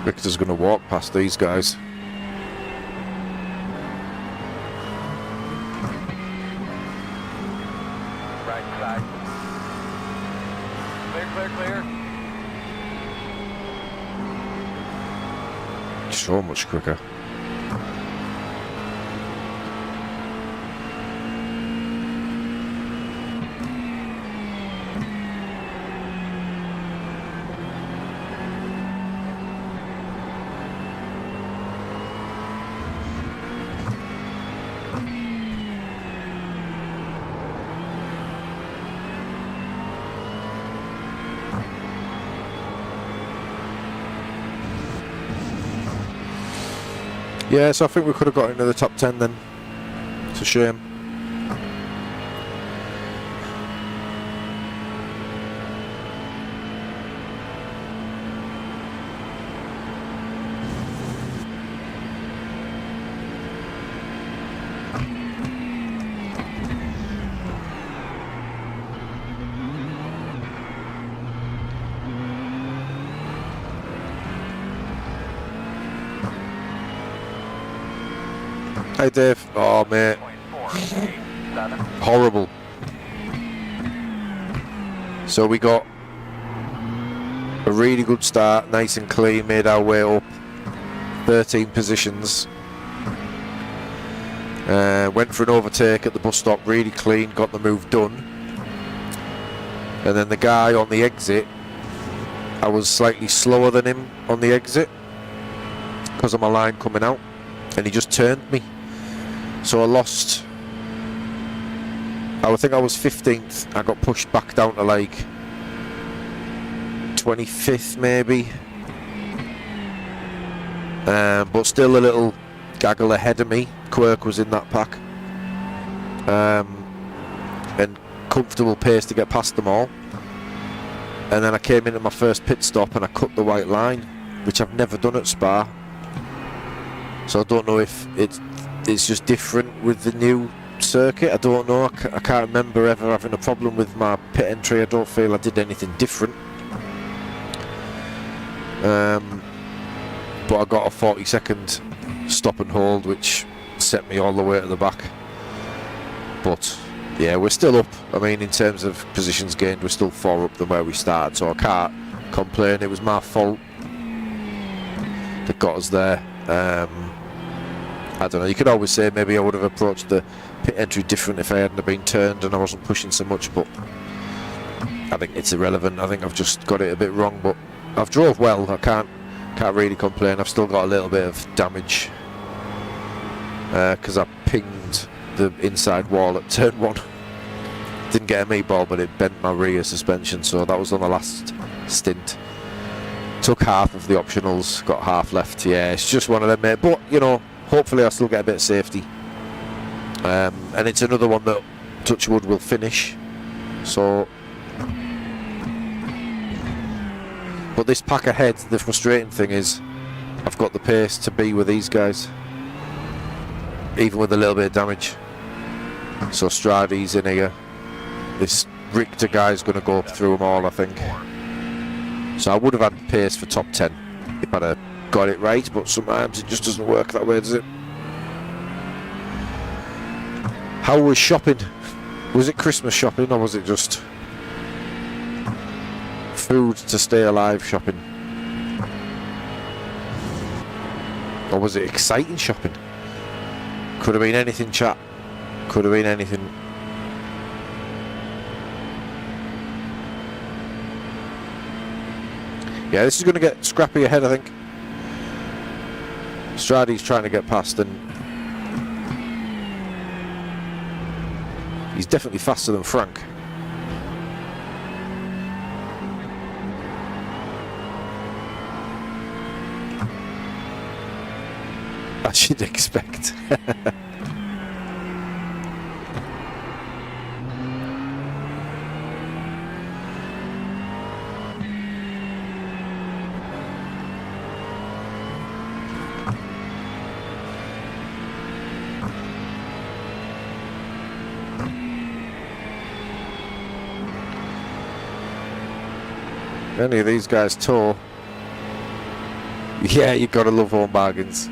Victor's going to walk past these guys. Right side. Clear, clear, clear. So much quicker. Yeah, so I think we could have got into the top 10 then. It's a shame. Hey Dave. Oh mate. 0.487. Horrible. So we got a really good start, nice and clean, made our way up 13 positions. Went for an overtake at the bus stop, really clean, got the move done. And then the guy on the exit, I was slightly slower than him on the exit because of my line coming out, and he just turned me. So I lost, I think I was 15th, I got pushed back down to like 25th maybe, but still a little gaggle ahead of me. Quirk was in that pack, and comfortable pace to get past them all. And then I came into my first pit stop and I cut the white line, which I've never done at Spa, so I don't know if it's just different with the new circuit. I don't know. I can't remember ever having a problem with my pit entry. I don't feel I did anything different. But I got a 40-second stop and hold, which set me all the way to the back. But yeah, we're still up. I mean, in terms of positions gained, we're still 4 up than where we started, so I can't complain. It was my fault that got us there. I don't know, you could always say maybe I would have approached the pit entry different if I hadn't have been turned and I wasn't pushing so much, but I think it's irrelevant. I think I've just got it a bit wrong, but I've drove well. I can't really complain. I've still got a little bit of damage because I pinged the inside wall at turn 1. Didn't get a meatball, but it bent my rear suspension, so that was on the last stint. Took half of the optionals, got half left. Yeah, it's just one of them, mate. But, you know, hopefully I'll still get a bit of safety. And it's another one that, touch wood, will finish. So, but this pack ahead, the frustrating thing is I've got the pace to be with these guys, even with a little bit of damage. So Stradi's in here. This Richter guy's going to go up through them all, I think. So I would have had pace for top 10 if I'd have got it right, but sometimes it just doesn't work that way, does it? How was shopping? Was it Christmas shopping, or was it just food to stay alive shopping? Or was it exciting shopping? Could have been anything, chat. Could have been anything. Yeah, this is going to get scrappy ahead, I think. Stradi's trying to get past, and he's definitely faster than Frank. As you'd expect. Any of these guys tow, Yeah, you gotta love home bargains.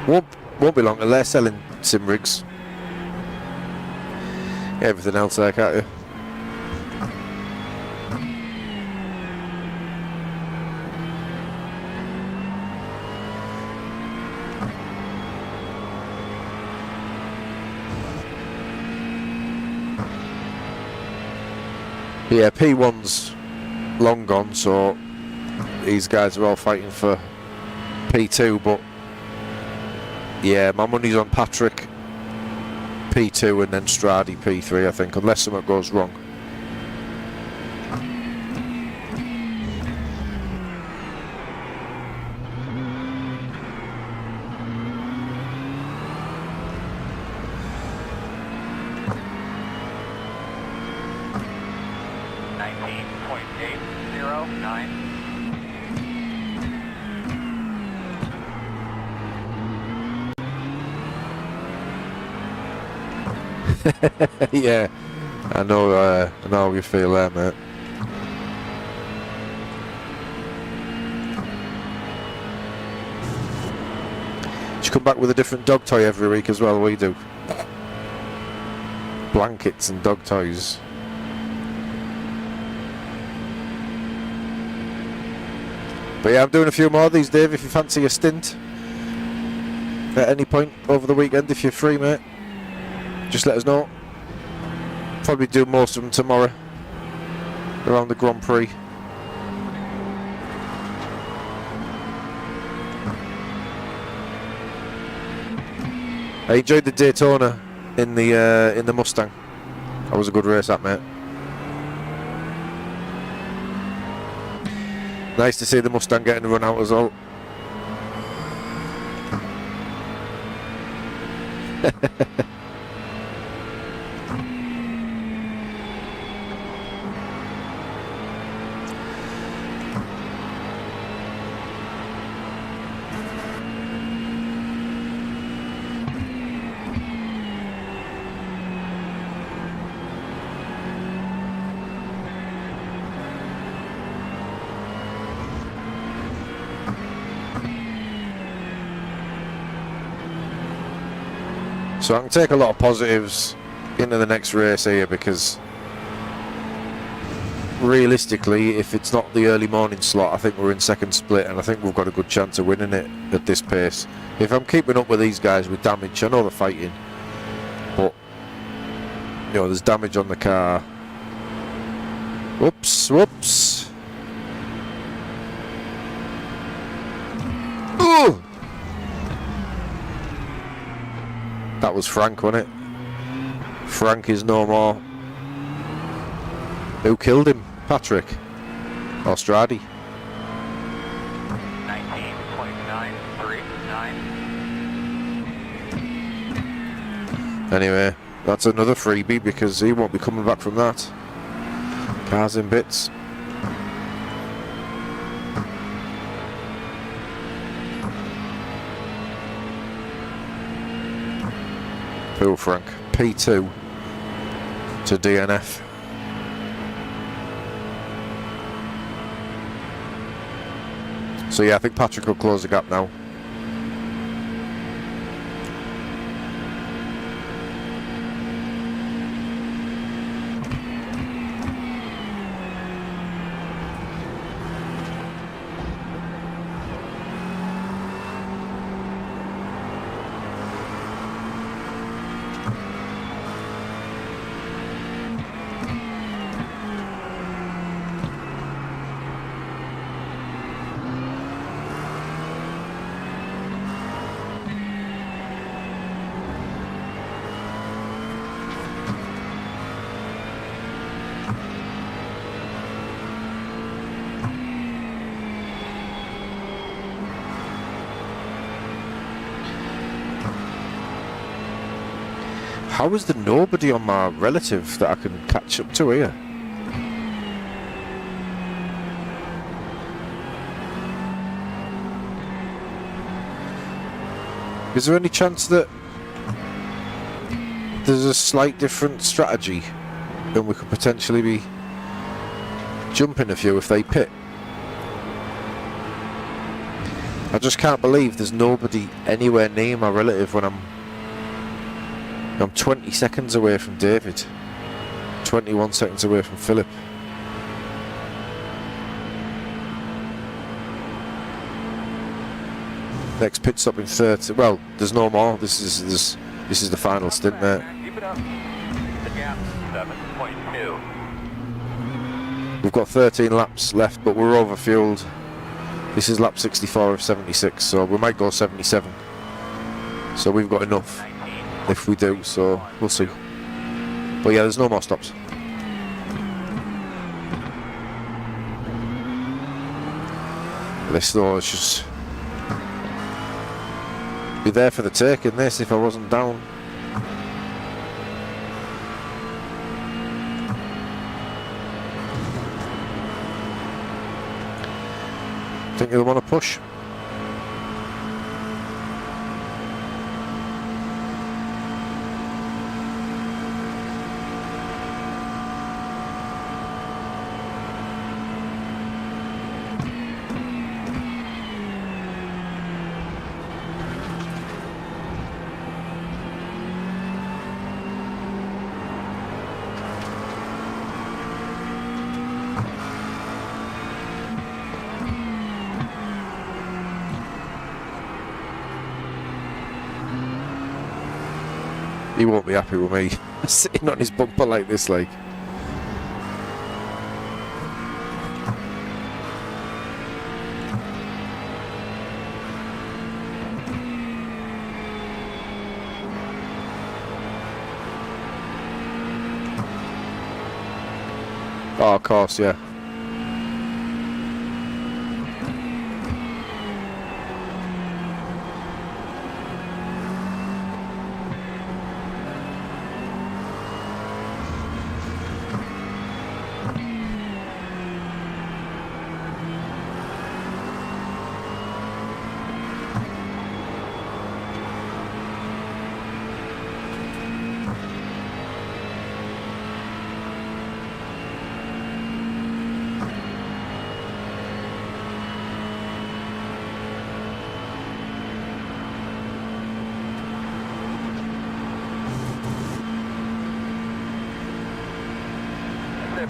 Won't be long till they're selling sim rigs. Everything else there, can't you? Yeah, P1's long gone, so these guys are all fighting for P2, but yeah, my money's on Patrick P2 and then Stradi P3, I think, unless something goes wrong. Yeah, I know how you feel there, mate. You come back with a different dog toy every week as well, we do. Blankets and dog toys. But yeah, I'm doing a few more of these, Dave, if you fancy a stint. At any point over the weekend, if you're free, mate. Just let us know. Probably do most of them tomorrow around the Grand Prix. I enjoyed the Daytona in the Mustang. That was a good race, that, mate. Nice to see the Mustang getting a run out as well. So I can take a lot of positives into the next race here, because realistically, if it's not the early morning slot, I think we're in second split, and I think we've got a good chance of winning it at this pace. If I'm keeping up with these guys with damage, I know they're fighting, but you know, there's damage on the car. Whoops, whoops. Ooh! That was Frank, wasn't it? Frank is no more. Who killed him? Patrick? Or Stradi? 19.939. Anyway, that's another freebie, because he won't be coming back from that. Cars in bits. Poor Frank. P2 to DNF. So yeah, I think Patrick will close the gap now. How is there nobody on my relative that I can catch up to here? Is there any chance that there's a slight different strategy and we could potentially be jumping a few if they pit. I just can't believe there's nobody anywhere near my relative when I'm 20 seconds away from David, 21 seconds away from Philip. Next pit stop in 30. Well, there's no more. This is the final stint, mate. Keep it up. The gap, 7.2. We've got 13 laps left, but we're overfueled. This is lap 64 of 76, so we might go 77. So we've got enough if we do, so we'll see. But yeah, there's no more stops. This though, it's just be there for the taking this if I wasn't down. Think you'll want to push? He won't be happy with me sitting on his bumper like this, like. Oh, of course, yeah.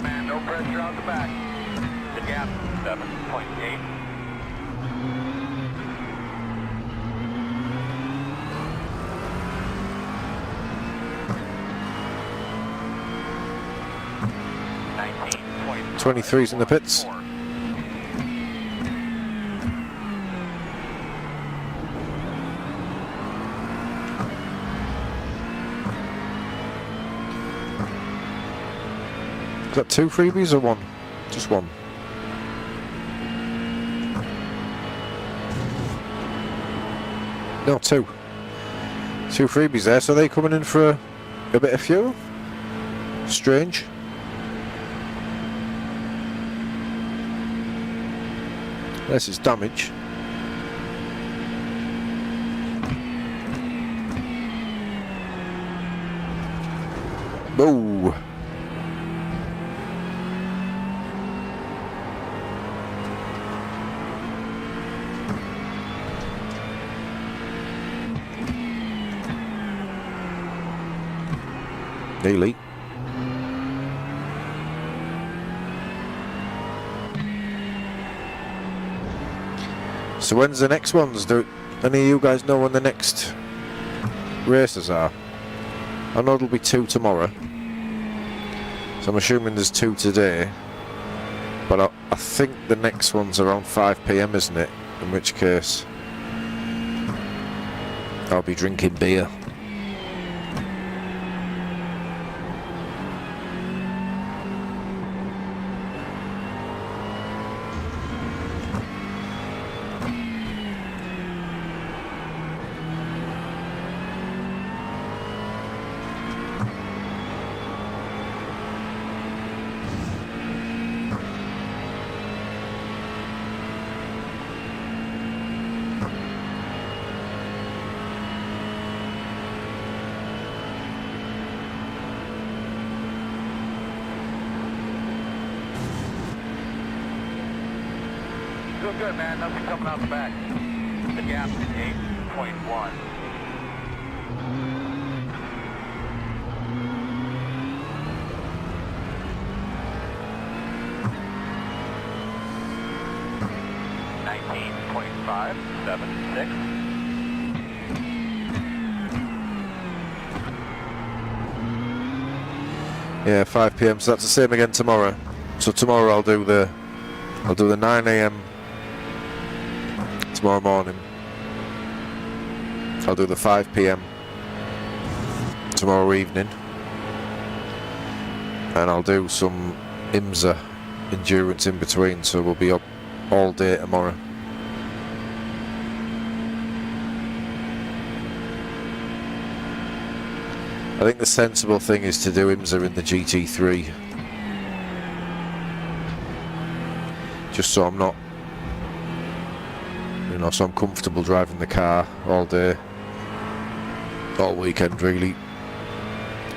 Man, no pressure on the back. The gap, 7.8. .4. 23's in the pits. Is that 2 freebies or 1? Just 1. No, 2. 2 freebies there, so they coming in for a bit of fuel? Strange. Unless it's damage. Whoa. Nearly. So when's the next ones? Do any of you guys know when the next races are? I know there'll be 2 tomorrow, so I'm assuming there's 2 today, but I think the next one's around 5 PM, isn't it? In which case I'll be drinking beer. Doing good, man. Nothing coming out the back. The gap is 8.1. .576. Yeah, 5 p.m. So that's the same again tomorrow. So tomorrow I'll do the 9 a.m. tomorrow morning. I'll do the 5 p.m. tomorrow evening, and I'll do some IMSA endurance in between. So we'll be up all day tomorrow. I think the sensible thing is to do IMSA in the GT3, just so I'm not, so I'm comfortable driving the car all day, all weekend really.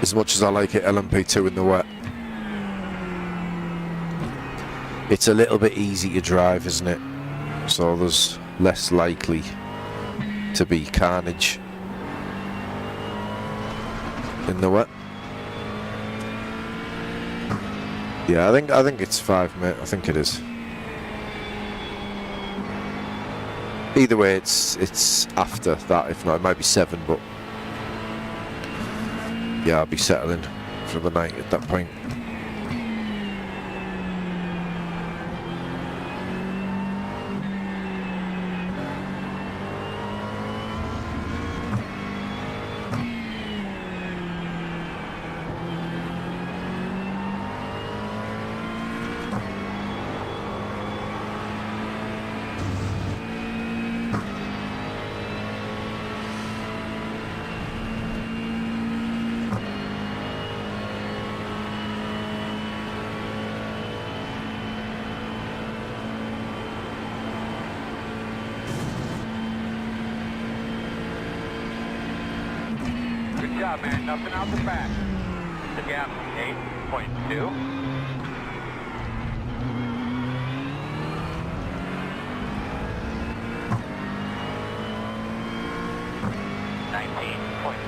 As much as I like it LMP2 in the wet, it's a little bit easy to drive, isn't it? So there's less likely to be carnage in the wet. Yeah, I think it's 5, mate. I think it is. Either way, it's after that. If not, it might be 7. But yeah, I'll be settling for the night at that point. Good job, man. Nothing out the back. The gap is 8.2.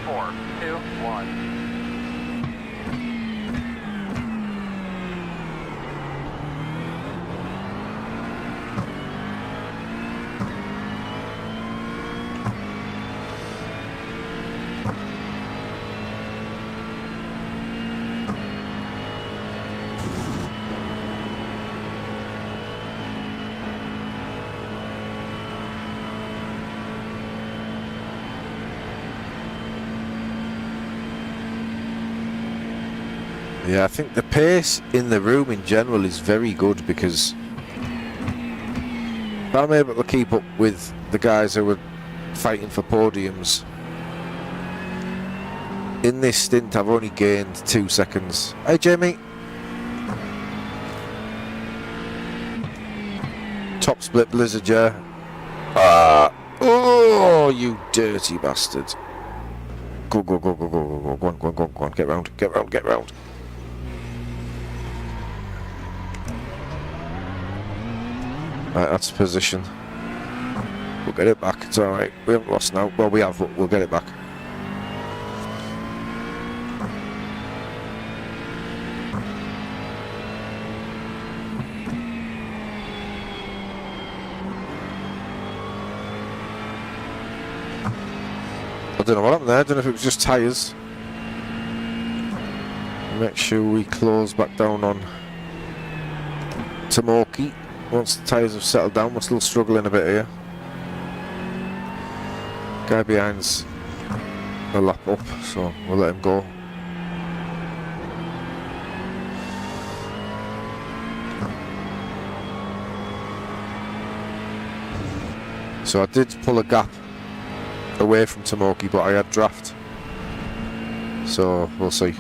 .421. Yeah, I think the pace in the room in general is very good, because if I'm able to keep up with the guys who are fighting for podiums, in this stint I've only gained 2 seconds. Hey Jamie! Top split blizzard, yeah. Oh, you dirty bastard. Go, go, go, go, go, go, go, go on, go on, go on, go on, get round, get round, get round. Right, that's the position. We'll get it back, it's alright. We haven't lost now. Well, we have, but we'll get it back. I don't know what happened there. I don't know if it was just tyres. Make sure we close back down on Tomoki. Once the tyres have settled down, we're still struggling a bit here. Guy behind's a lap up, so we'll let him go. So I did pull a gap away from Tomoki, but I had draft, so we'll see.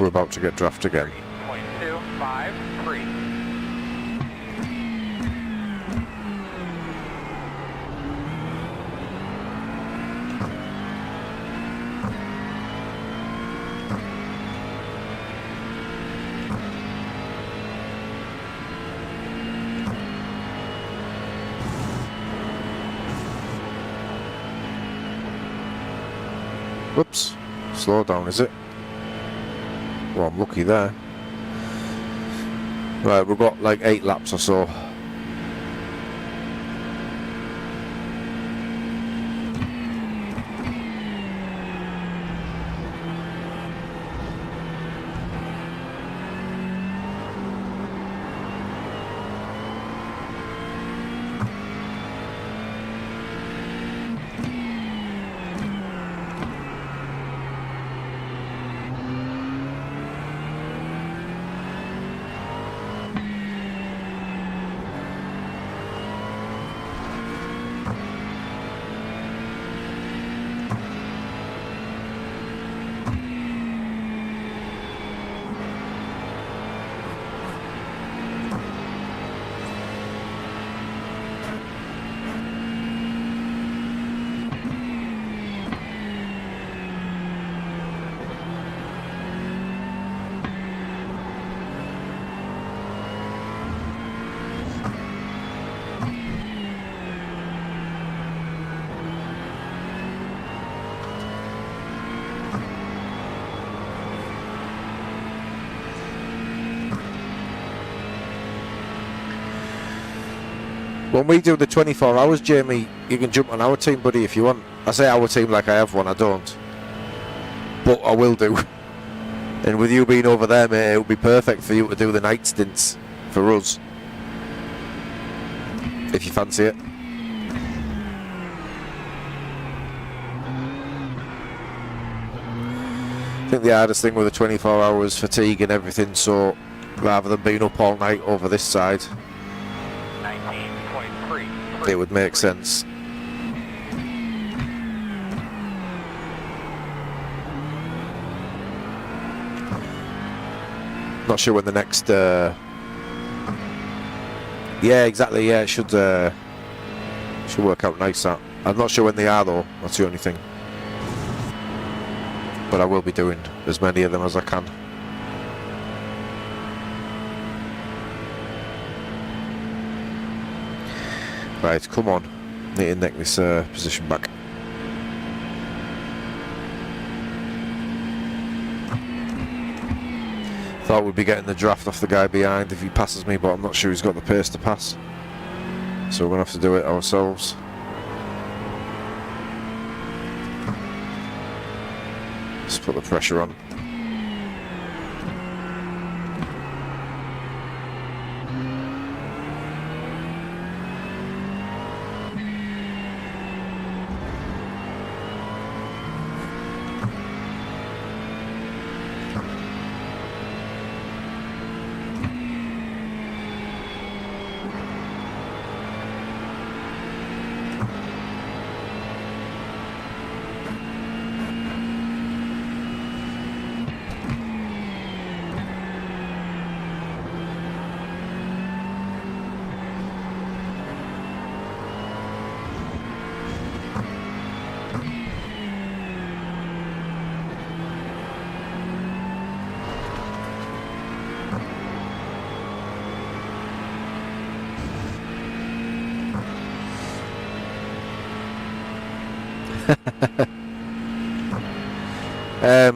We're about to get draft again. 3.253. Whoops. Slow down, is it? Well, I'm lucky there. Right, we've got like 8 laps or so. When we do the 24 hours, Jamie, you can jump on our team, buddy, if you want. I say our team like I have one, I don't. But I will do. And with you being over there, mate, it would be perfect for you to do the night stints for us. If you fancy it. I think the hardest thing with the 24 hours fatigue and everything, so rather than being up all night over this side, it would make sense. Not sure when the next yeah, exactly, yeah, it should work out nice, that. I'm not sure when they are though, that's the only thing. But I will be doing as many of them as I can. Right, come on. Need to neck this position back. Thought we'd be getting the draft off the guy behind if he passes me, but I'm not sure he's got the pace to pass. So we're going to have to do it ourselves. Let's put the pressure on.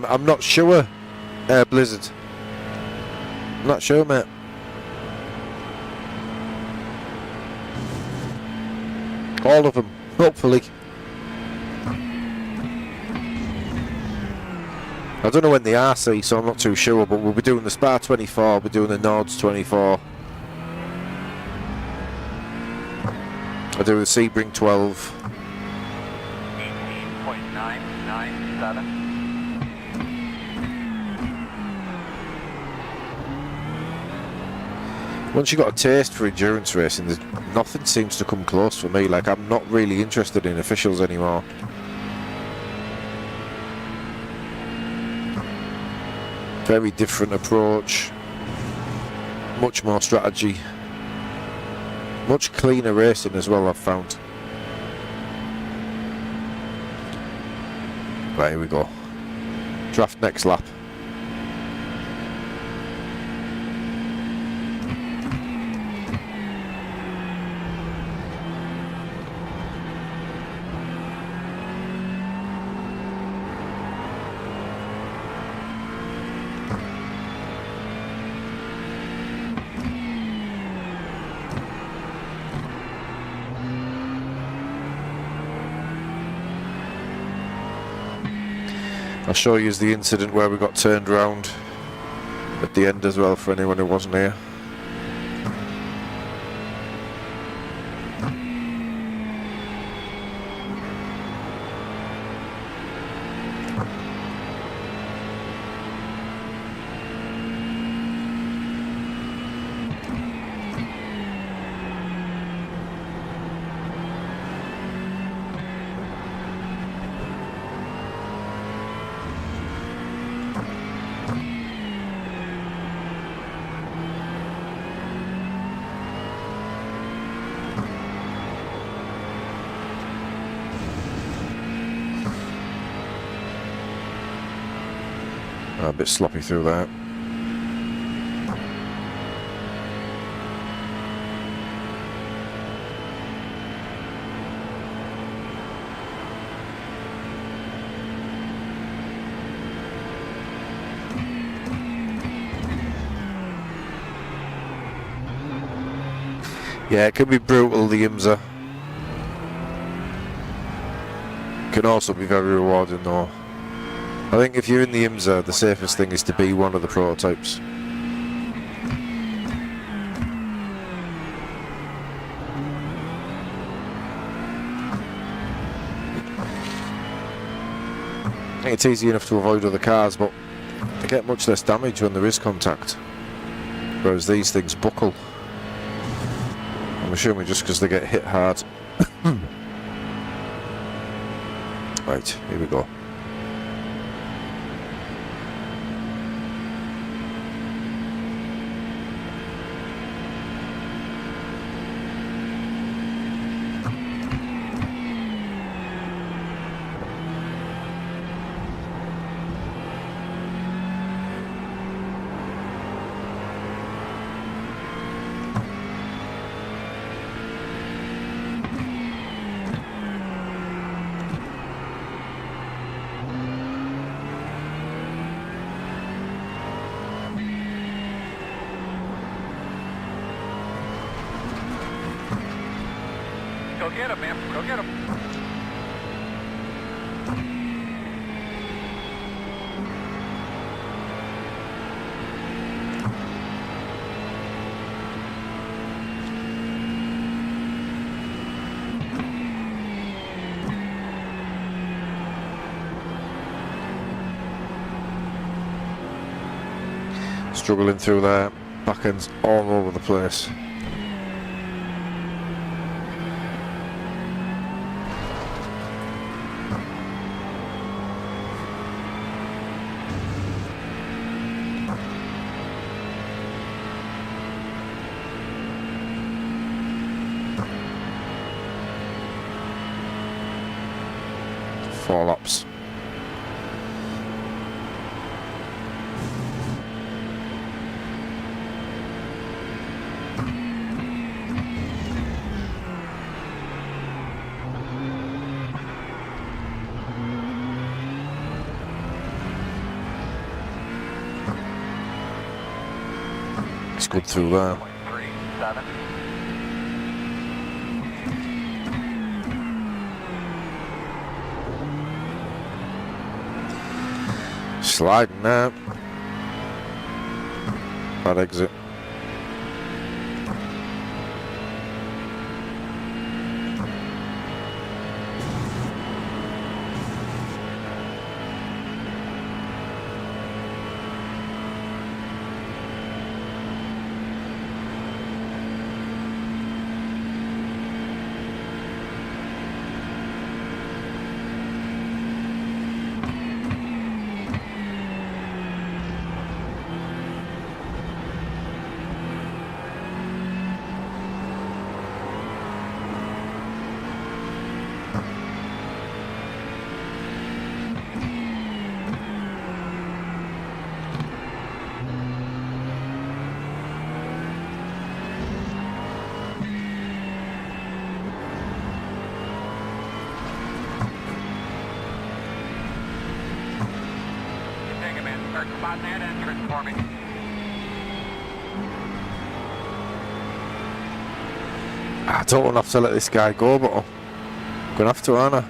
I'm not sure, Blizzard. I'm not sure, mate. All of them, hopefully. I don't know when they are, see, so I'm not too sure, but we'll be doing the Spa 24, we'll be doing the Nords 24. I'll do the Sebring 12. 18.997. Once you got a taste for endurance racing, nothing seems to come close for me. Like, I'm not really interested in officials anymore. Very different approach, much more strategy, much cleaner racing as well, I've found. Right, here we go. Draft next lap. I'll show you the incident where we got turned around at the end as well for anyone who wasn't here. A bit sloppy through that. Yeah, it can be brutal, the IMSA. Can also be very rewarding though. I think if you're in the IMSA, the safest thing is to be one of the prototypes. I think it's easy enough to avoid other cars, but they get much less damage when there is contact. Whereas these things buckle. I'm assuming just because they get hit hard. Right, here we go. Go get him, man. Go get him. Struggling through there. Back ends all over the place. Four laps. It's good through there. 0.37. Sliding now. Bad exit. Start spot that entrance for me. I don't want to have to let this guy go, but I'm going to have to, aren't I?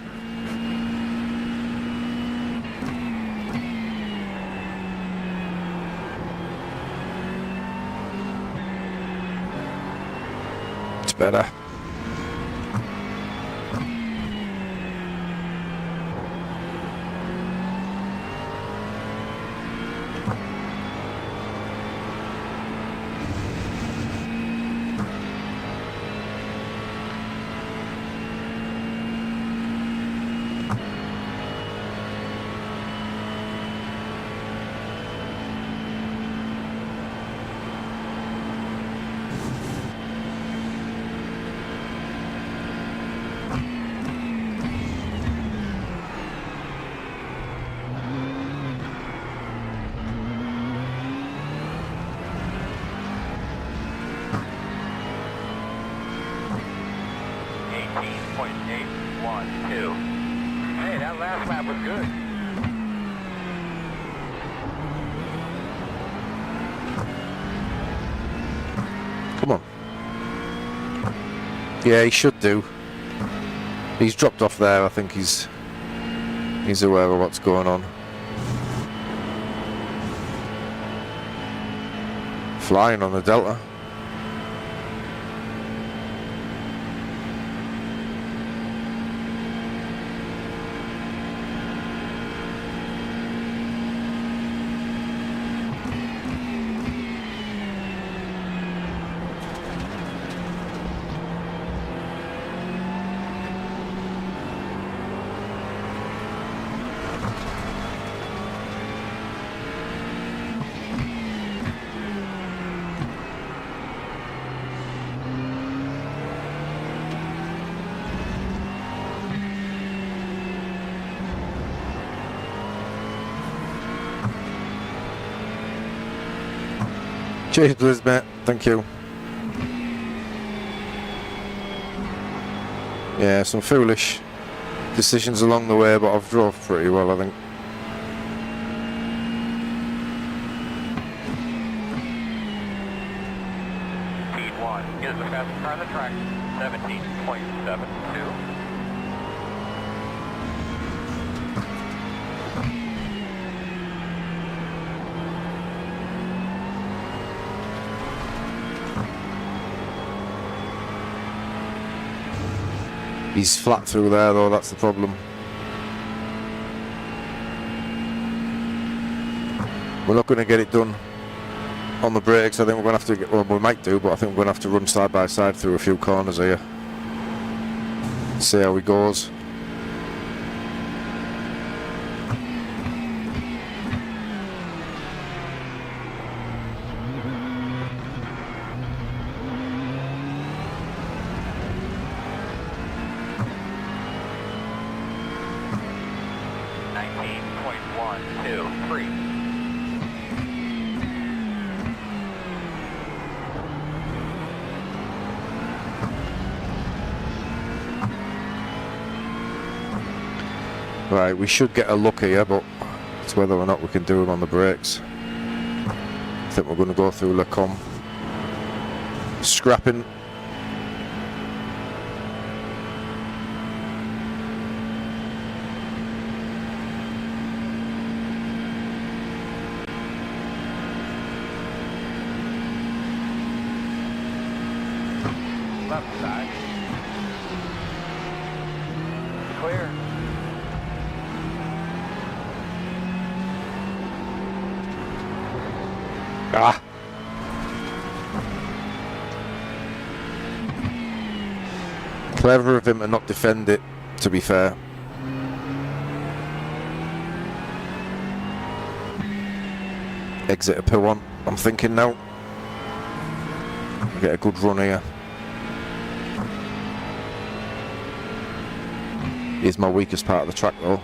It's better. Hey, that last lap was good. Come on. Yeah, he should do. He's dropped off there. I think he's aware of what's going on. Flying on the Delta. Cheers, Blizz, mate. Thank you. Yeah, some foolish decisions along the way, but I've drove pretty well, I think. Speed 1 is the fastest car on the track, 17.72. He's flat through there, though. That's the problem. We're not going to get it done on the brakes. I think we're going to have to. Well, we might do, but I think we're going to have to run side by side through a few corners here. See how he goes. Right, we should get a look here, but it's whether or not we can do them on the brakes. I think we're going to go through Le Com. Scrapping. Left side. Clear. Ah. Clever of him to not defend it, to be fair. Exit a P1, I'm thinking now. Get a good run here. Here's my weakest part of the track though.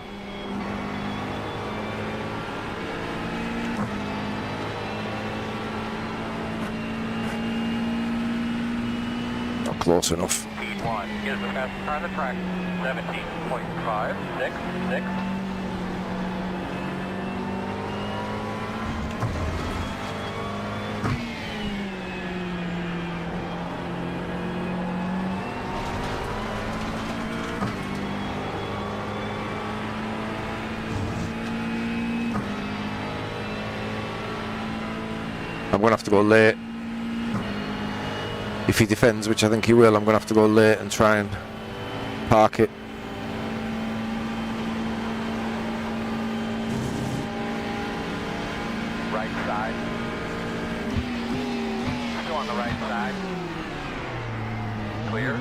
Close enough. Speed 1 is the fastest car on the track, 17.566. I'm going to have to go late. If he defends, which I think he will, I'm going to have to go late and try and park it. Right side. Still on the right side. Clear.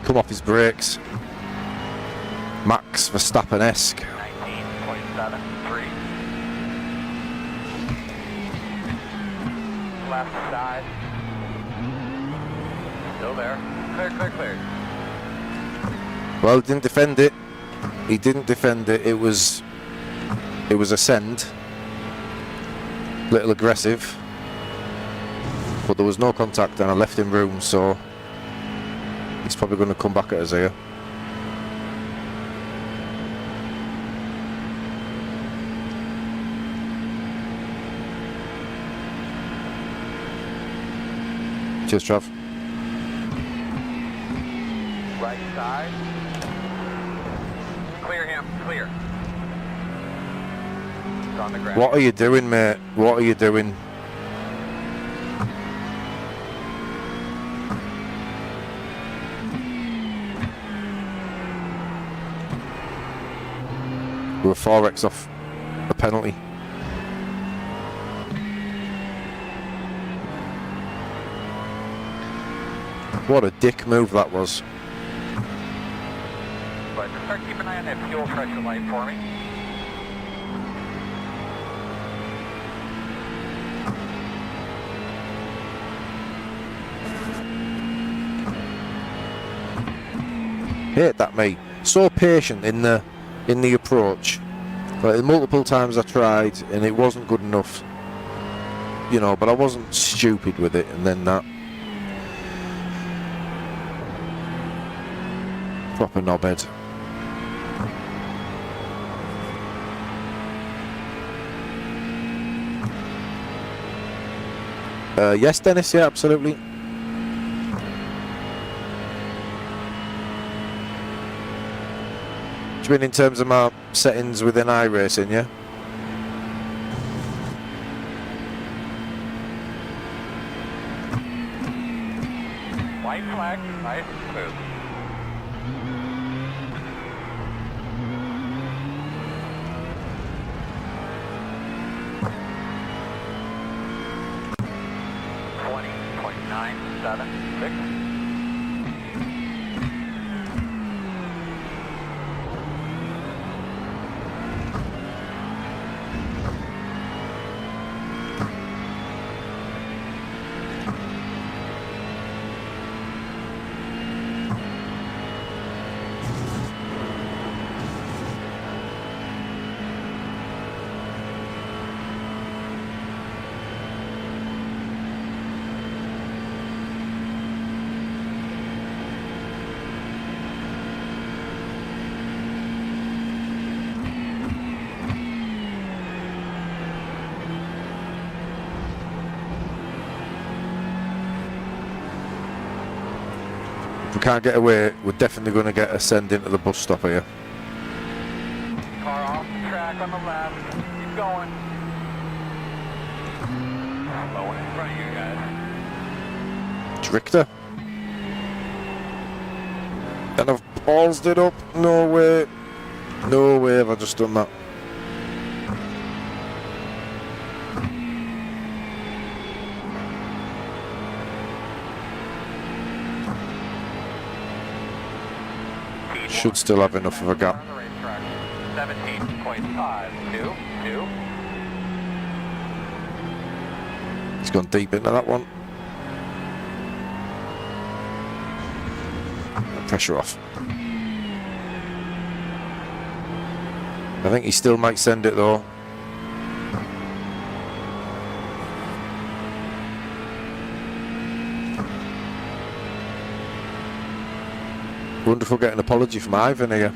Come off his brakes. Max Verstappen-esque. 19.73. Left side. Still there. Clear, clear, clear. Well, he didn't defend it. He didn't defend it. It was a send. Little aggressive. But there was no contact and I left him room, so he's probably going to come back at us here. Cheers, Trav. Right side. Clear him, clear. He's on the ground. What are you doing, mate? What are you doing? We were 4x off a penalty. What a dick move that was. But start keeping an eye on that fuel pressure light for me. Hate that, mate. So patient in the approach. Like, multiple times I tried and it wasn't good enough. You know, but I wasn't stupid with it, and then that. Proper knobhead. Yes, Dennis, yeah, absolutely. Do you mean in terms of my settings within iRacing, yeah? White flag, nice, smooth. .976. If we can't get away, we're definitely going to get a send into the bus stop here. Car off the track on the left. Keep going. Low in front of you guys. It's Richter. And I've ballsed it up. No way. No way have I just done that. Should still have enough of a gap. 17.522. He's gone deep into that one. Pressure off. I think he still might send it though. Wonderful getting an apology from Ivan here.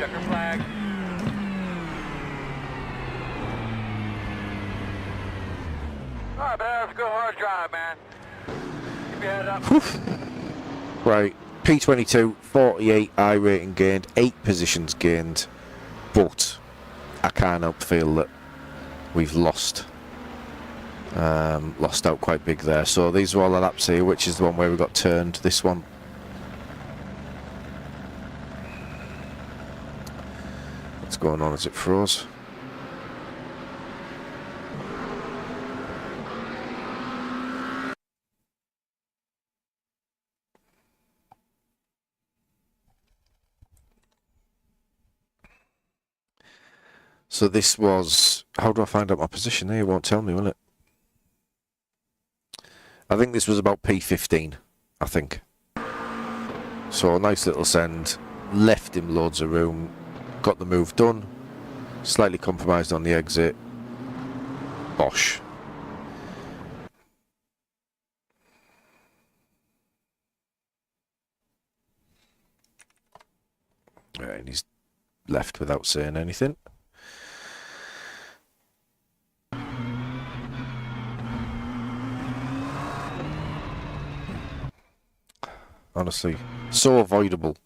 checker flag. Alright, man, let's go hard drive, man. Keep your head up. Right, P22, 48 iRating gained, 8 positions gained, but I can't help feel that we've lost out quite big there. So these are all the laps here, which is the one where we got turned, this one. What's going on? Is it froze? So this was... How do I find out my position here? It won't tell me, will it? I think this was about P15, I think. So a nice little send. Left him loads of room. Got the move done. Slightly compromised on the exit. Bosh. Right, and he's left without saying anything. Honestly, so avoidable.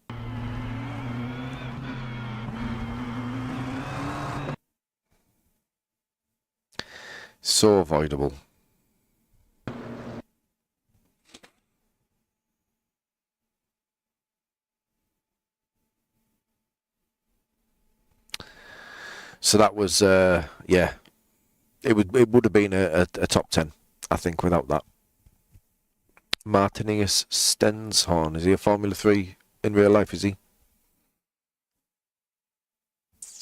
So avoidable. So that was, yeah, it would have been a top 10, I think, without that. Martinius Stenshorn, is he a Formula 3 in real life, is he?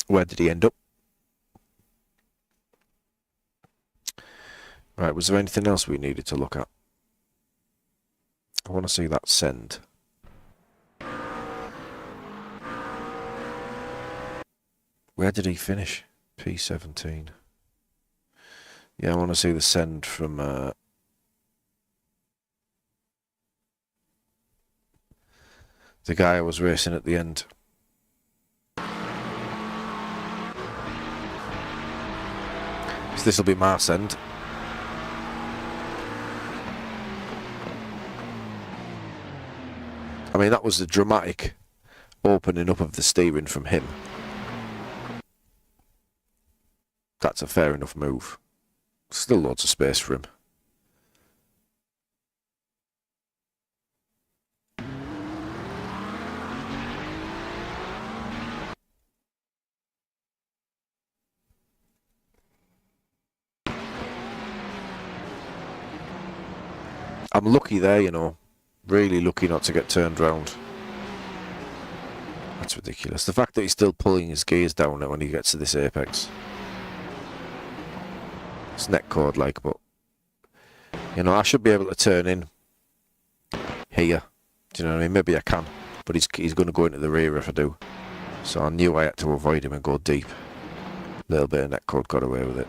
Where did he end up? Right, was there anything else we needed to look at? I want to see that send. Where did he finish? P17. Yeah, I want to see the send from... the guy I was racing at the end. So this will be my send. I mean, that was a dramatic opening up of the steering from him. That's a fair enough move. Still loads of space for him. I'm lucky there, you know. Really lucky not to get turned round. That's ridiculous. The fact that he's still pulling his gears down now when he gets to this apex. It's net cord like, but... You know, I should be able to turn in here. Do you know what I mean? Maybe I can. But he's going to go into the rear if I do. So I knew I had to avoid him and go deep. A little bit of net cord, got away with it.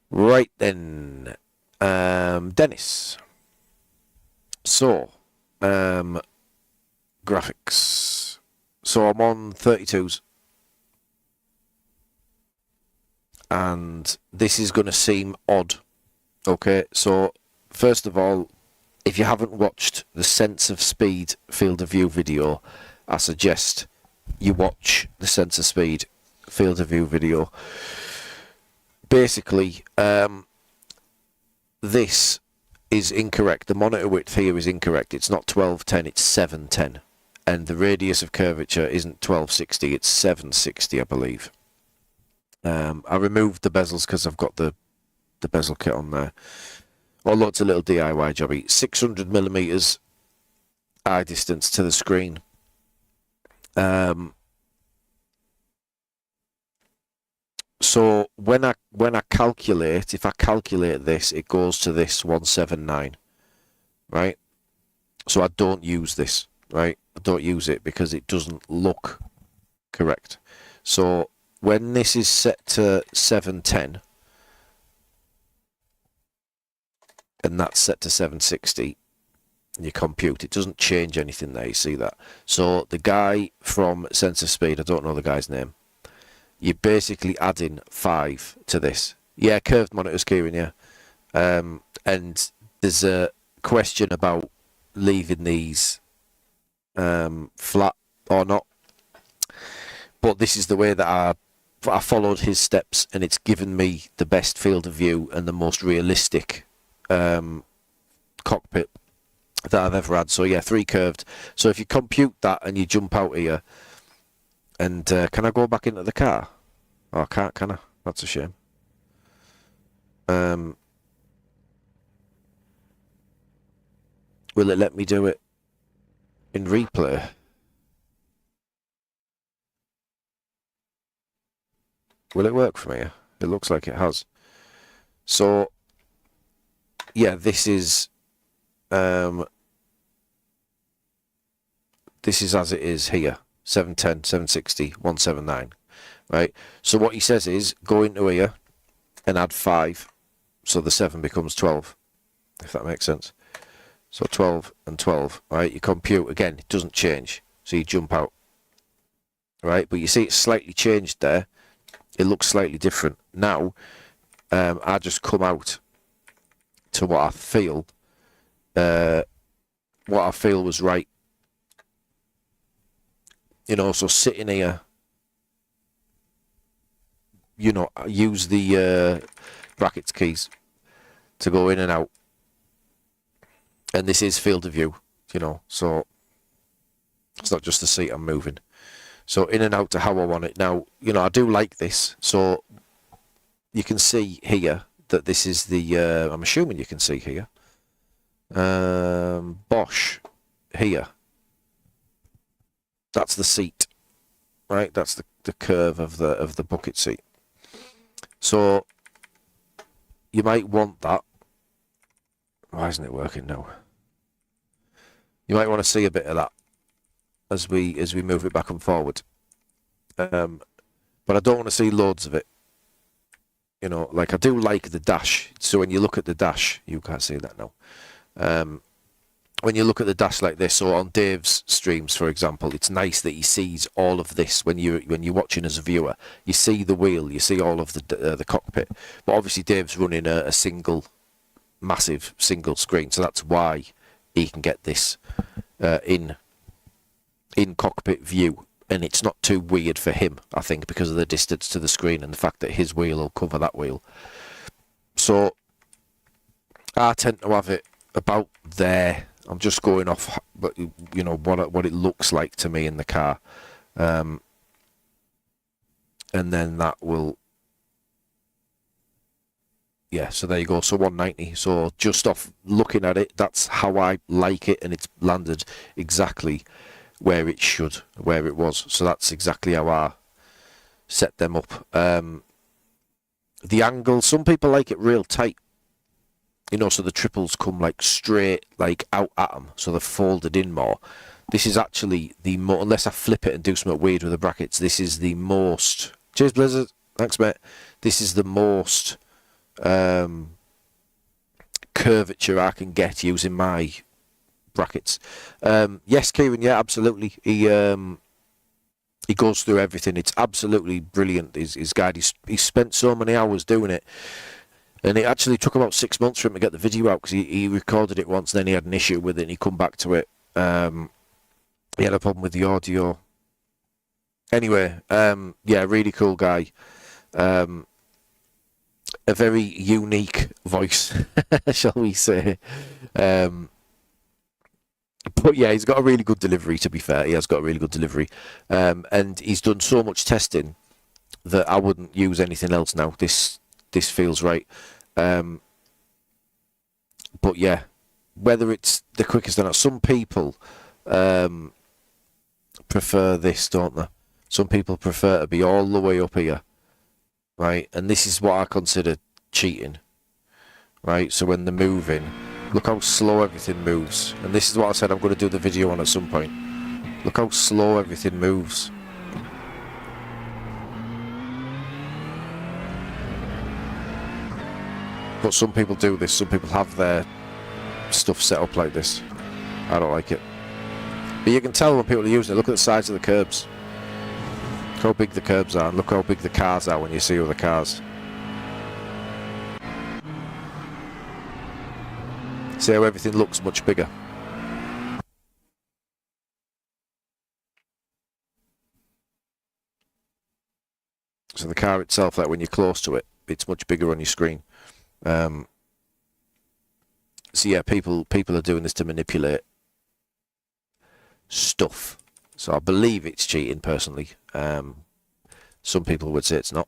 Right then. Dennis. So, graphics. So I'm on 32s. And this is going to seem odd. Okay, so first of all, if you haven't watched the Sense of Speed field of view video, I suggest you watch the Sense of Speed field of view video. Basically, this is incorrect. The monitor width here is incorrect. It's not 1210, it's 710. And the radius of curvature isn't 1260, it's 760, I believe. I removed the bezels because I've got the bezel kit on there. Although it's a little DIY jobby. 600mm eye distance to the screen. So when I calculate, if I calculate this, it goes to this 179, right? So I don't use this, right? I don't use it because it doesn't look correct. So when this is set to 710, and that's set to 760, and you compute, it doesn't change anything there, you see that. So the guy from Sense of Speed, I don't know the guy's name, you're basically adding 5 to this. Yeah, curved monitors, Kieran, yeah. And there's a question about leaving these flat or not. But this is the way that I followed his steps, and it's given me the best field of view and the most realistic cockpit that I've ever had. So yeah, 3 curved. So if you compute that and you jump out here, and can I go back into the car? Oh, I can't, can I? That's a shame. Will it let me do it in replay? Will it work for me? It looks like it has. So yeah, this is as it is here. 710, 760, 179. Right? So what he says is go into here and add 5. So the 7 becomes 12. If that makes sense. So 12 and 12. Right? You compute again, it doesn't change. So you jump out. Right? But you see it's slightly changed there. It looks slightly different. Now I just come out to what I feel was right. You know, so sitting here, you know, use the brackets keys to go in and out. And this is field of view, you know, so it's not just the seat I'm moving. So in and out to how I want it. Now, you know, I do like this. So you can see here that this is the, I'm assuming you can see here, Bosch here. That's the seat, right? That's the curve of the bucket seat. So you might want that. Why isn't it working now? You might want to see a bit of that as we move it back and forward. But I don't want to see loads of it. You know, like I do like the dash. So when you look at the dash, you can't see that now. When you look at the dash like this, so on Dave's streams, for example, it's nice that he sees all of this when you're watching as a viewer. You see the wheel, you see all of the cockpit. But obviously, Dave's running a massive single screen, so that's why he can get this in cockpit view, and it's not too weird for him, I think, because of the distance to the screen and the fact that his wheel will cover that wheel. So I tend to have it about there. I'm just going off, but you know what it looks like to me in the car, and then that will, yeah. So there you go. So 190. So just off looking at it, that's how I like it, and it's landed exactly where it should, where it was. So that's exactly how I set them up. The angle, some people like it real tight. You know, so the triples come like straight, like out at them, so they're folded in more. This is actually the more, unless I flip it and do something weird with the brackets, this is the most, cheers Blizzard, thanks mate, this is the most curvature I can get using my brackets. Yes, Kieran, yeah, absolutely. He goes through everything. It's absolutely brilliant, his guide. He's spent so many hours doing it. And it actually took about 6 months for him to get the video out, because he recorded it once, then he had an issue with it, and he come back to it. He had a problem with the audio. Anyway, yeah, really cool guy. A very unique voice, shall we say. But yeah, he's got a really good delivery, to be fair. He has got a really good delivery. And he's done so much testing that I wouldn't use anything else now. This feels right. But yeah, whether it's the quickest or not, some people prefer this, don't they? Some people prefer to be all the way up here, right? And this is what I consider cheating, right? So when they're moving, look how slow everything moves. And this is what I said I'm going to do the video on at some point. Look how slow everything moves. But some people do this. Some people have their stuff set up like this. I don't like it. But you can tell when people are using it. Look at the size of the curbs. Look how big the curbs are, and look how big the cars are when you see other cars. See how everything looks much bigger. So the car itself, like when you're close to it, it's much bigger on your screen. So yeah, people are doing this to manipulate stuff. So I believe it's cheating personally. Some people would say it's not.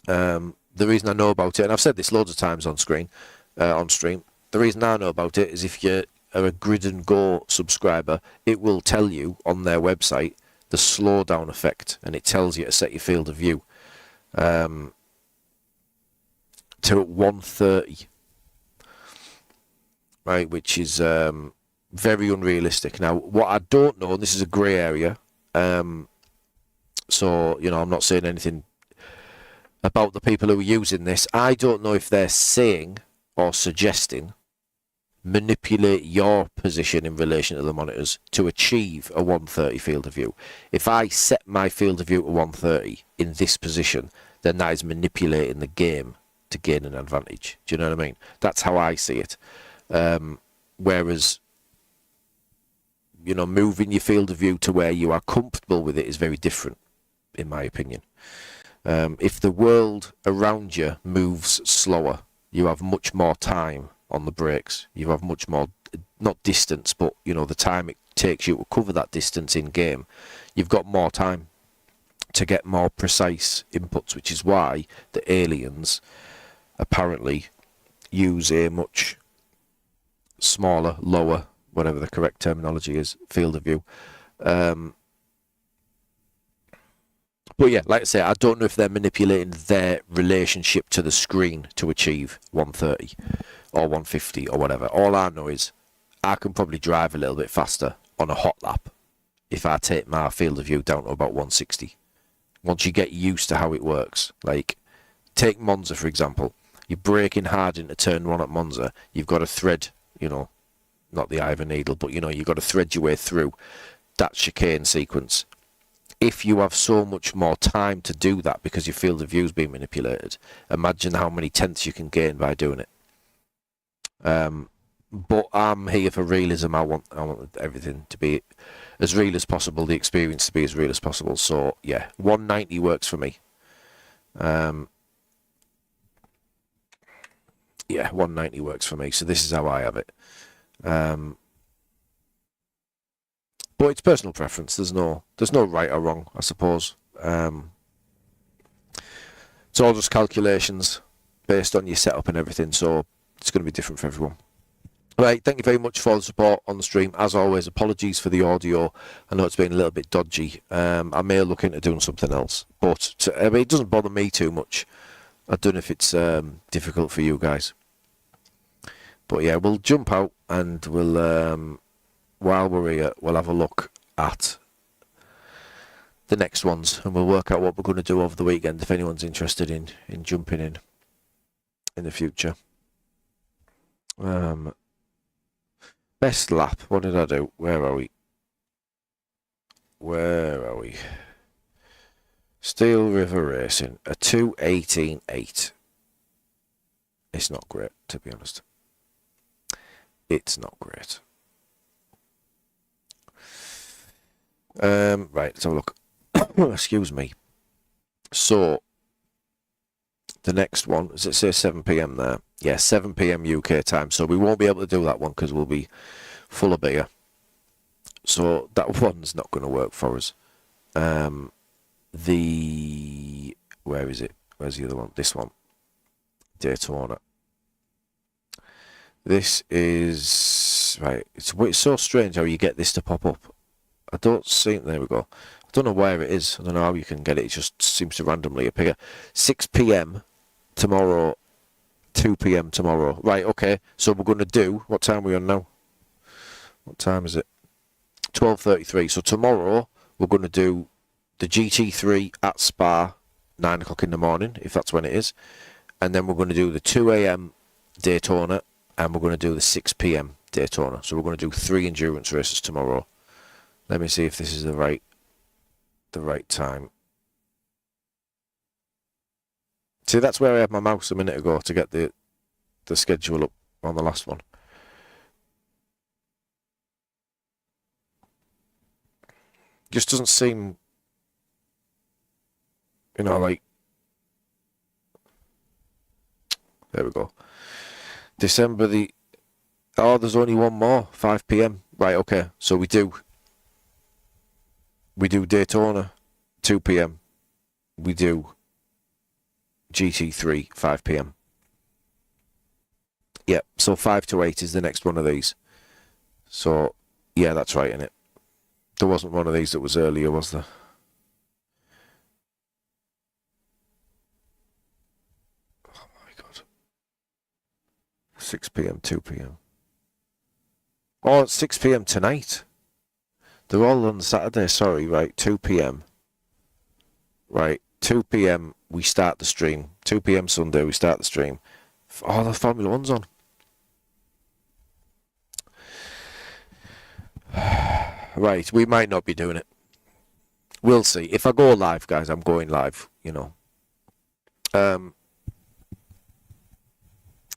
The reason I know about it, and I've said this loads of times on stream, the reason I know about it is if you are a Grid and Go subscriber, it will tell you on their website the slowdown effect, and it tells you to set your field of view to 130, right, which is very unrealistic. Now, what I don't know, and this is a grey area, so, you know, I'm not saying anything about the people who are using this. I don't know if they're saying or suggesting manipulate your position in relation to the monitors to achieve a 130 field of view. If I set my field of view to 130 in this position, then that is manipulating the game to gain an advantage. Do you know what I mean? That's how I see it. Whereas, you know, moving your field of view to where you are comfortable with it is very different, in my opinion. If the world around you moves slower, you have much more time on the brakes. You have much more, not distance, but, you know, the time it takes you to cover that distance in game. You've got more time to get more precise inputs, which is why the aliens apparently use a much smaller, lower, whatever the correct terminology is, field of view. But yeah, like I say, I don't know if they're manipulating their relationship to the screen to achieve 130 or 150 or whatever. All I know is I can probably drive a little bit faster on a hot lap if I take my field of view down to about 160. Once you get used to how it works. Like, take Monza, for example. You're braking hard into turn one at Monza. You've got to thread, you know, not the eye of a needle, but, you know, you've got to thread your way through that chicane sequence. If you have so much more time to do that because your field of view is being manipulated, imagine how many tenths you can gain by doing it. But I'm here for realism. I want everything to be as real as possible, the experience to be as real as possible. So yeah, 190 works for me. Yeah, 190 works for me. So this is how I have it. But it's personal preference. There's no right or wrong, I suppose. It's all just calculations based on your setup and everything, so it's going to be different for everyone. Right, thank you very much for the support on the stream. As always, apologies for the audio. I know it's been a little bit dodgy. I may look into doing something else, but I mean, it doesn't bother me too much. I don't know if it's difficult for you guys. But yeah, we'll jump out and we'll... while we're here, we'll have a look at the next ones and we'll work out what we're going to do over the weekend if anyone's interested in jumping in the future. Best lap, what did I do? Where are we? Steel River Racing, a 2:18.8. It's not great, to be honest. It's not great. Right, let's have a look. Excuse me. So, the next one, does it say 7 PM there? Yeah, 7 PM UK time. So we won't be able to do that one because we'll be full of beer. So that one's not going to work for us. Where is it? Where's the other one? This one. Daytona. This is... Right, it's so strange how you get this to pop up. I don't see it. There we go. I don't know where it is. I don't know how you can get it. It just seems to randomly appear. 6 PM tomorrow, 2 PM tomorrow. Right, okay. So we're going to do... What time are we on now? What time is it? 12:33. So tomorrow we're going to do the GT3 at Spa, 9 o'clock in the morning, if that's when it is. And then we're going to do the 2 AM Daytona, and we're going to do the 6 PM Daytona. So we're going to do 3 endurance races tomorrow. Let me see if this is the right time. See, that's where I had my mouse a minute ago to get the schedule up on the last one. Just doesn't seem, you know, like, there we go. December the, oh, there's only one more, 5 p.m. Right, okay, so we do Daytona, 2 p.m. We do GT3, 5 p.m. Yep, so 5 to 8 is the next one of these. So, yeah, that's right, innit? There wasn't one of these that was earlier, was there? Oh my god. 6 p.m, 2 p.m. Oh, it's 6 p.m. tonight. They're all on Saturday, sorry, right, 2 p.m. Right, 2 p.m. we start the stream. 2 p.m. Sunday we start the stream. Oh, the Formula 1's on. Right, we might not be doing it. We'll see. If I go live, guys, I'm going live, you know.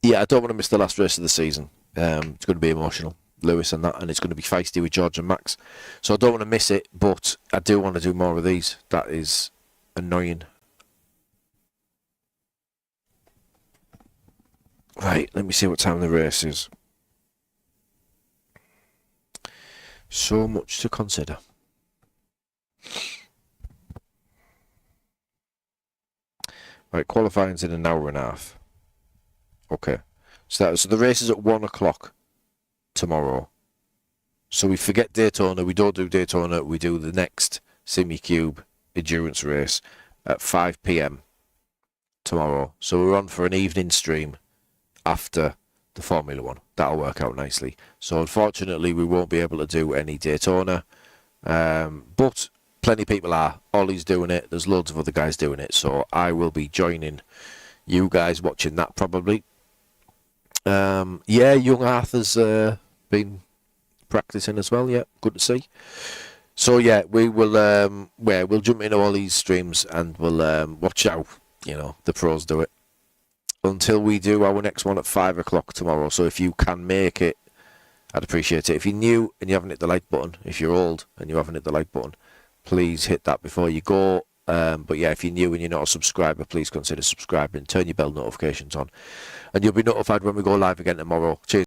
Yeah, I don't want to miss the last race of the season. It's going to be emotional, Lewis and that, and it's going to be feisty with George and Max. So I don't want to miss it, but I do want to do more of these. That is annoying. Right, let me see what time the race is. So much to consider. Right, qualifying's in an hour and a half. Okay. So the race is at 1 o'clock tomorrow. So we forget Daytona, we don't do Daytona, we do the next Simucube endurance race at 5 p.m. tomorrow. So we're on for an evening stream after the Formula 1. That'll work out nicely. So unfortunately we won't be able to do any Daytona, but plenty of people are. Ollie's doing it, there's loads of other guys doing it, so I will be joining you guys watching that probably. Yeah, young Arthur's been practicing as well. Yeah, good to see. So yeah, we will we'll jump into all these streams and we'll watch how, you know, the pros do it until we do our next one at 5 o'clock tomorrow. So if you can make it, I'd appreciate it. If you're new and you haven't hit the like button, if you're old and you haven't hit the like button, please hit that before you go. But yeah, if you're new and you're not a subscriber, please consider subscribing, turn your bell notifications on, and you'll be notified when we go live again tomorrow. Cheers.